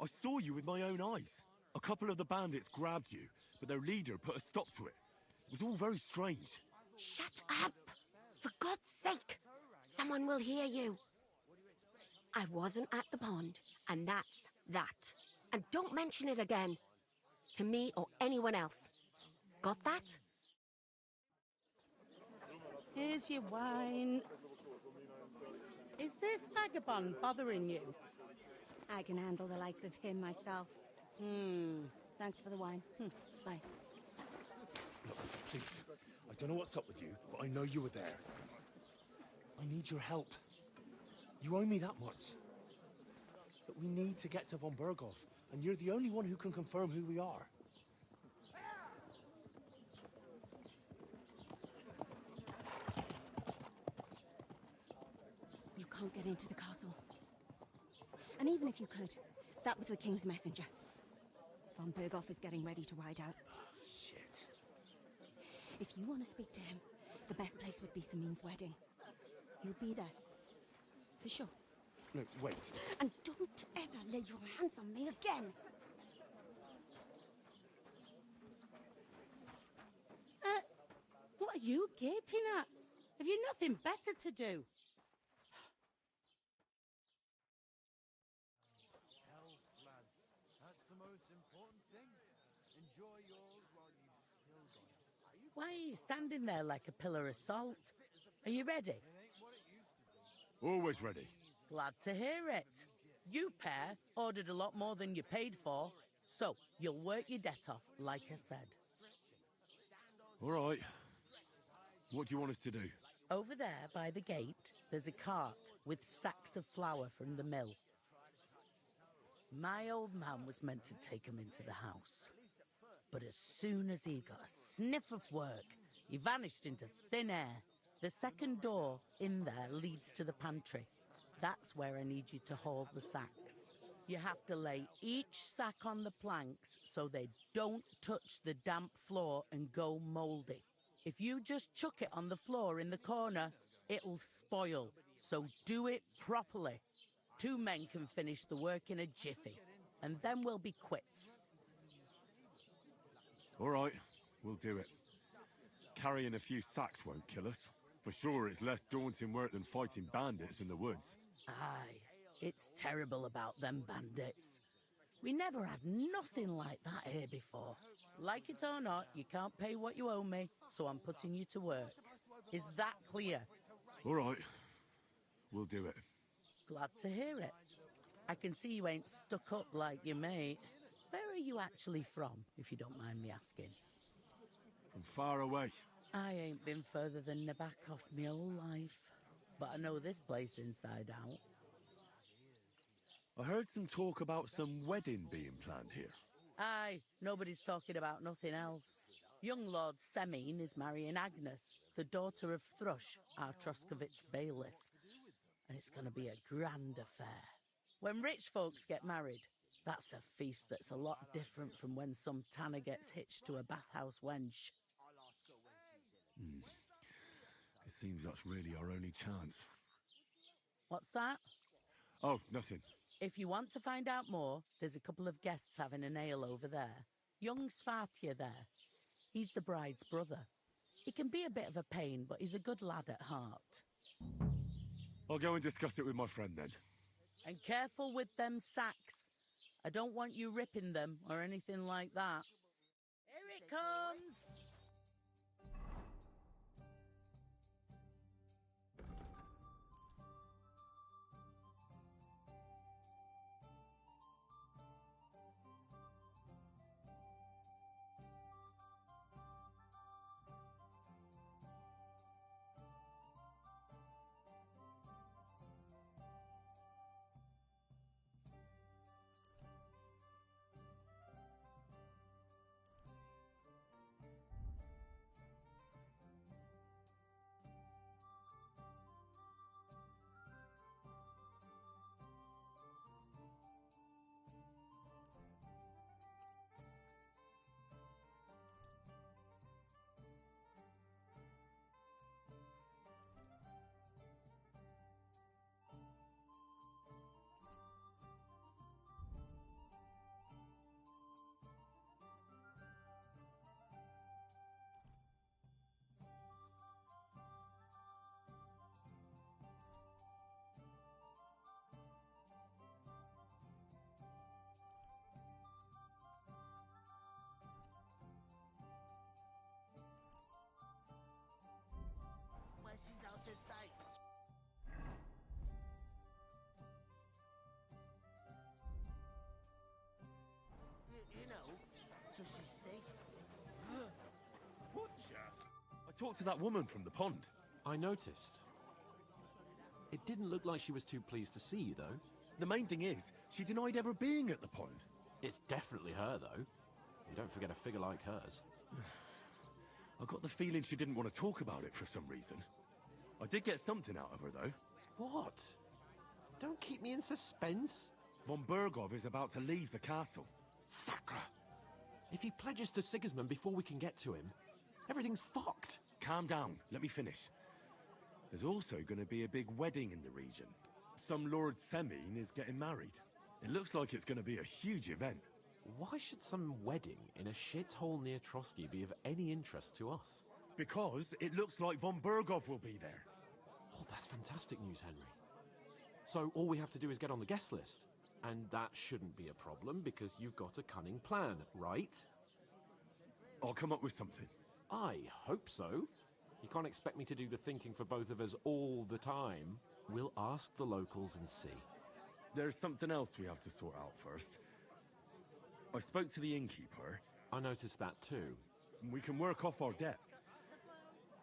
I saw you with my own eyes. A couple of the bandits grabbed you, but their leader put a stop to it. It was all very strange. Shut up! For God's sake! Someone will hear you. I wasn't at the pond, and that's that. And don't mention it again. To me or anyone else. Got that? Here's your wine. Is this vagabond bothering you? I can handle the likes of him myself. Thanks for the wine. Bye. Look, please. I don't know what's up with you, but I know you were there. I need your help. You owe me that much. But we need to get to von Berghoff, and you're the only one who can confirm who we are. You can't get into the castle. And even if you could, that was the King's messenger. Von Berghoff is getting ready to ride out. Shit. If you want to speak to him, the best place would be Samin's wedding. You'll be there. For sure. No, wait. And don't ever lay your hands on me again! What are you gaping at? Have you nothing better to do? Health, lads. That's the most important thing. Enjoy yours while you've still got it. Why are you standing there like a pillar of salt? Are you ready? Always ready. Glad to hear it. You pair ordered a lot more than you paid for, so you'll work your debt off, like I said. All right. What do you want us to do? Over there by the gate, there's a cart with sacks of flour from the mill. My old man was meant to take 'em into the house. But as soon as he got a sniff of work, he vanished into thin air. The second door in there leads to the pantry. That's where I need you to haul the sacks. You have to lay each sack on the planks so they don't touch the damp floor and go mouldy. If you just chuck it on the floor in the corner, it'll spoil. So do it properly. 2 men can finish the work in a jiffy, and then we'll be quits. All right, we'll do it. Carrying a few sacks won't kill us. For sure, it's less daunting work than fighting bandits in the woods. Aye, it's terrible about them bandits. We never had nothing like that here before. Like it or not, you can't pay what you owe me, so I'm putting you to work. Is that clear? All right, we'll do it. Glad to hear it. I can see you ain't stuck up like your mate. Where are you actually from, if you don't mind me asking? From far away. I ain't been further than Nabakov my whole life, but I know this place inside out. I heard some talk about some wedding being planned here. Aye, nobody's talking about nothing else. Young Lord Semine is marrying Agnes, the daughter of Thrush, our Troskovitz bailiff. And it's going to be a grand affair. When rich folks get married, that's a feast that's a lot different from when some tanner gets hitched to a bathhouse wench. It seems that's really our only chance. What's that? Oh, nothing. If you want to find out more, there's a couple of guests having an ale over there. Young Svartje there. He's the bride's brother. He can be a bit of a pain, but he's a good lad at heart. I'll go and discuss it with my friend then. And careful with them sacks. I don't want you ripping them or anything like that. Here it comes! talked to that woman from the pond. I noticed. It didn't look like she was too pleased to see you, though. The main thing is, she denied ever being at the pond. It's definitely her, though. You don't forget a figure like hers. I got the feeling she didn't want to talk about it for some reason. I did get something out of her, though. What? Don't keep me in suspense. Von Bergov is about to leave the castle. Sacre! If he pledges to Sigismund before we can get to him, everything's fucked. Calm down. Let me finish. There's also going to be a big wedding in the region. Some Lord Semine is getting married. It looks like it's going to be a huge event. Why should some wedding in a shithole near Trotsky be of any interest to us? Because it looks like Von Bergov will be there. Oh, that's fantastic news, Henry. So all we have to do is get on the guest list. And that shouldn't be a problem because you've got a cunning plan, right? I'll come up with something. I hope so. You can't expect me to do the thinking for both of us all the time. We'll ask the locals and see. There's something else we have to sort out first. I spoke to the innkeeper. I noticed that too. We can work off our debt.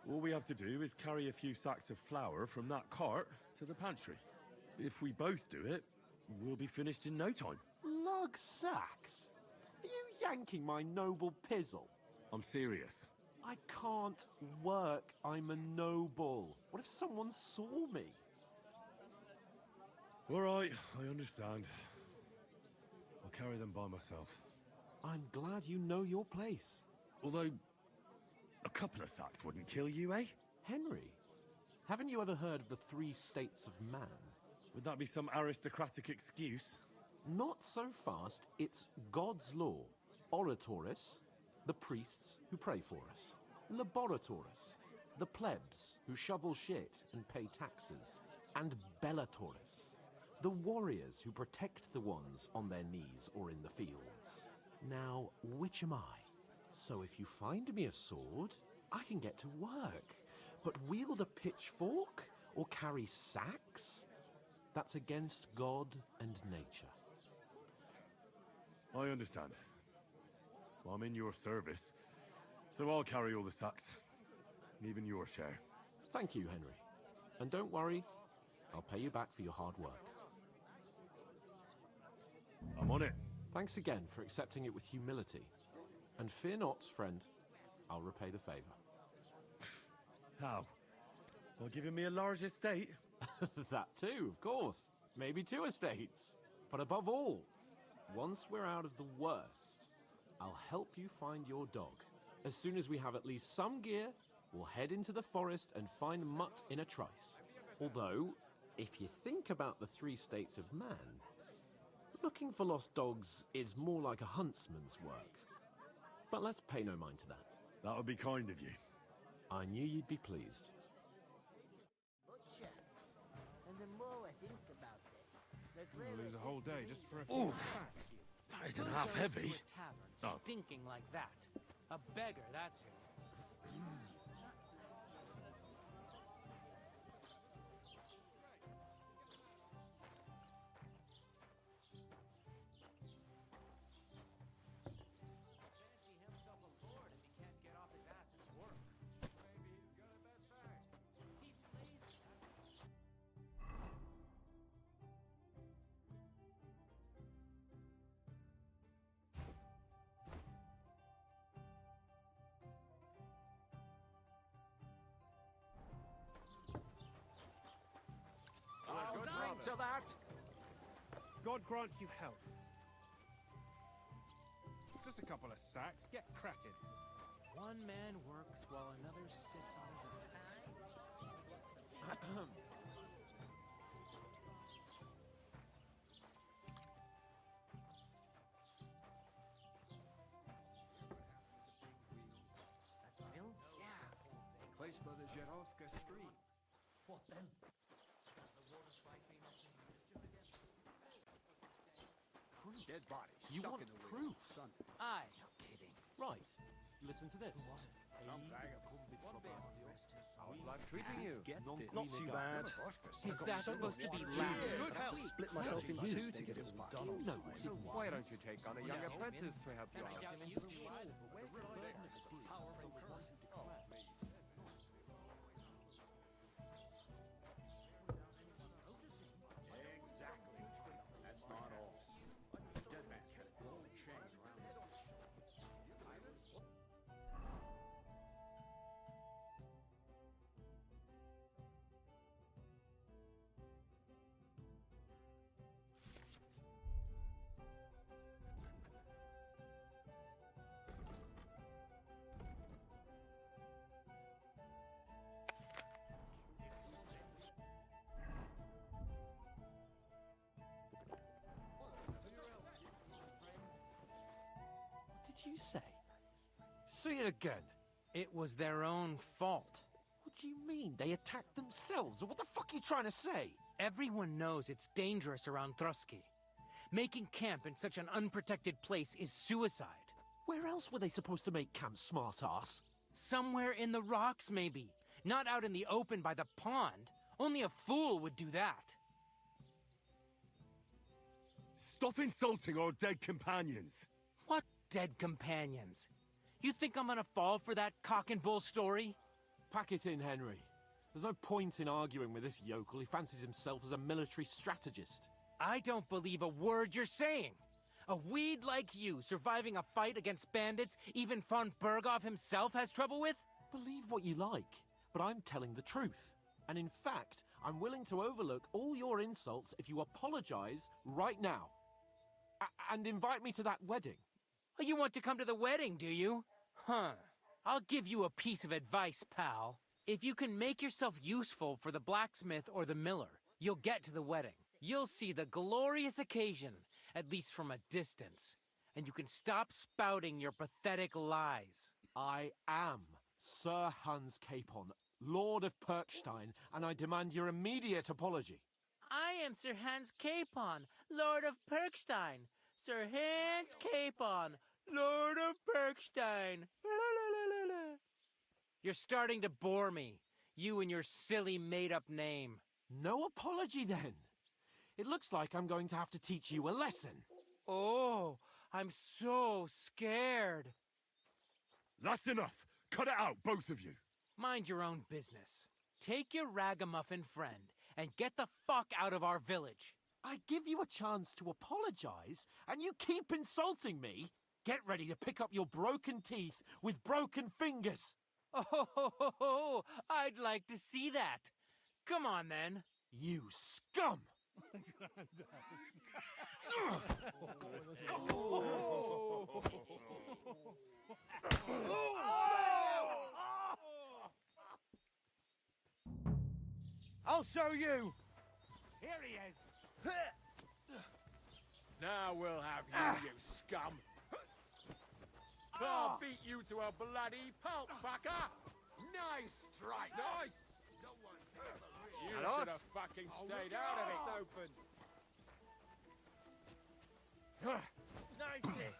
All we have to do is carry a few sacks of flour from that cart to the pantry. If we both do it, we'll be finished in no time. Lug sacks? Are you yanking my noble pizzle? I'm serious. I can't work. I'm a noble. What if someone saw me? All right, I understand. I'll carry them by myself. I'm glad you know your place. Although, a couple of sacks wouldn't kill you, eh? Henry, haven't you ever heard of the 3 states of man? Would that be some aristocratic excuse? Not so fast. It's God's law. Oratoris, the priests who pray for us. Laboratoris, the plebs who shovel shit and pay taxes. And Bellatoris, the warriors who protect the ones on their knees or in the fields. Now, which am I? So if you find me a sword, I can get to work. But wield a pitchfork or carry sacks? That's against God and nature. I understand. Well, I'm in your service, so I'll carry all the sacks. Even your share. Thank you, Henry. And don't worry, I'll pay you back for your hard work. I'm on it. Thanks again for accepting it with humility. And fear not, friend, I'll repay the favor. How? Well, giving me a large estate? That too, of course. Maybe 2 estates. But above all, once we're out of the worst, I'll help you find your dog. As soon as we have at least some gear, we'll head into the forest and find Mutt in a trice. Although, if you think about the 3 states of man, looking for lost dogs is more like a huntsman's work. But let's pay no mind to that. That would be kind of you. I knew you'd be pleased. Butcher. And the more I think about it, the We'll lose a whole day just for a Ooh, few. that isn't half heavy. Oh. Stinking like that. A beggar, that's who. To that. God grant you health. Just a couple of sacks. Get cracking. One man works while another sits on his ass. Place by the Jerovka stream. What then? Dead bodies. You stuck want in the proof? Sun. Aye, no kidding. Right. Listen to this. Some How's life treating you? Not too bad. Is that supposed to be loud? Good health. Split myself in 2 to get it all done. No. So why don't you take on a young apprentice to help you out? you say? Say it again. It was their own fault. What do you mean? They attacked themselves? What the fuck are you trying to say? Everyone knows it's dangerous around Trusky. Making camp in such an unprotected place is suicide. Where else were they supposed to make camp, smart-ass? Somewhere in the rocks, maybe. Not out in the open by the pond. Only a fool would do that. Stop insulting our dead companions. What dead companions? You think I'm gonna fall for that cock and bull story? Pack it in, Henry. There's no point in arguing with this yokel. He fancies himself as a military strategist. I don't believe a word you're saying. A weed like you surviving a fight against bandits even von Berghoff himself has trouble with? Believe what you like, but I'm telling the truth. And in fact, I'm willing to overlook all your insults if you apologize right now. And invite me to that wedding. Oh, you want to come to the wedding, do you? Huh. I'll give you a piece of advice, pal. If you can make yourself useful for the blacksmith or the miller, you'll get to the wedding. You'll see the glorious occasion, at least from a distance. And you can stop spouting your pathetic lies. I am Sir Hans Capon, Lord of Perkstein, and I demand your immediate apology. I am Sir Hans Capon, Lord of Perkstein. Sir Hans Capon, Lord of Perkstein. You're starting to bore me, you and your silly made-up name. No apology, then. It looks like I'm going to have to teach you a lesson. Oh, I'm so scared. That's enough. Cut it out, both of you. Mind your own business. Take your ragamuffin friend and get the fuck out of our village. I give you a chance to apologize, and you keep insulting me? Get ready to pick up your broken teeth with broken fingers. Oh, I'd like to see that. Come on, then. You scum! I'll show you! Here he is! Now we'll have you, you scum! I'll beat you to a bloody pulp, fucker! Nice strike! Nice! You should have fucking stayed out of it! Open. Nice hit!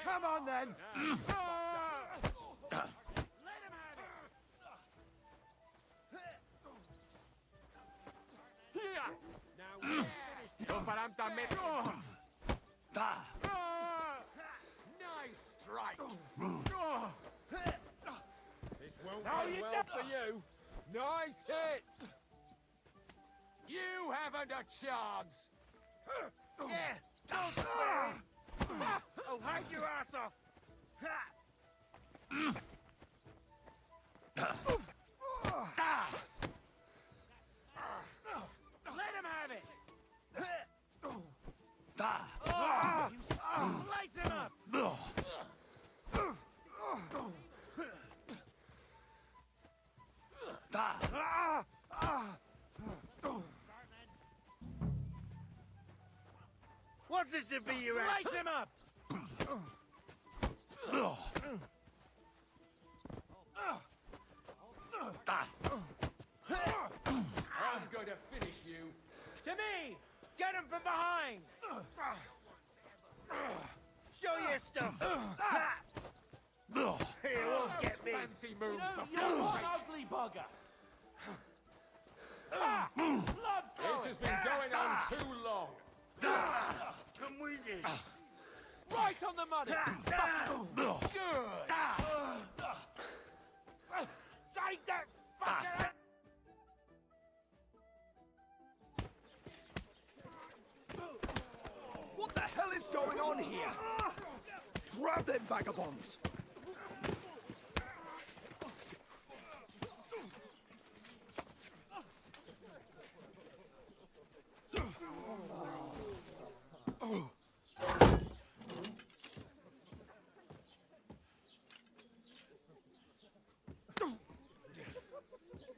Come on, then! Nice strike! This won't go well for you. Nice hit! You haven't a chance! Yeah! Don't worry! I'll hide your ass off! Let him have it! Slice him up! What's this to be your ass? Slice him up! I'm going to finish you. To me! Get him from behind! Show your stuff! It won't get me! Fancy moves for You're one fuck's sake. ugly bugger! This has been going on too long. Come with it! Right on the money! Good! Take that fucker! What the hell is going on here? Grab them vagabonds!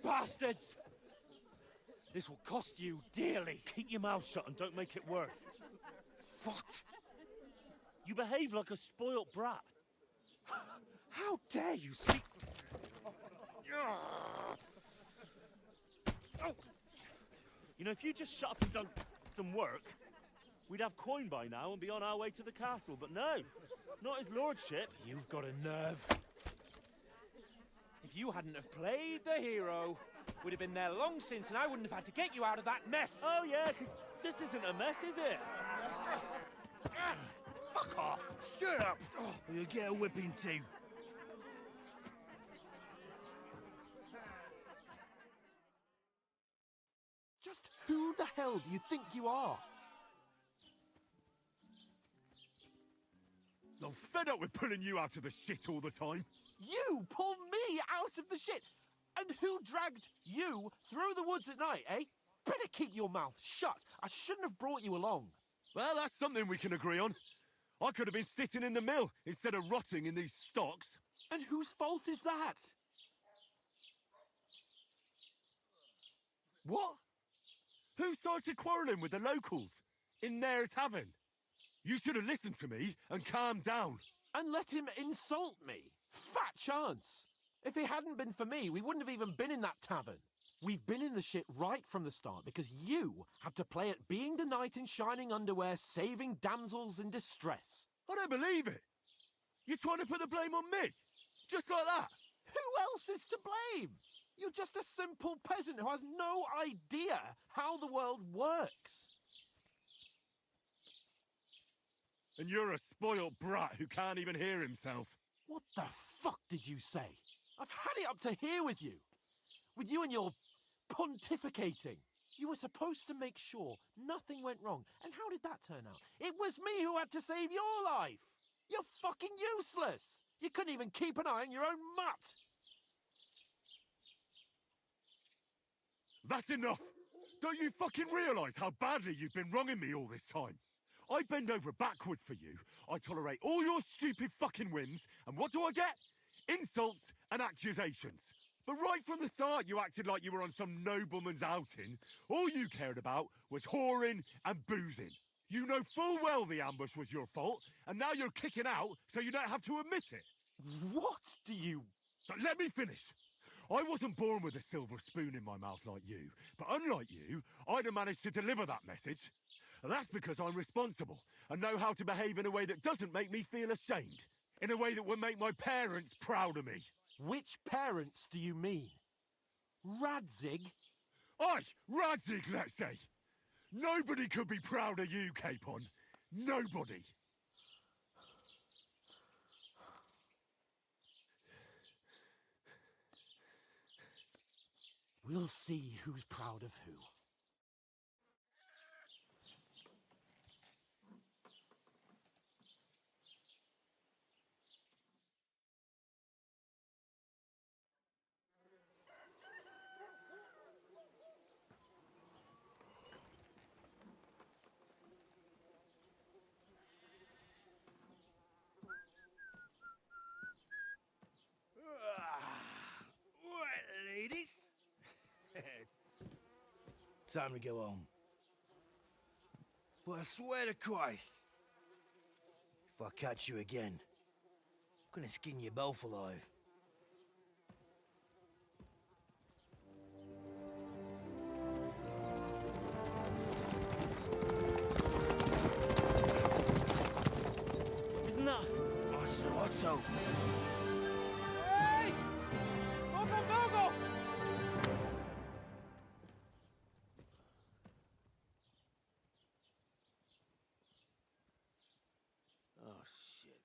Bastards! This will cost you dearly. Keep your mouth shut and don't make it worse. What? You behave like a spoilt brat. How dare you speak... You know, if you just shut up and done some work, we'd have coin by now and be on our way to the castle. But no, not his lordship. You've got a nerve. If you hadn't have played the hero, we'd have been there long since and I wouldn't have had to get you out of that mess. Oh yeah, because this isn't a mess, is it? Fuck off. Shut up, or you'll get a whipping too. Just who the hell do you think you are? I'm fed up with pulling you out of the shit all the time. You pulled me out of the shit! And who dragged you through the woods at night, eh? Better keep your mouth shut. I shouldn't have brought you along. Well, that's something we can agree on. I could have been sitting in the mill instead of rotting in these stocks. And whose fault is that? What? Who started quarrelling with the locals in their tavern? You should have listened to me and calmed down. And let him insult me? Fat chance. If it hadn't been for me, we wouldn't have even been in that tavern. We've been in the shit right from the start because you had to play at being the knight in shining underwear, saving damsels in distress. I don't believe it. You're trying to put the blame on me? Just like that? Who else is to blame? You're just a simple peasant who has no idea how the world works. And you're a spoilt brat who can't even hear himself. What the fuck did you say? I've had it up to here with you. With you and your pontificating. You were supposed to make sure nothing went wrong. And how did that turn out? It was me who had to save your life. You're fucking useless. You couldn't even keep an eye on your own mutt. That's enough! Don't you fucking realise how badly you've been wronging me all this time? I bend over backwards for you, I tolerate all your stupid fucking whims, and what do I get? Insults and accusations. But right from the start you acted like you were on some nobleman's outing. All you cared about was whoring and boozing. You know full well the ambush was your fault, and now you're kicking out so you don't have to admit it. What do you... But let me finish. I wasn't born with a silver spoon in my mouth like you, but unlike you, I'd have managed to deliver that message. And that's because I'm responsible and know how to behave in a way that doesn't make me feel ashamed. In a way that would make my parents proud of me. Which parents do you mean? Radzig? Aye, Radzig, let's say. Nobody could be proud of you, Capon. Nobody. We'll see who's proud of who. Right, ladies. Time to go home. But I swear to Christ, if I catch you again, I'm gonna skin you both alive. Isn't that... Master Otto. Hey! Go! Oh, shit.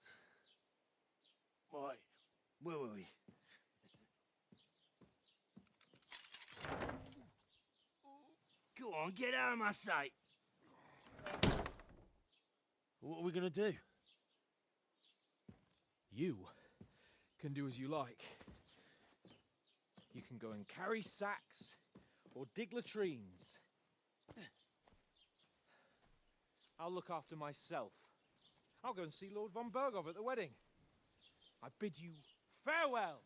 Why? Where were we? Go on, get out of my sight. What are we gonna do? You can do as you like. You can go and carry sacks or dig latrines. I'll look after myself. I'll go and see Lord von Bergov at the wedding. I bid you farewell.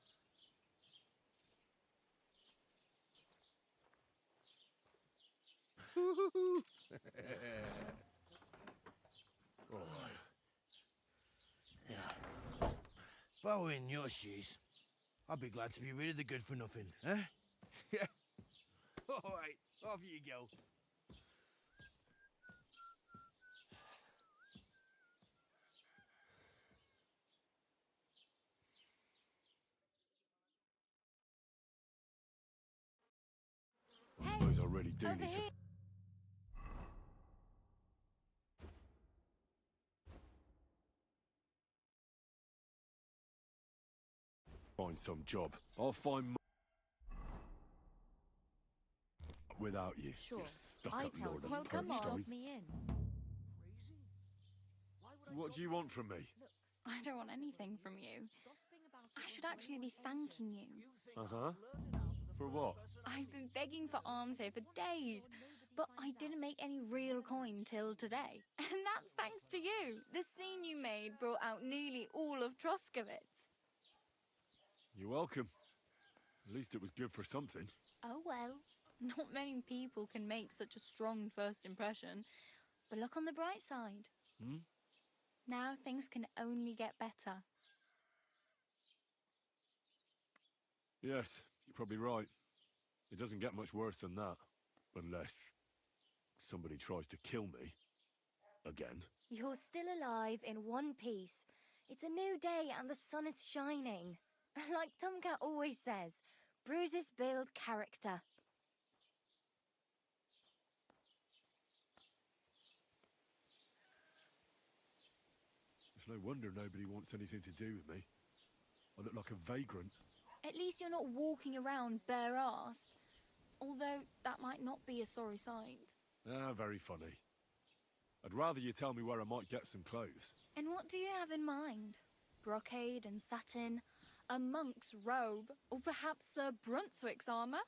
I were in your shoes, I'd be glad to be rid of the good for nothing, eh? Yeah. All right, off you go. I suppose I really do need to find some job. I'll find without you. Sure. You I stuck-up tell lord you, of well, the come on, Purgatory. drop me in. What do you want from me? I don't want anything from you. I should actually be thanking you. Uh-huh. For what? I've been begging for alms here for days, but I didn't make any real coin till today. And that's thanks to you. The scene you made brought out nearly all of Troskowitz. You're welcome. At least it was good for something. Oh well, not many people can make such a strong first impression. But look on the bright side. Hmm? Now things can only get better. Yes, you're probably right. It doesn't get much worse than that. Unless somebody tries to kill me. Again. You're still alive in one piece. It's a new day and the sun is shining. Like Tomcat always says, bruises build character. It's no wonder nobody wants anything to do with me. I look like a vagrant. At least you're not walking around bare-assed. Although that might not be a sorry sight. Ah, very funny. I'd rather you tell me where I might get some clothes. And what do you have in mind? Brocade and satin? A monk's robe? Or perhaps Sir Brunswick's armour?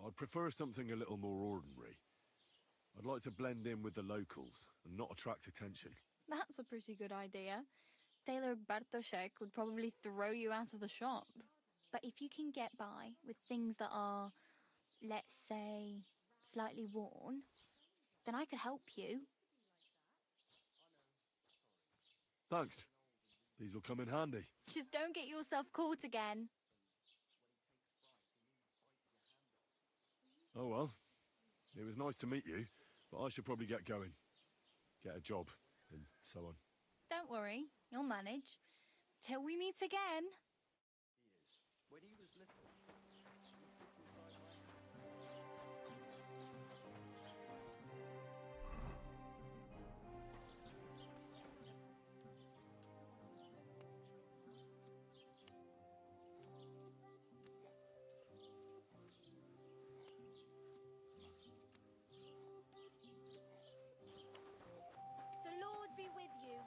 I'd prefer something a little more ordinary. I'd like to blend in with the locals and not attract attention. That's a pretty good idea. Tailor Bartoszek would probably throw you out of the shop. But if you can get by with things that are, let's say, slightly worn, then I could help you. Thanks. These will come in handy. Just don't get yourself caught again. Oh well. It was nice to meet you, but I should probably get going. Get a job, and so on. Don't worry, you'll manage. Till we meet again. When he was little. The Lord be with you.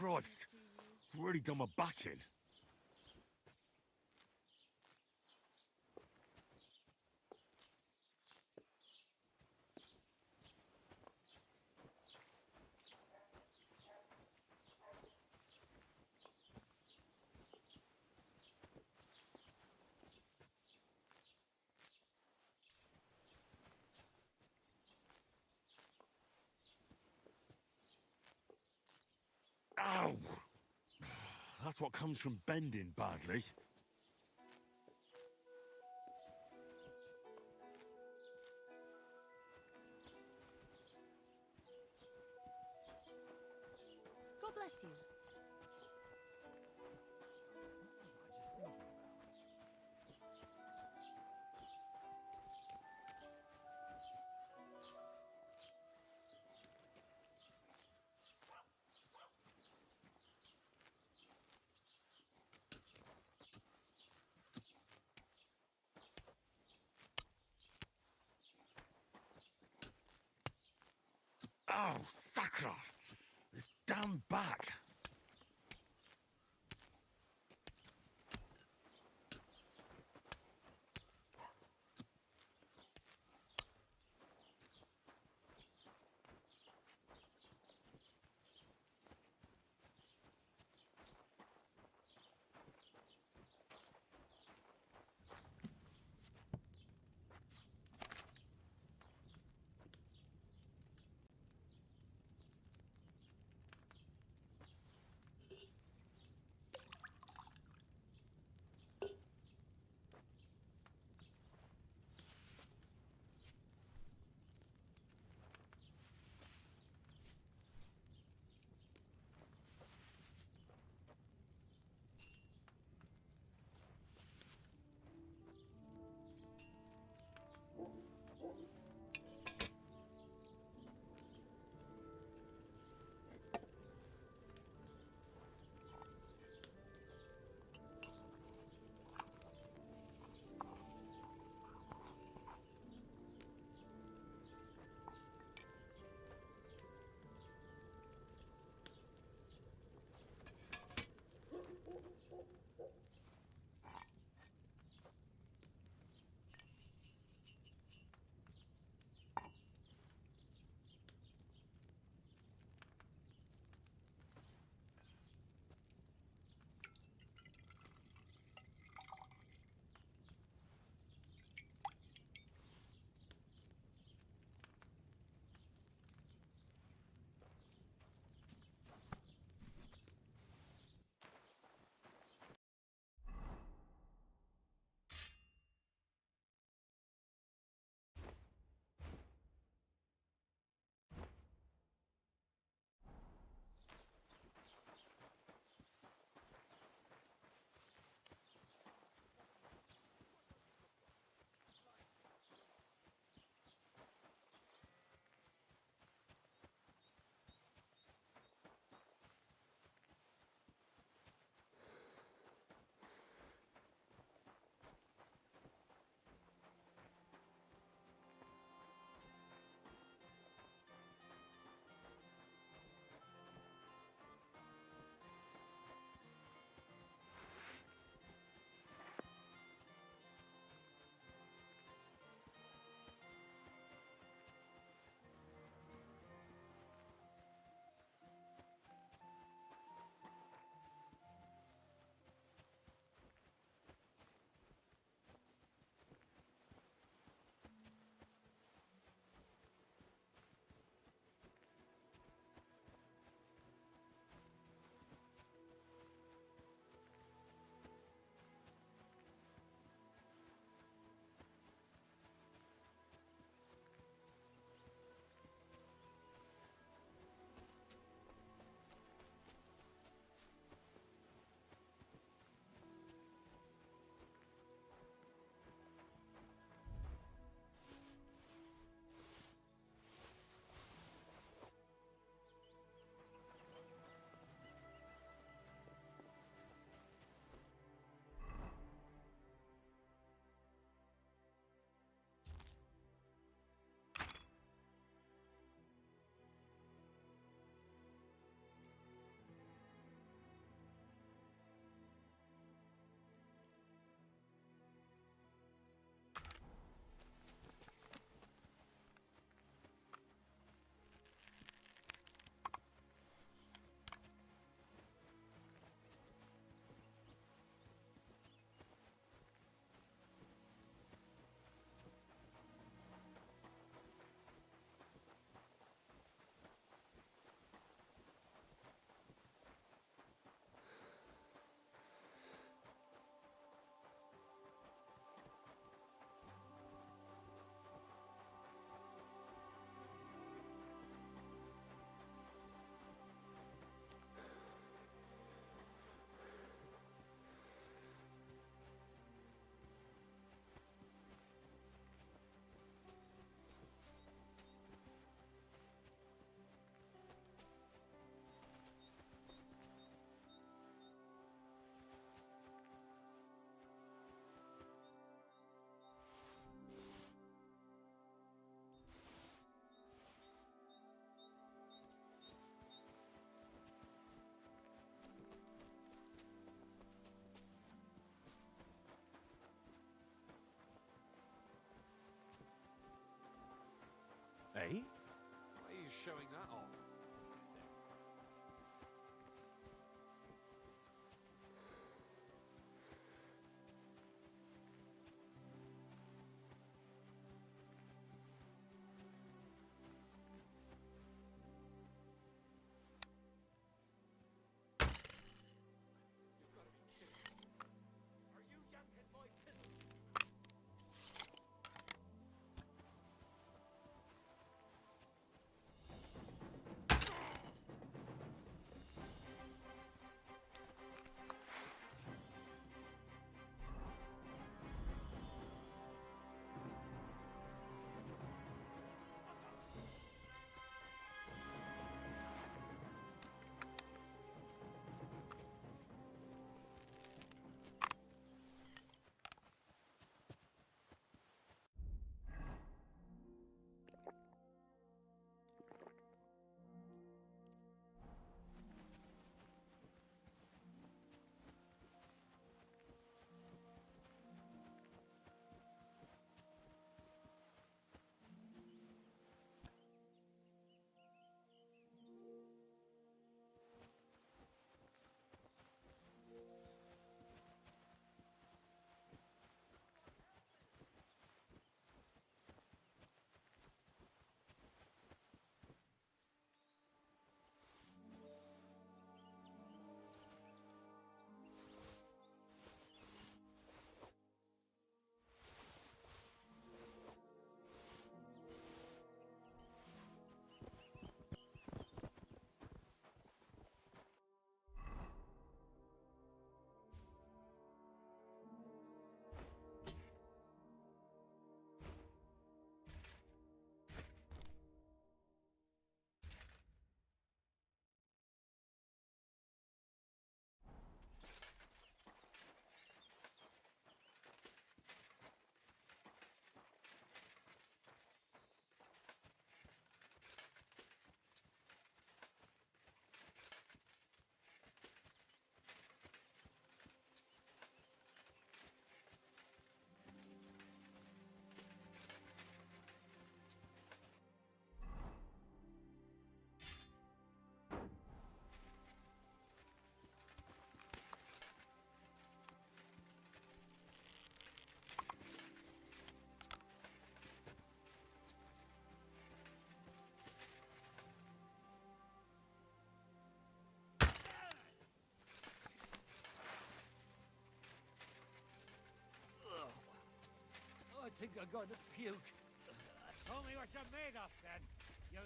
Christ. Really done my back in. Ow! That's what comes from bending badly. God bless you. Oh, sucker! This damn back! Why are you showing that off? I think I got to puke. Tell me what you're made of, then. You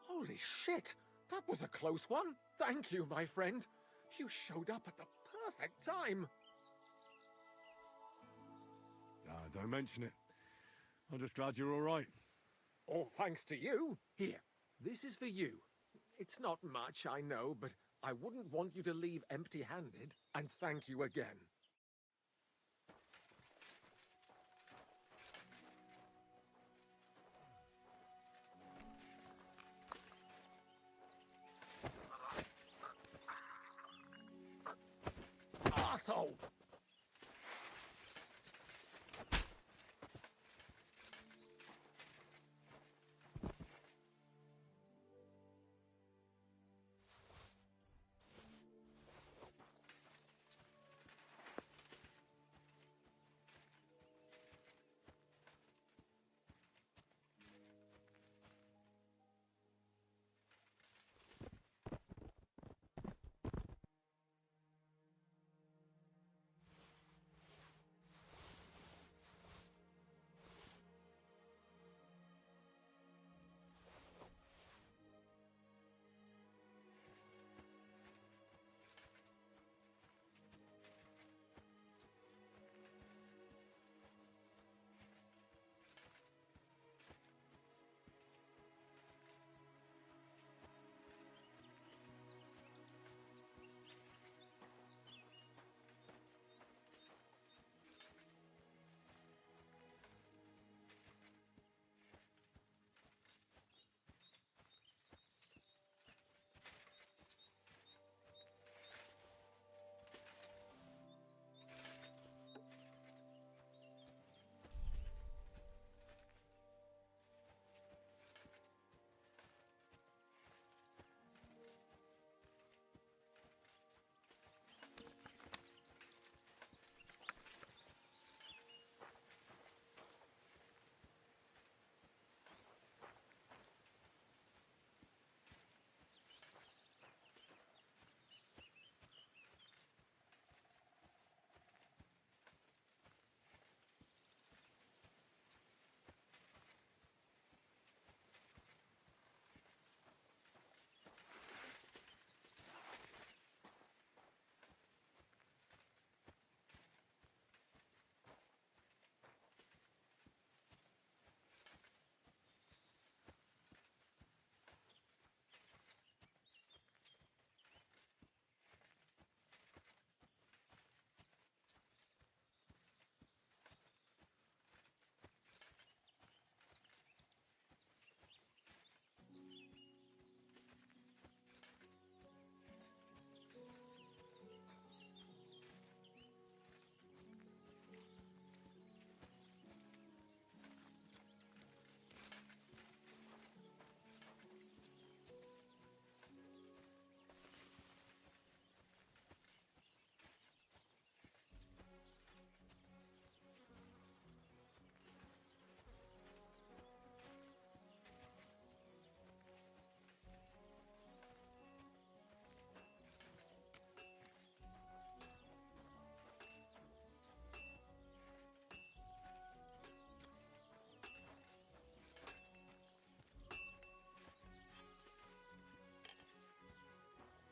Holy shit! That was a close one. Thank you, my friend. You showed up at the perfect time. Don't mention it. I'm just glad you're all right. All thanks to you. Here, this is for you. It's not much, I know, but I wouldn't want you to leave empty-handed. And thank you again. Arsehole!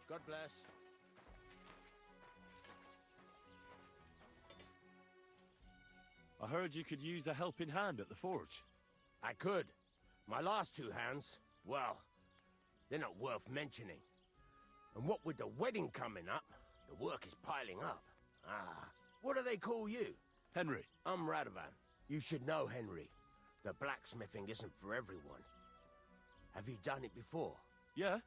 God bless. I heard you could use a helping hand at the forge. I could. My last two hands, well, they're not worth mentioning. And what with the wedding coming up, the work is piling up. What do they call you? Henry. I'm Radovan. You should know, Henry. The blacksmithing isn't for everyone. Have you done it before? Yeah.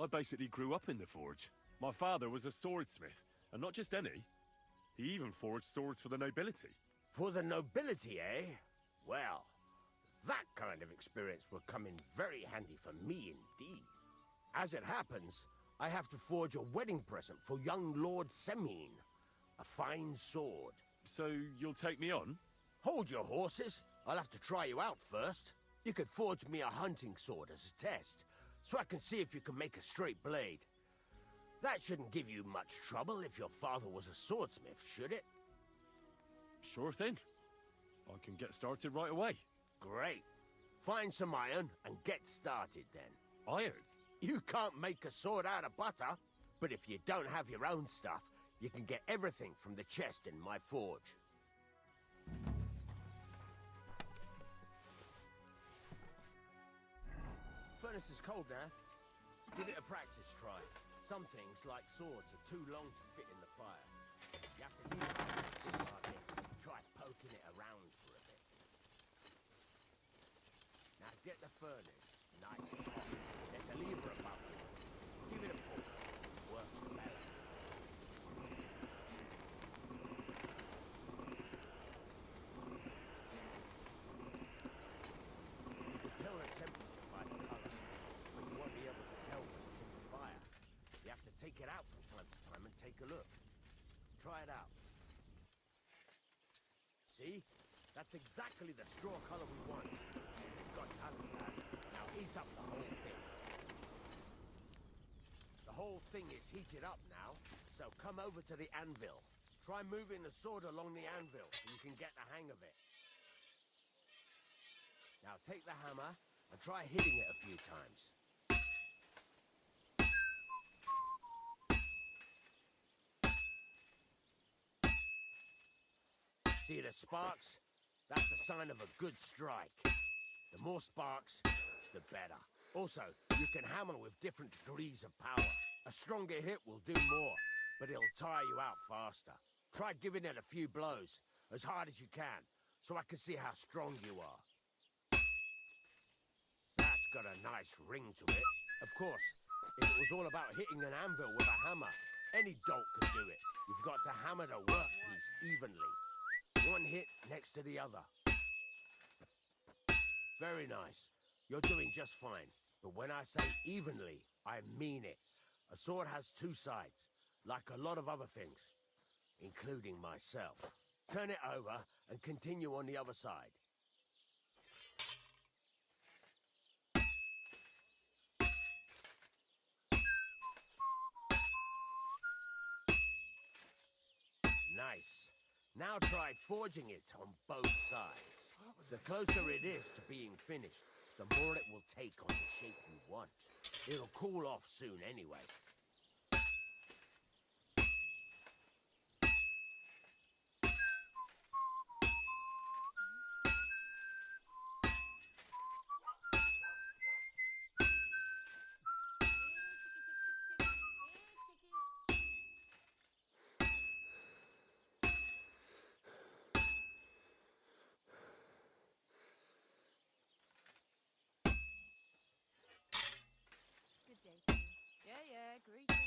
I basically grew up in the forge. My father was a swordsmith, and not just any. He even forged swords for the nobility. For the nobility, eh? Well, that kind of experience will come in very handy for me indeed. As it happens, I have to forge a wedding present for young Lord Semine. A fine sword. So you'll take me on? Hold your horses. I'll have to try you out first. You could forge me a hunting sword as a test, so I can see if you can make a straight blade. That shouldn't give you much trouble if your father was a swordsmith, should it? Sure thing. I can get started right away. Great. Find some iron and get started then. Iron? You can't make a sword out of butter, but if you don't have your own stuff, you can get everything from the chest in my forge. Furnace is cold now. Give it a practice try. Some things, like swords, are too long to fit in the fire. You have to heat it up a bit. Try poking it around for a bit. Now get the furnace nice and hot. There's a lever above it. Give it a pull. Works better. You can tell the temperature by the color, but you won't be able to tell when it's in the fire. You have to take it out from time to time and take a look. Try it out. See? That's exactly the straw color we want. You've got talent, lad. Now heat up the whole thing. The whole thing is heated up now, so come over to the anvil. Try moving the sword along the anvil so you can get the hang of it. Now take the hammer and try hitting it a few times. See the sparks? That's a sign of a good strike. The more sparks, the better. Also, you can hammer with different degrees of power. A stronger hit will do more, but it'll tire you out faster. Try giving it a few blows, as hard as you can, so I can see how strong you are. That's got a nice ring to it. Of course, if it was all about hitting an anvil with a hammer, any dolt could do it. You've got to hammer the workpiece evenly. One hit next to the other. Very nice. You're doing just fine. But when I say evenly, I mean it. A sword has two sides, like a lot of other things, including myself. Turn it over and continue on the other side. Nice. Now try forging it on both sides. The closer it is to being finished, the more it will take on the shape you want. It'll cool off soon anyway. Good day to you. Yeah, greetings.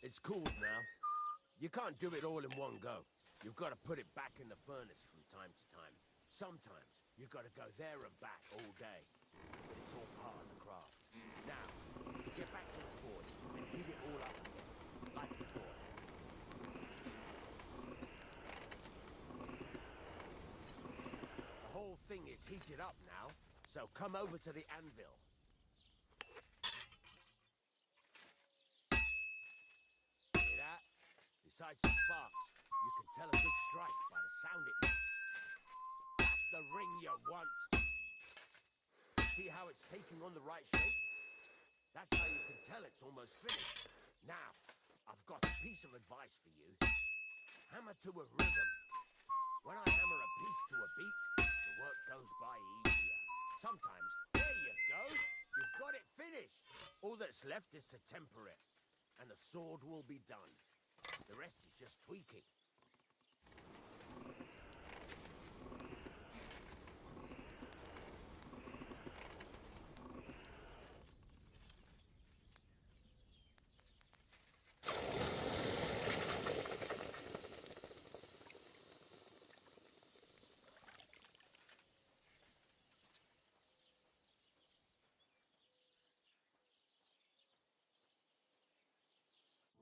It's cooled now. You can't do it all in one go. You've got to put it back in the furnace from time to time. Sometimes you've got to go there and back all day. But it's all part of the craft. Now, get back to the forge and heat it all up again, like before. The whole thing is heated up now, so come over to the anvil. Besides the sparks, you can tell a good strike by the sound it makes. That's the ring you want. See how it's taking on the right shape? That's how you can tell it's almost finished. Now, I've got a piece of advice for you. Hammer to a rhythm. When I hammer a piece to a beat, the work goes by easier. Sometimes, there you go, you've got it finished. All that's left is to temper it, and the sword will be done. The rest is just tweaking.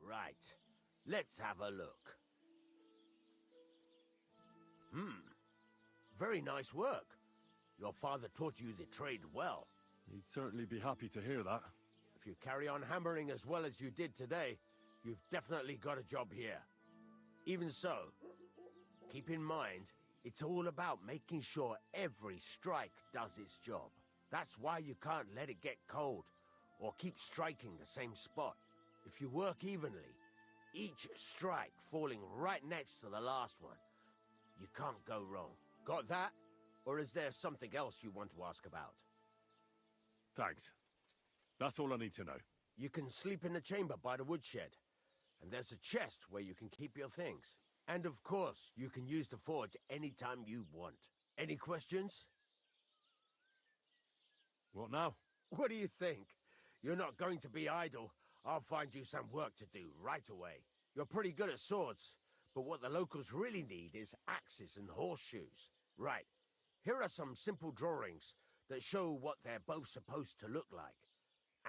Right. Let's have a look. Very nice work. Your father taught you the trade well. He'd certainly be happy to hear that. If you carry on hammering as well as you did today, you've definitely got a job here. Even so, keep in mind, it's all about making sure every strike does its job. That's why you can't let it get cold, or keep striking the same spot. If you work evenly, each strike falling right next to the last one, you can't go wrong. Got that? Or is there something else you want to ask about? Thanks. That's all I need to know. You can sleep in the chamber by the woodshed, and there's a chest where you can keep your things. And of course, you can use the forge anytime you want. Any questions? What now? What do you think? You're not going to be idle. I'll find you some work to do right away. You're pretty good at swords, but what the locals really need is axes and horseshoes. Right, here are some simple drawings that show what they're both supposed to look like.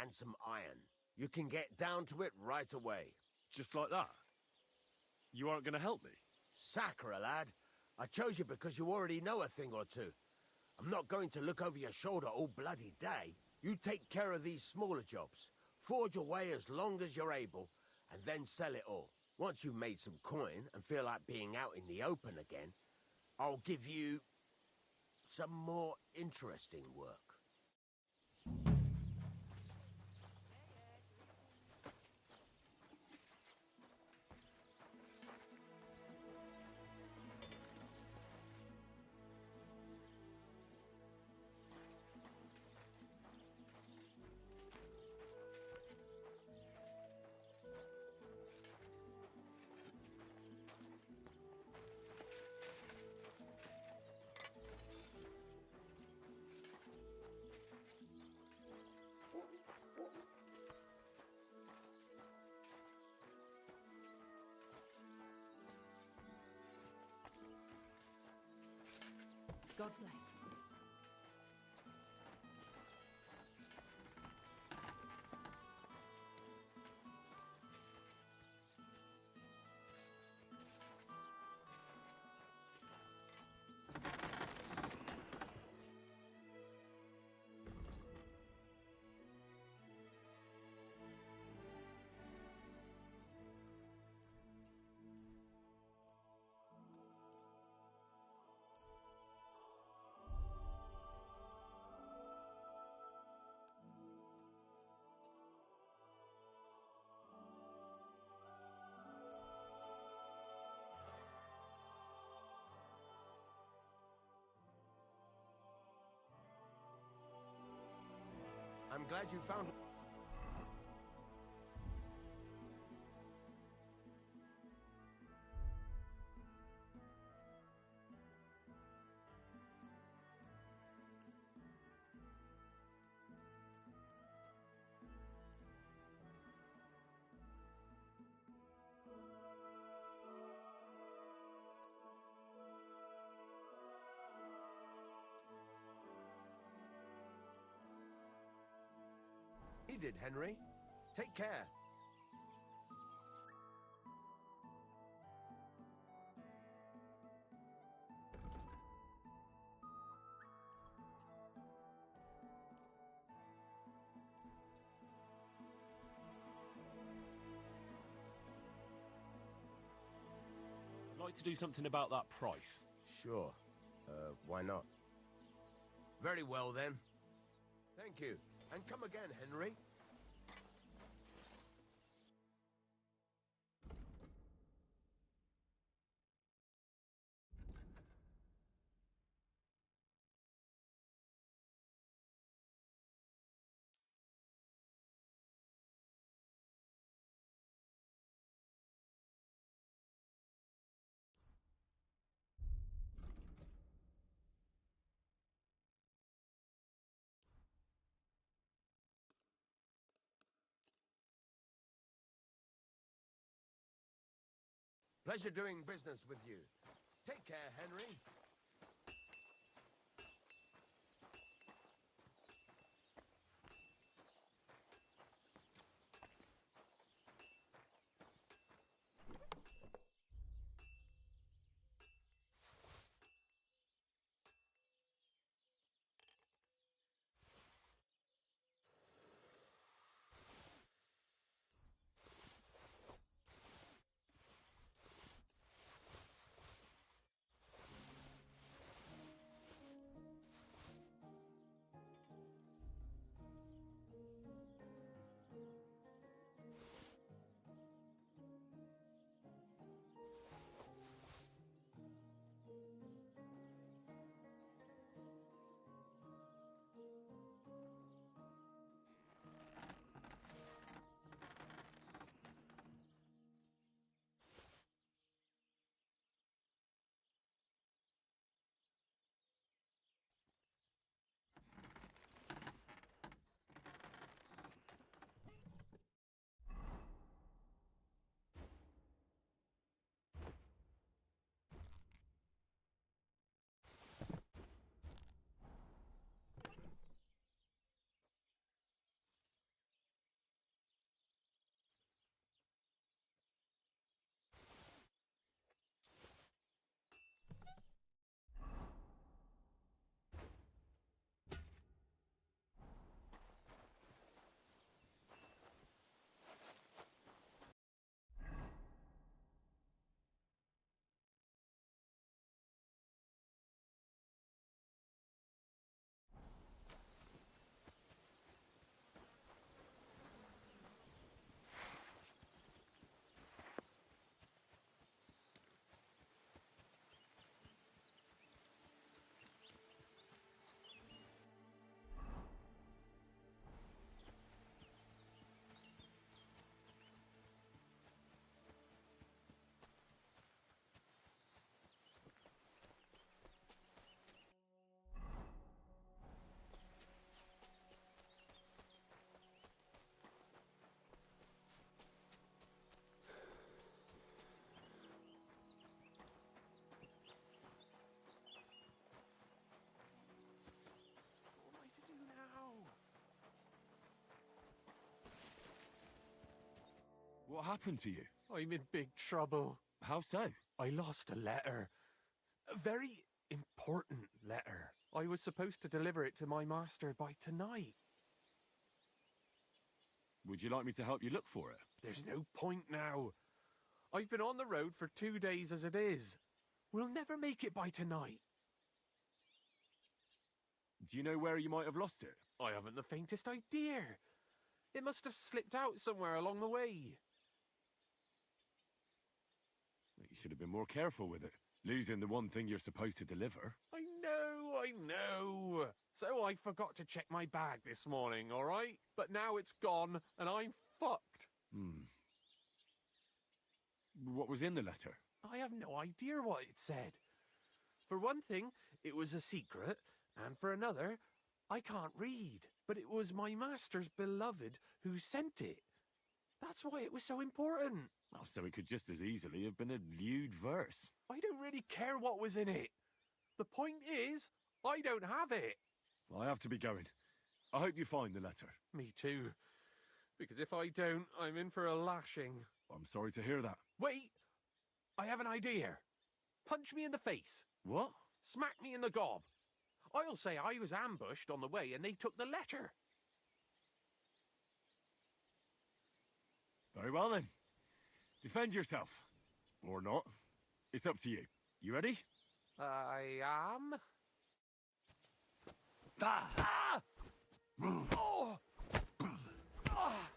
And some iron. You can get down to it right away. Just like that? You aren't going to help me? Sacre, lad. I chose you because you already know a thing or two. I'm not going to look over your shoulder all bloody day. You take care of these smaller jobs. Forge away as long as you're able, and then sell it all. Once you've made some coin and feel like being out in the open again, I'll give you some more interesting work. God bless. I'm glad you found... He did, Henry. Take care. like to do something about that price. Sure. Why not? Very well, then. Thank you. And come again, Henry. Pleasure doing business with you. Take care, Henry. What happened to you? I'm in big trouble. How so? I lost a letter. A very important letter. I was supposed to deliver it to my master by tonight. Would you like me to help you look for it? There's no point now. I've been on the road for 2 days as it is. We'll never make it by tonight. Do you know where you might have lost it? I haven't the faintest idea. It must have slipped out somewhere along the way. You should have been more careful with it. Losing the one thing you're supposed to deliver. I know. So I forgot to check my bag this morning, all right? But now it's gone, and I'm fucked. What was in the letter? I have no idea what it said. For one thing, it was a secret, and for another, I can't read. But it was my master's beloved who sent it. That's why it was so important. Oh, so it could just as easily have been a lewd verse. I don't really care what was in it. The point is, I don't have it. I have to be going. I hope you find the letter. Me too. Because if I don't, I'm in for a lashing. I'm sorry to hear that. Wait! I have an idea. Punch me in the face. What? Smack me in the gob. I'll say I was ambushed on the way and they took the letter. Very well then. Defend yourself. Or not. It's up to you. You ready? I am. Ah! Oh! Ah!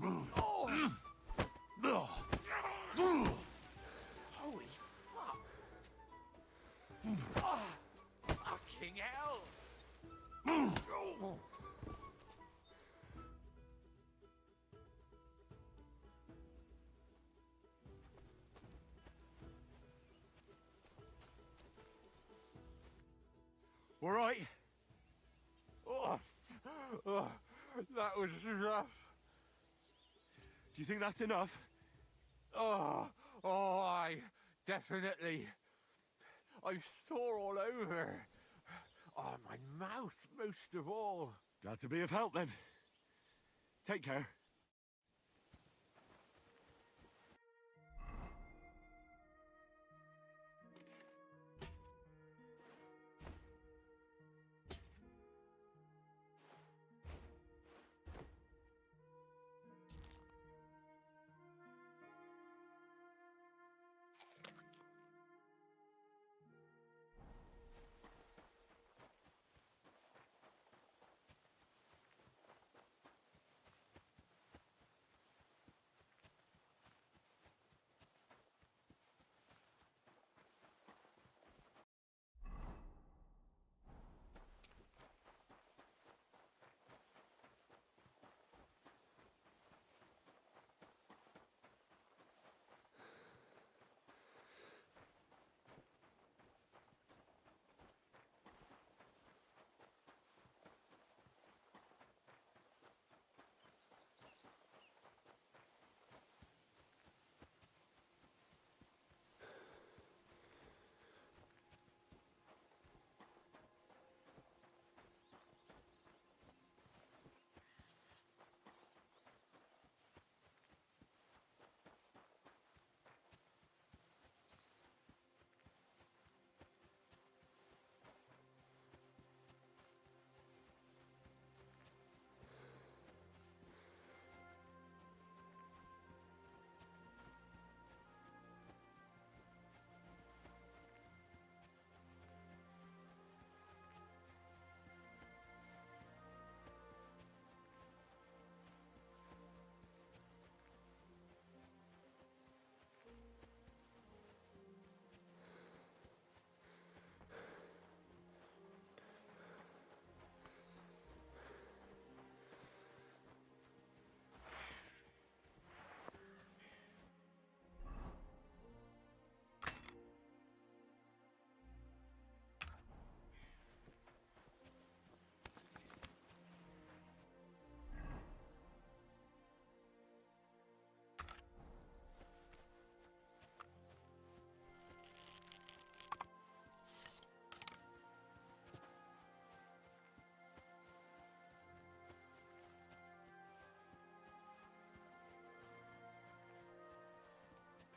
Oh! Holy fuck! Fucking hell! Oh. All right. Oh, that was rough. Do you think that's enough? I definitely. I'm sore all over. Oh, my mouth most of all. Glad to be of help then. Take care.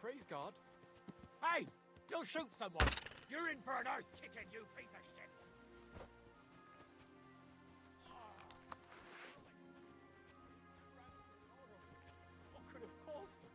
Praise God. Hey! You'll shoot someone! You're in for an arse kicking, you piece of shit! What could have caused them?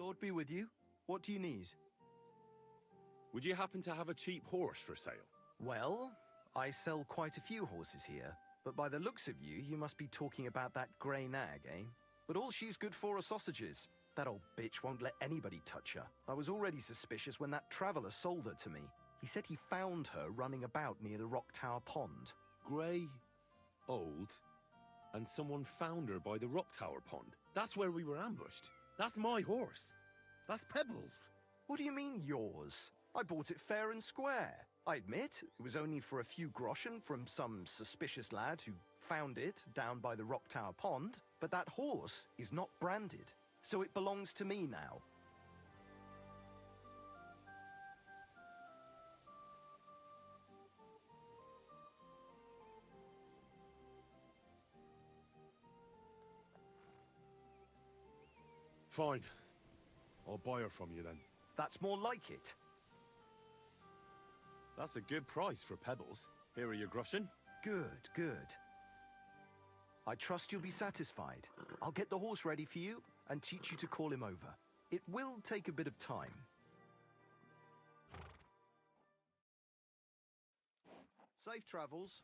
Lord be with you. What do you need? Would you happen to have a cheap horse for sale? Well, I sell quite a few horses here, but by the looks of you, you must be talking about that grey nag, eh? But all she's good for are sausages. That old bitch won't let anybody touch her. I was already suspicious when that traveller sold her to me. He said he found her running about near the Rock Tower Pond. Grey, old, and someone found her by the Rock Tower Pond. That's where we were ambushed. That's my horse. That's Pebbles. What do you mean, yours? I bought it fair and square. I admit, it was only for a few groschen from some suspicious lad who found it down by the Rock Tower Pond, but that horse is not branded, so it belongs to me now. Fine. I'll buy her from you then. That's more like it. That's a good price for Pebbles. Here are your groschen. Good, good. I trust you'll be satisfied. I'll get the horse ready for you and teach you to call him over. It will take a bit of time. Safe travels.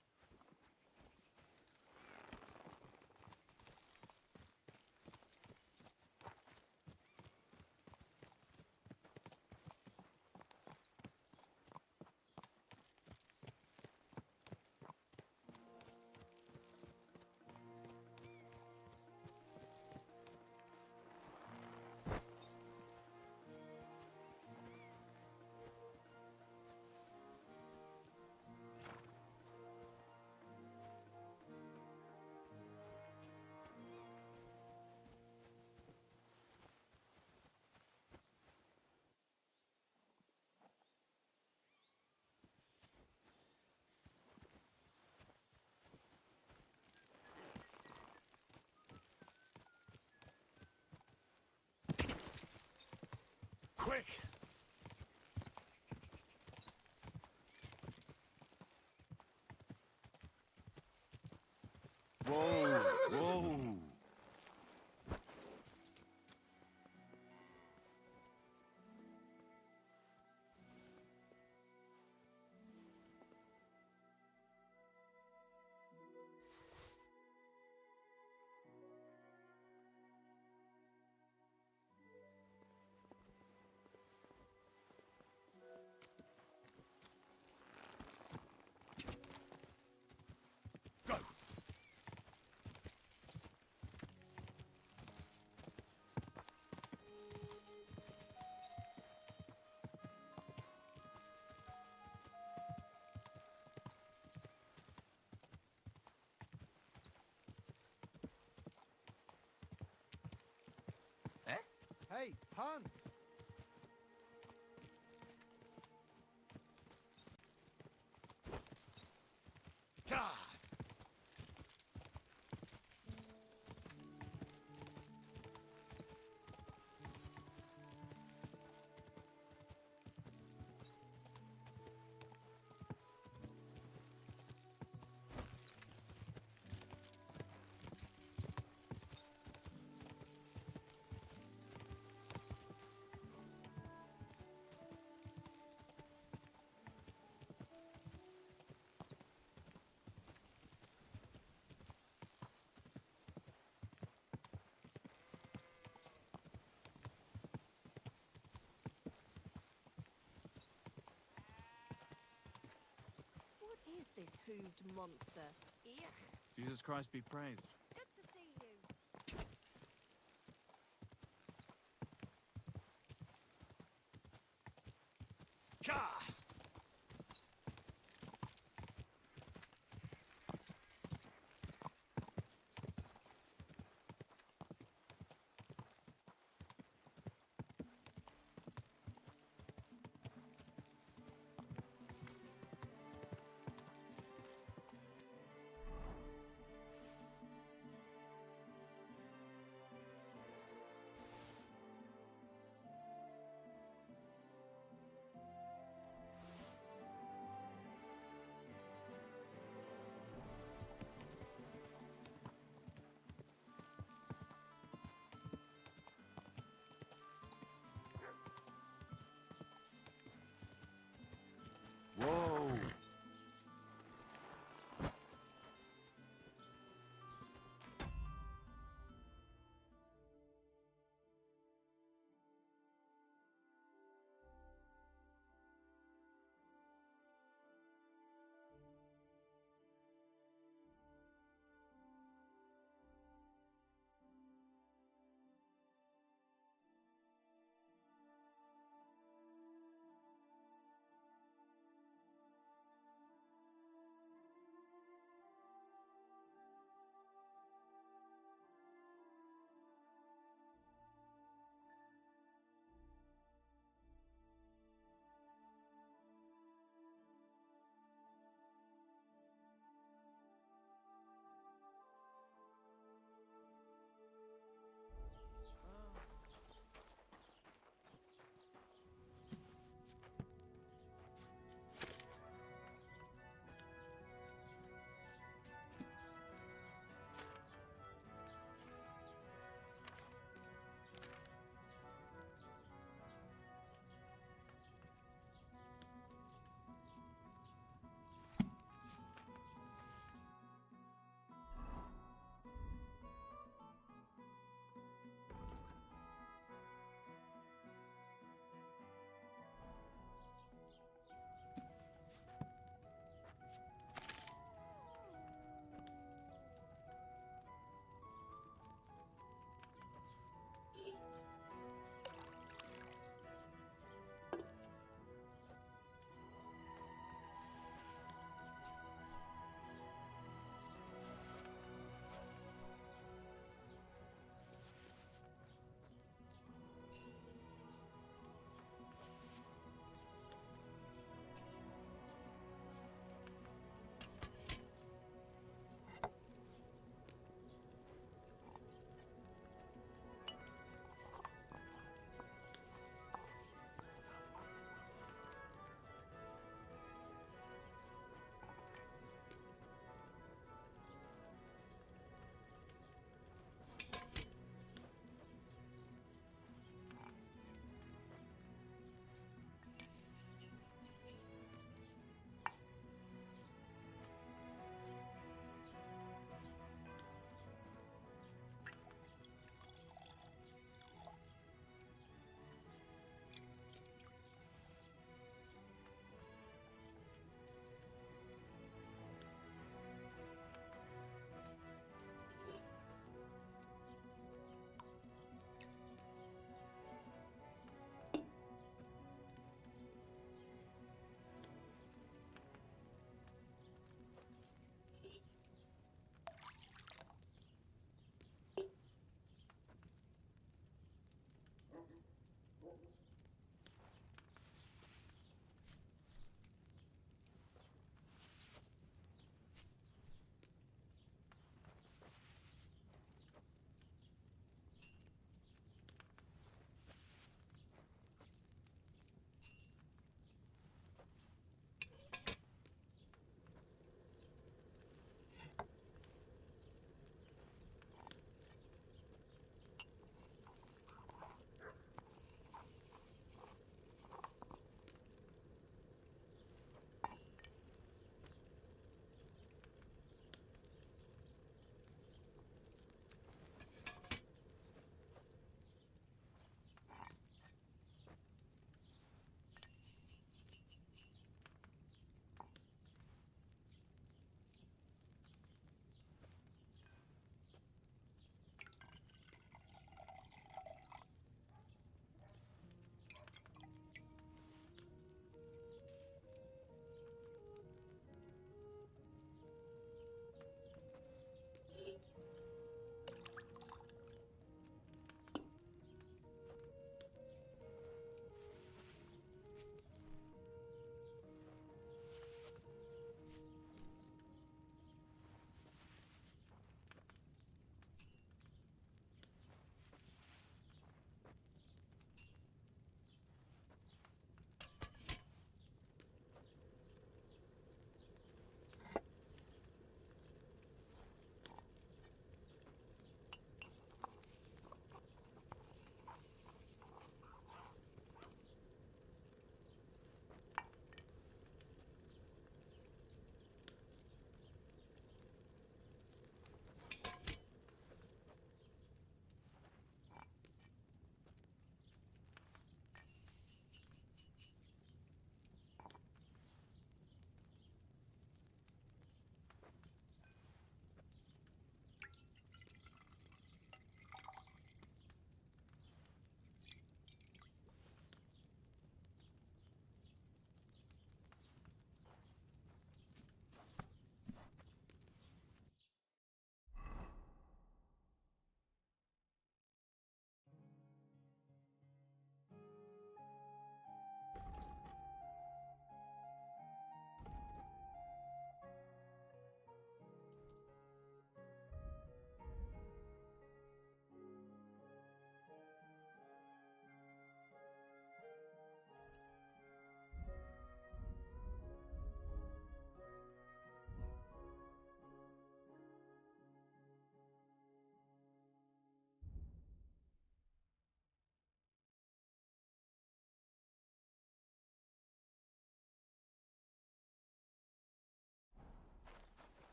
Quick! Whoa! Whoa! Go! Hey, Hans! God! What is this hooved monster? Eek. Jesus Christ be praised. Good to see you. Ka!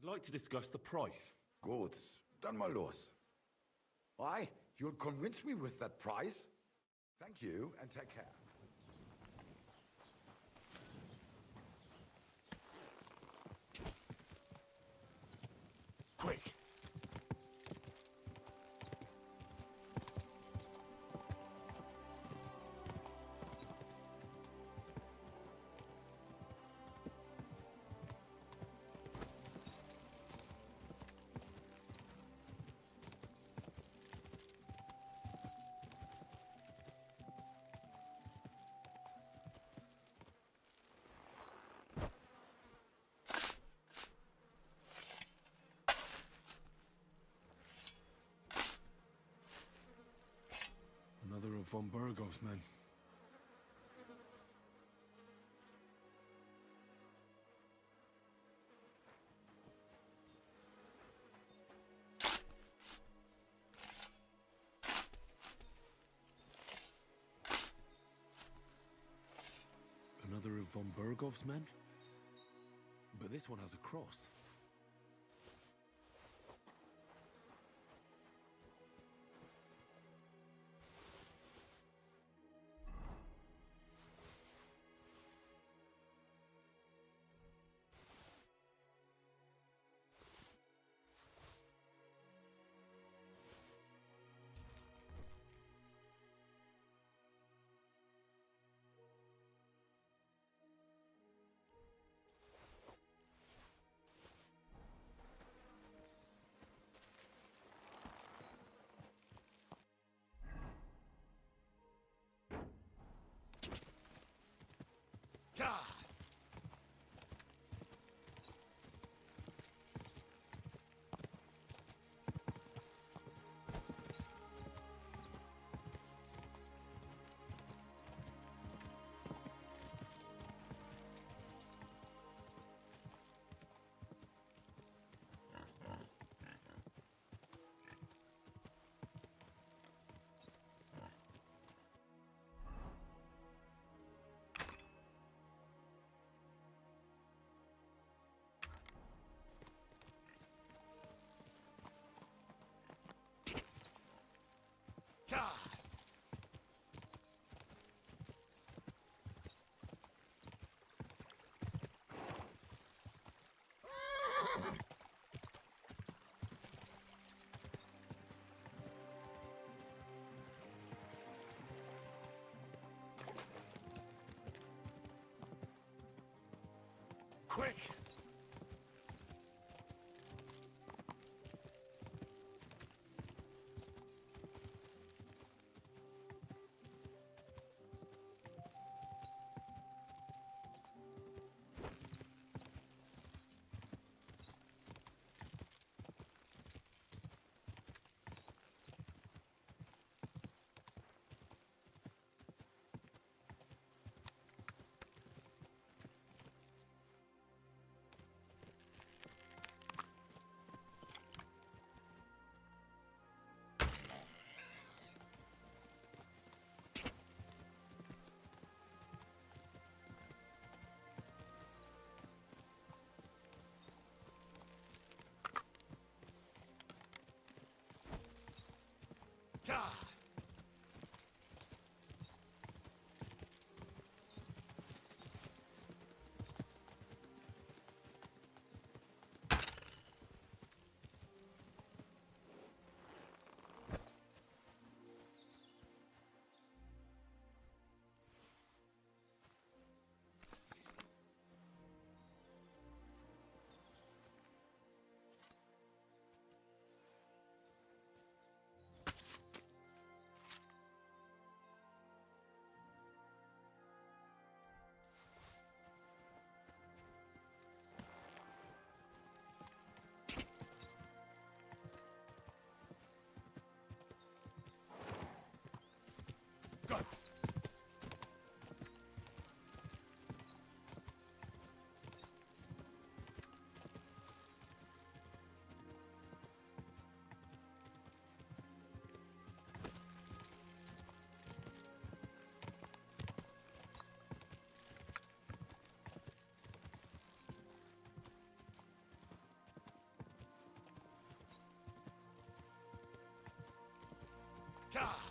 I'd like to discuss the price. Gut, dann mal los. Why? You'll convince me with that price? Thank you, and take care. Quick! Another of von Burgov's men. Another of von Burgov's men? But this one has a cross. Quick! God!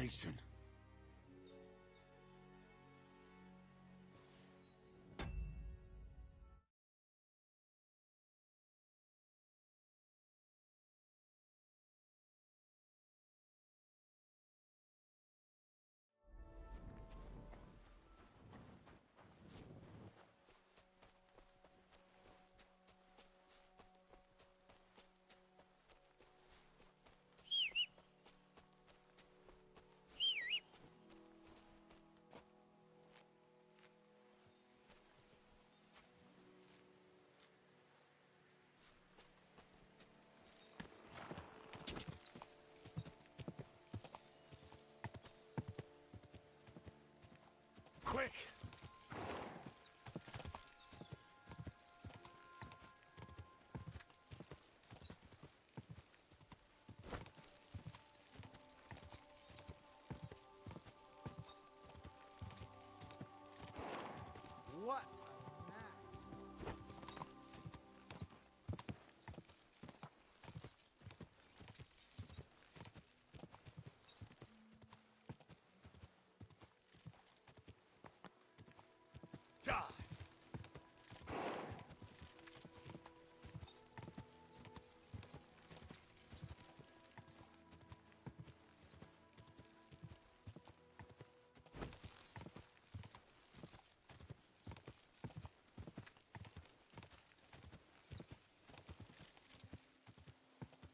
abomination. Quick! What? God!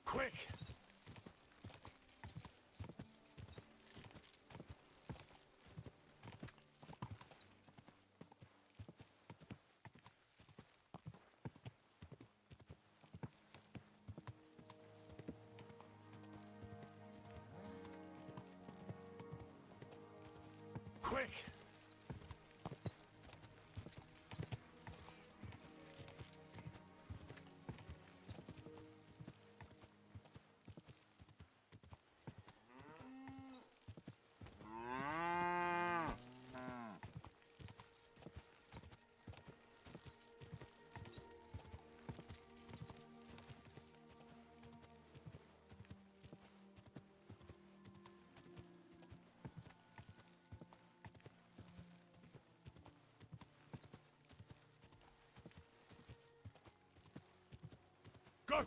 Quick! Quick! Go!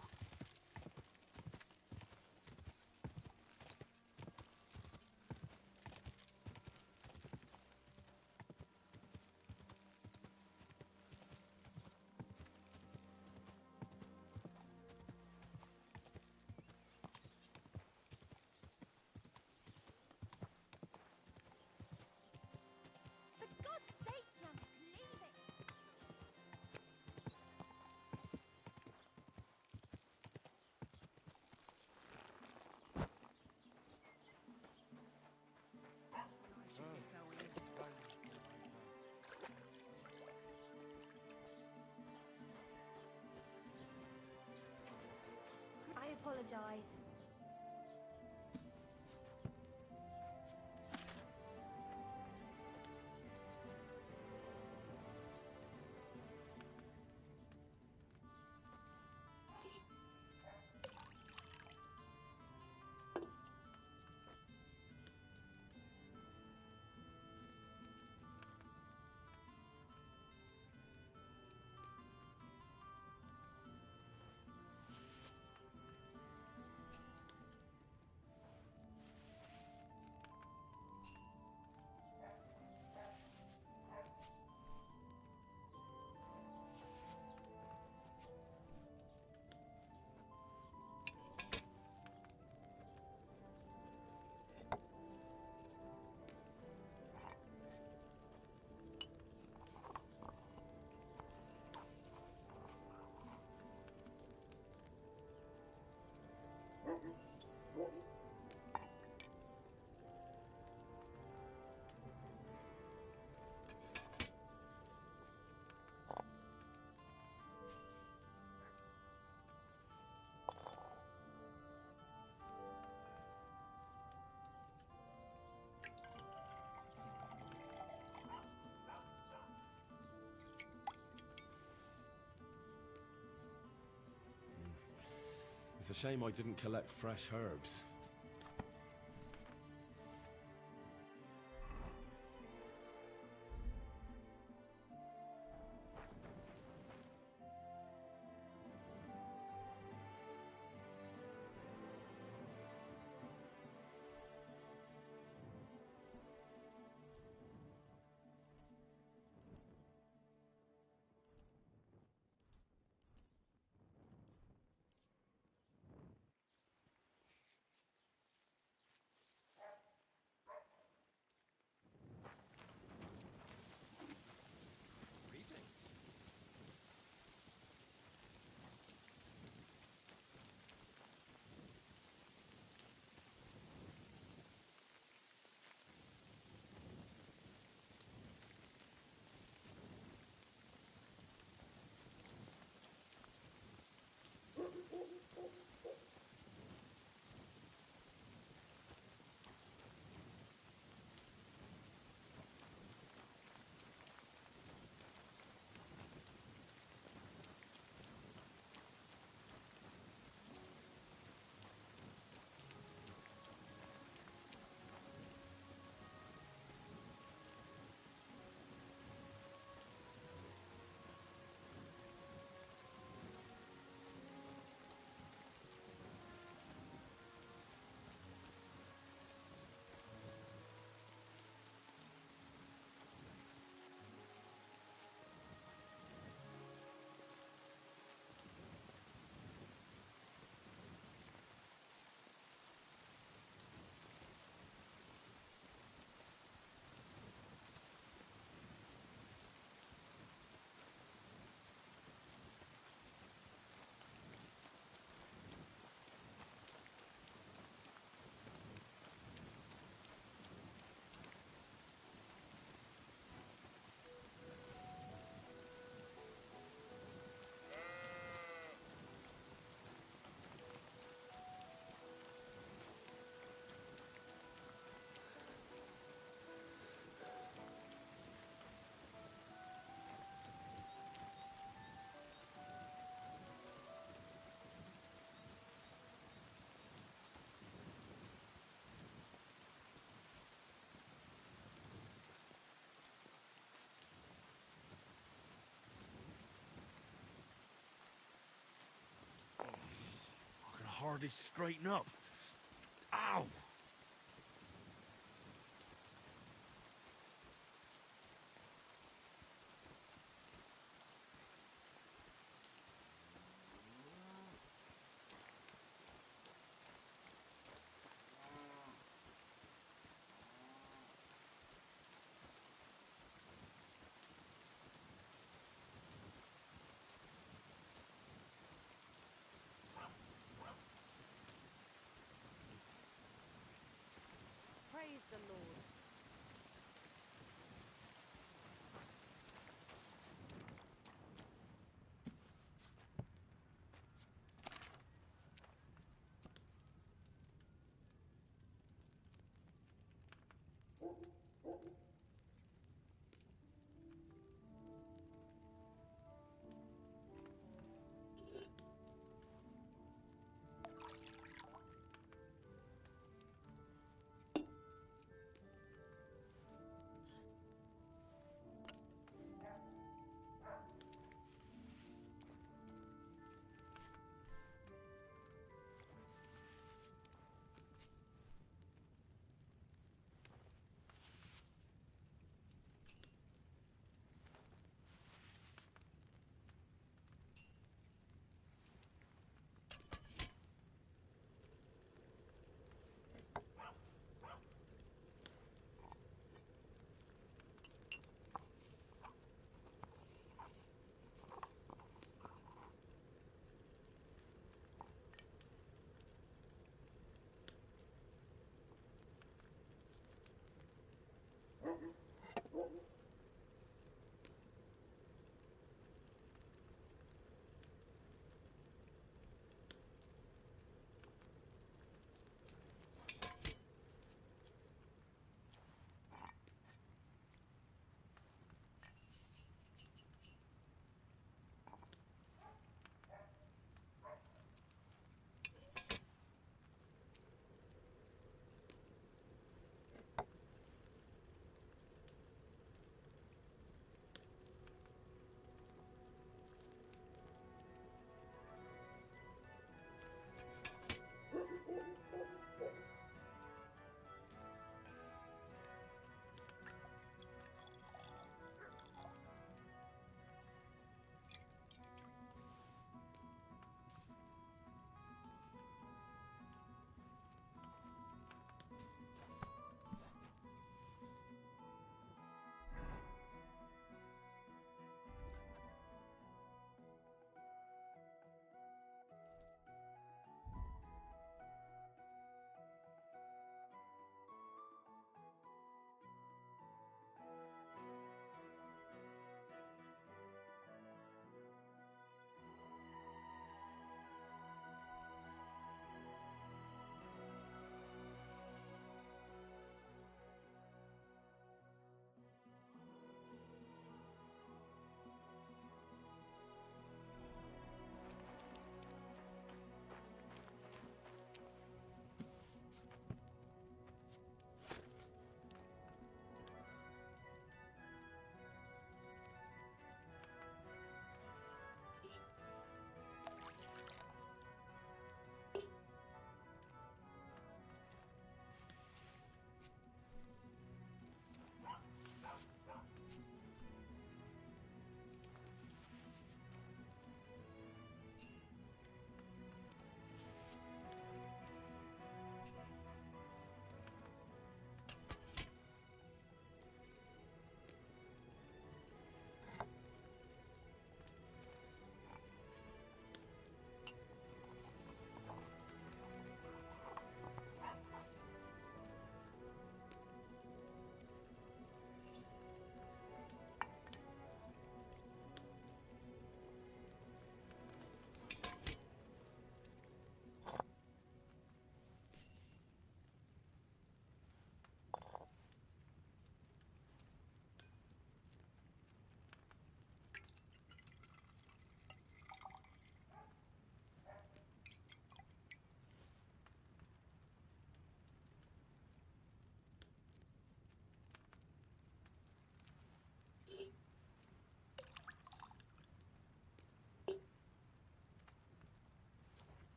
For God's sake, Yannick, leave it! I apologize. It's a shame I didn't collect fresh herbs. hardly straighten up. Ow! Praise the Lord.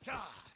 God!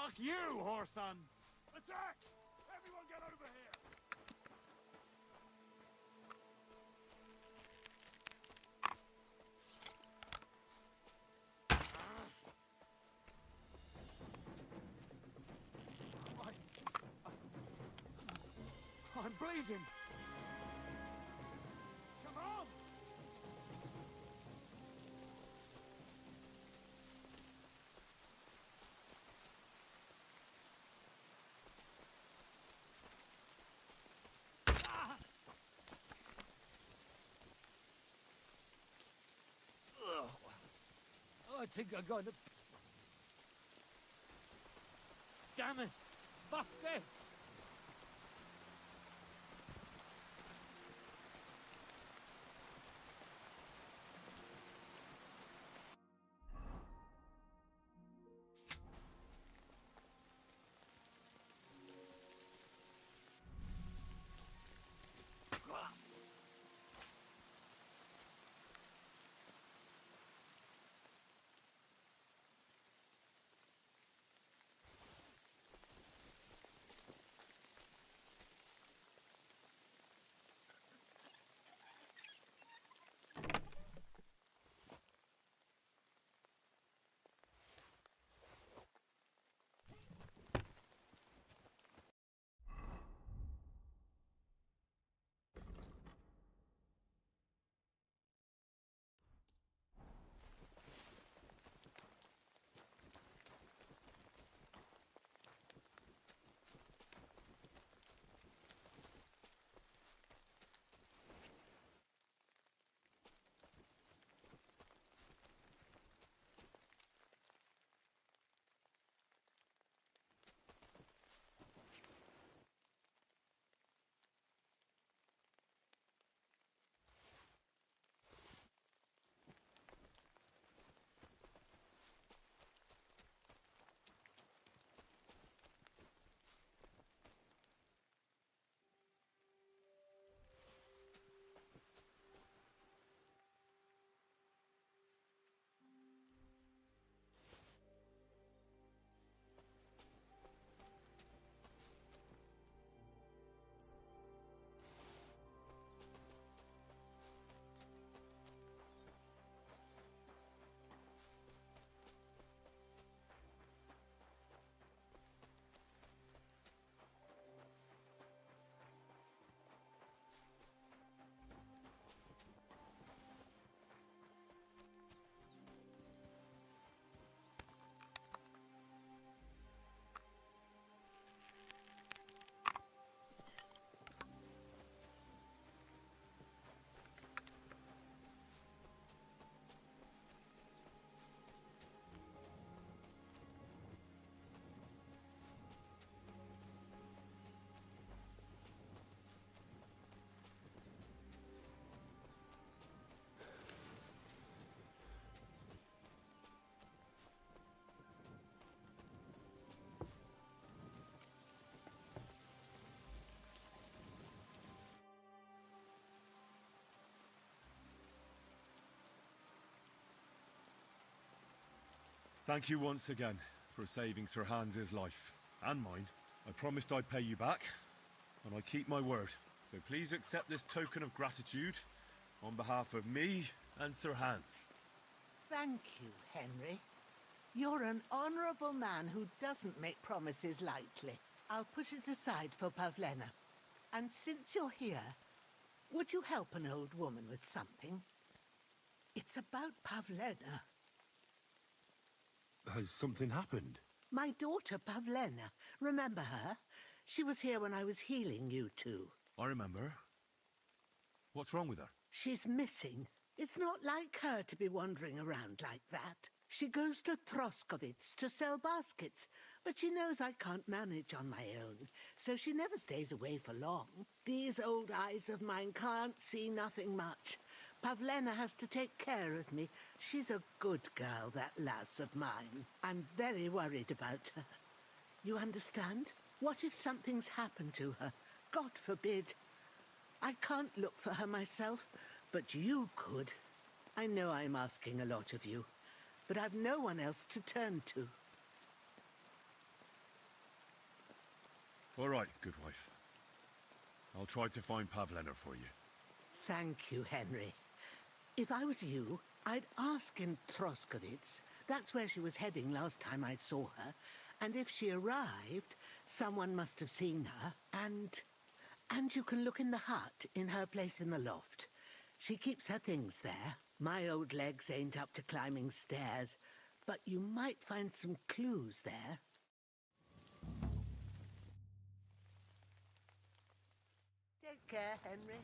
Fuck you, whoreson! Attack! Everyone get over here! I'm bleeding! Come on! I think I got it. Damn it! Fuck this! Thank you once again for saving Sir Hans's life. And mine. I promised I'd pay you back, and I keep my word. So please accept this token of gratitude on behalf of me and Sir Hans. Thank you, Henry. You're an honorable man who doesn't make promises lightly. I'll put it aside for Pavlena. And since you're here, would you help an old woman with something? It's about Pavlena. Has something happened? My daughter, Pavlena. Remember her? She was here when I was healing you two. I remember. What's wrong with her? She's missing. It's not like her to be wandering around like that. She goes to Troskovitz to sell baskets, but she knows I can't manage on my own, so she never stays away for long. These old eyes of mine can't see nothing much. Pavlena has to take care of me. She's a good girl, that lass of mine. I'm very worried about her. You understand? What if something's happened to her? God forbid. I can't look for her myself, but you could. I know I'm asking a lot of you, but I've no one else to turn to. All right, good wife. I'll try to find Pavlena for you. Thank you, Henry. If I was you, I'd ask in Troskovitz. That's where she was heading last time I saw her. And if she arrived, someone must have seen her. And you can look in the hut in her place in the loft. She keeps her things there. My old legs ain't up to climbing stairs, but you might find some clues there. Take care, Henry.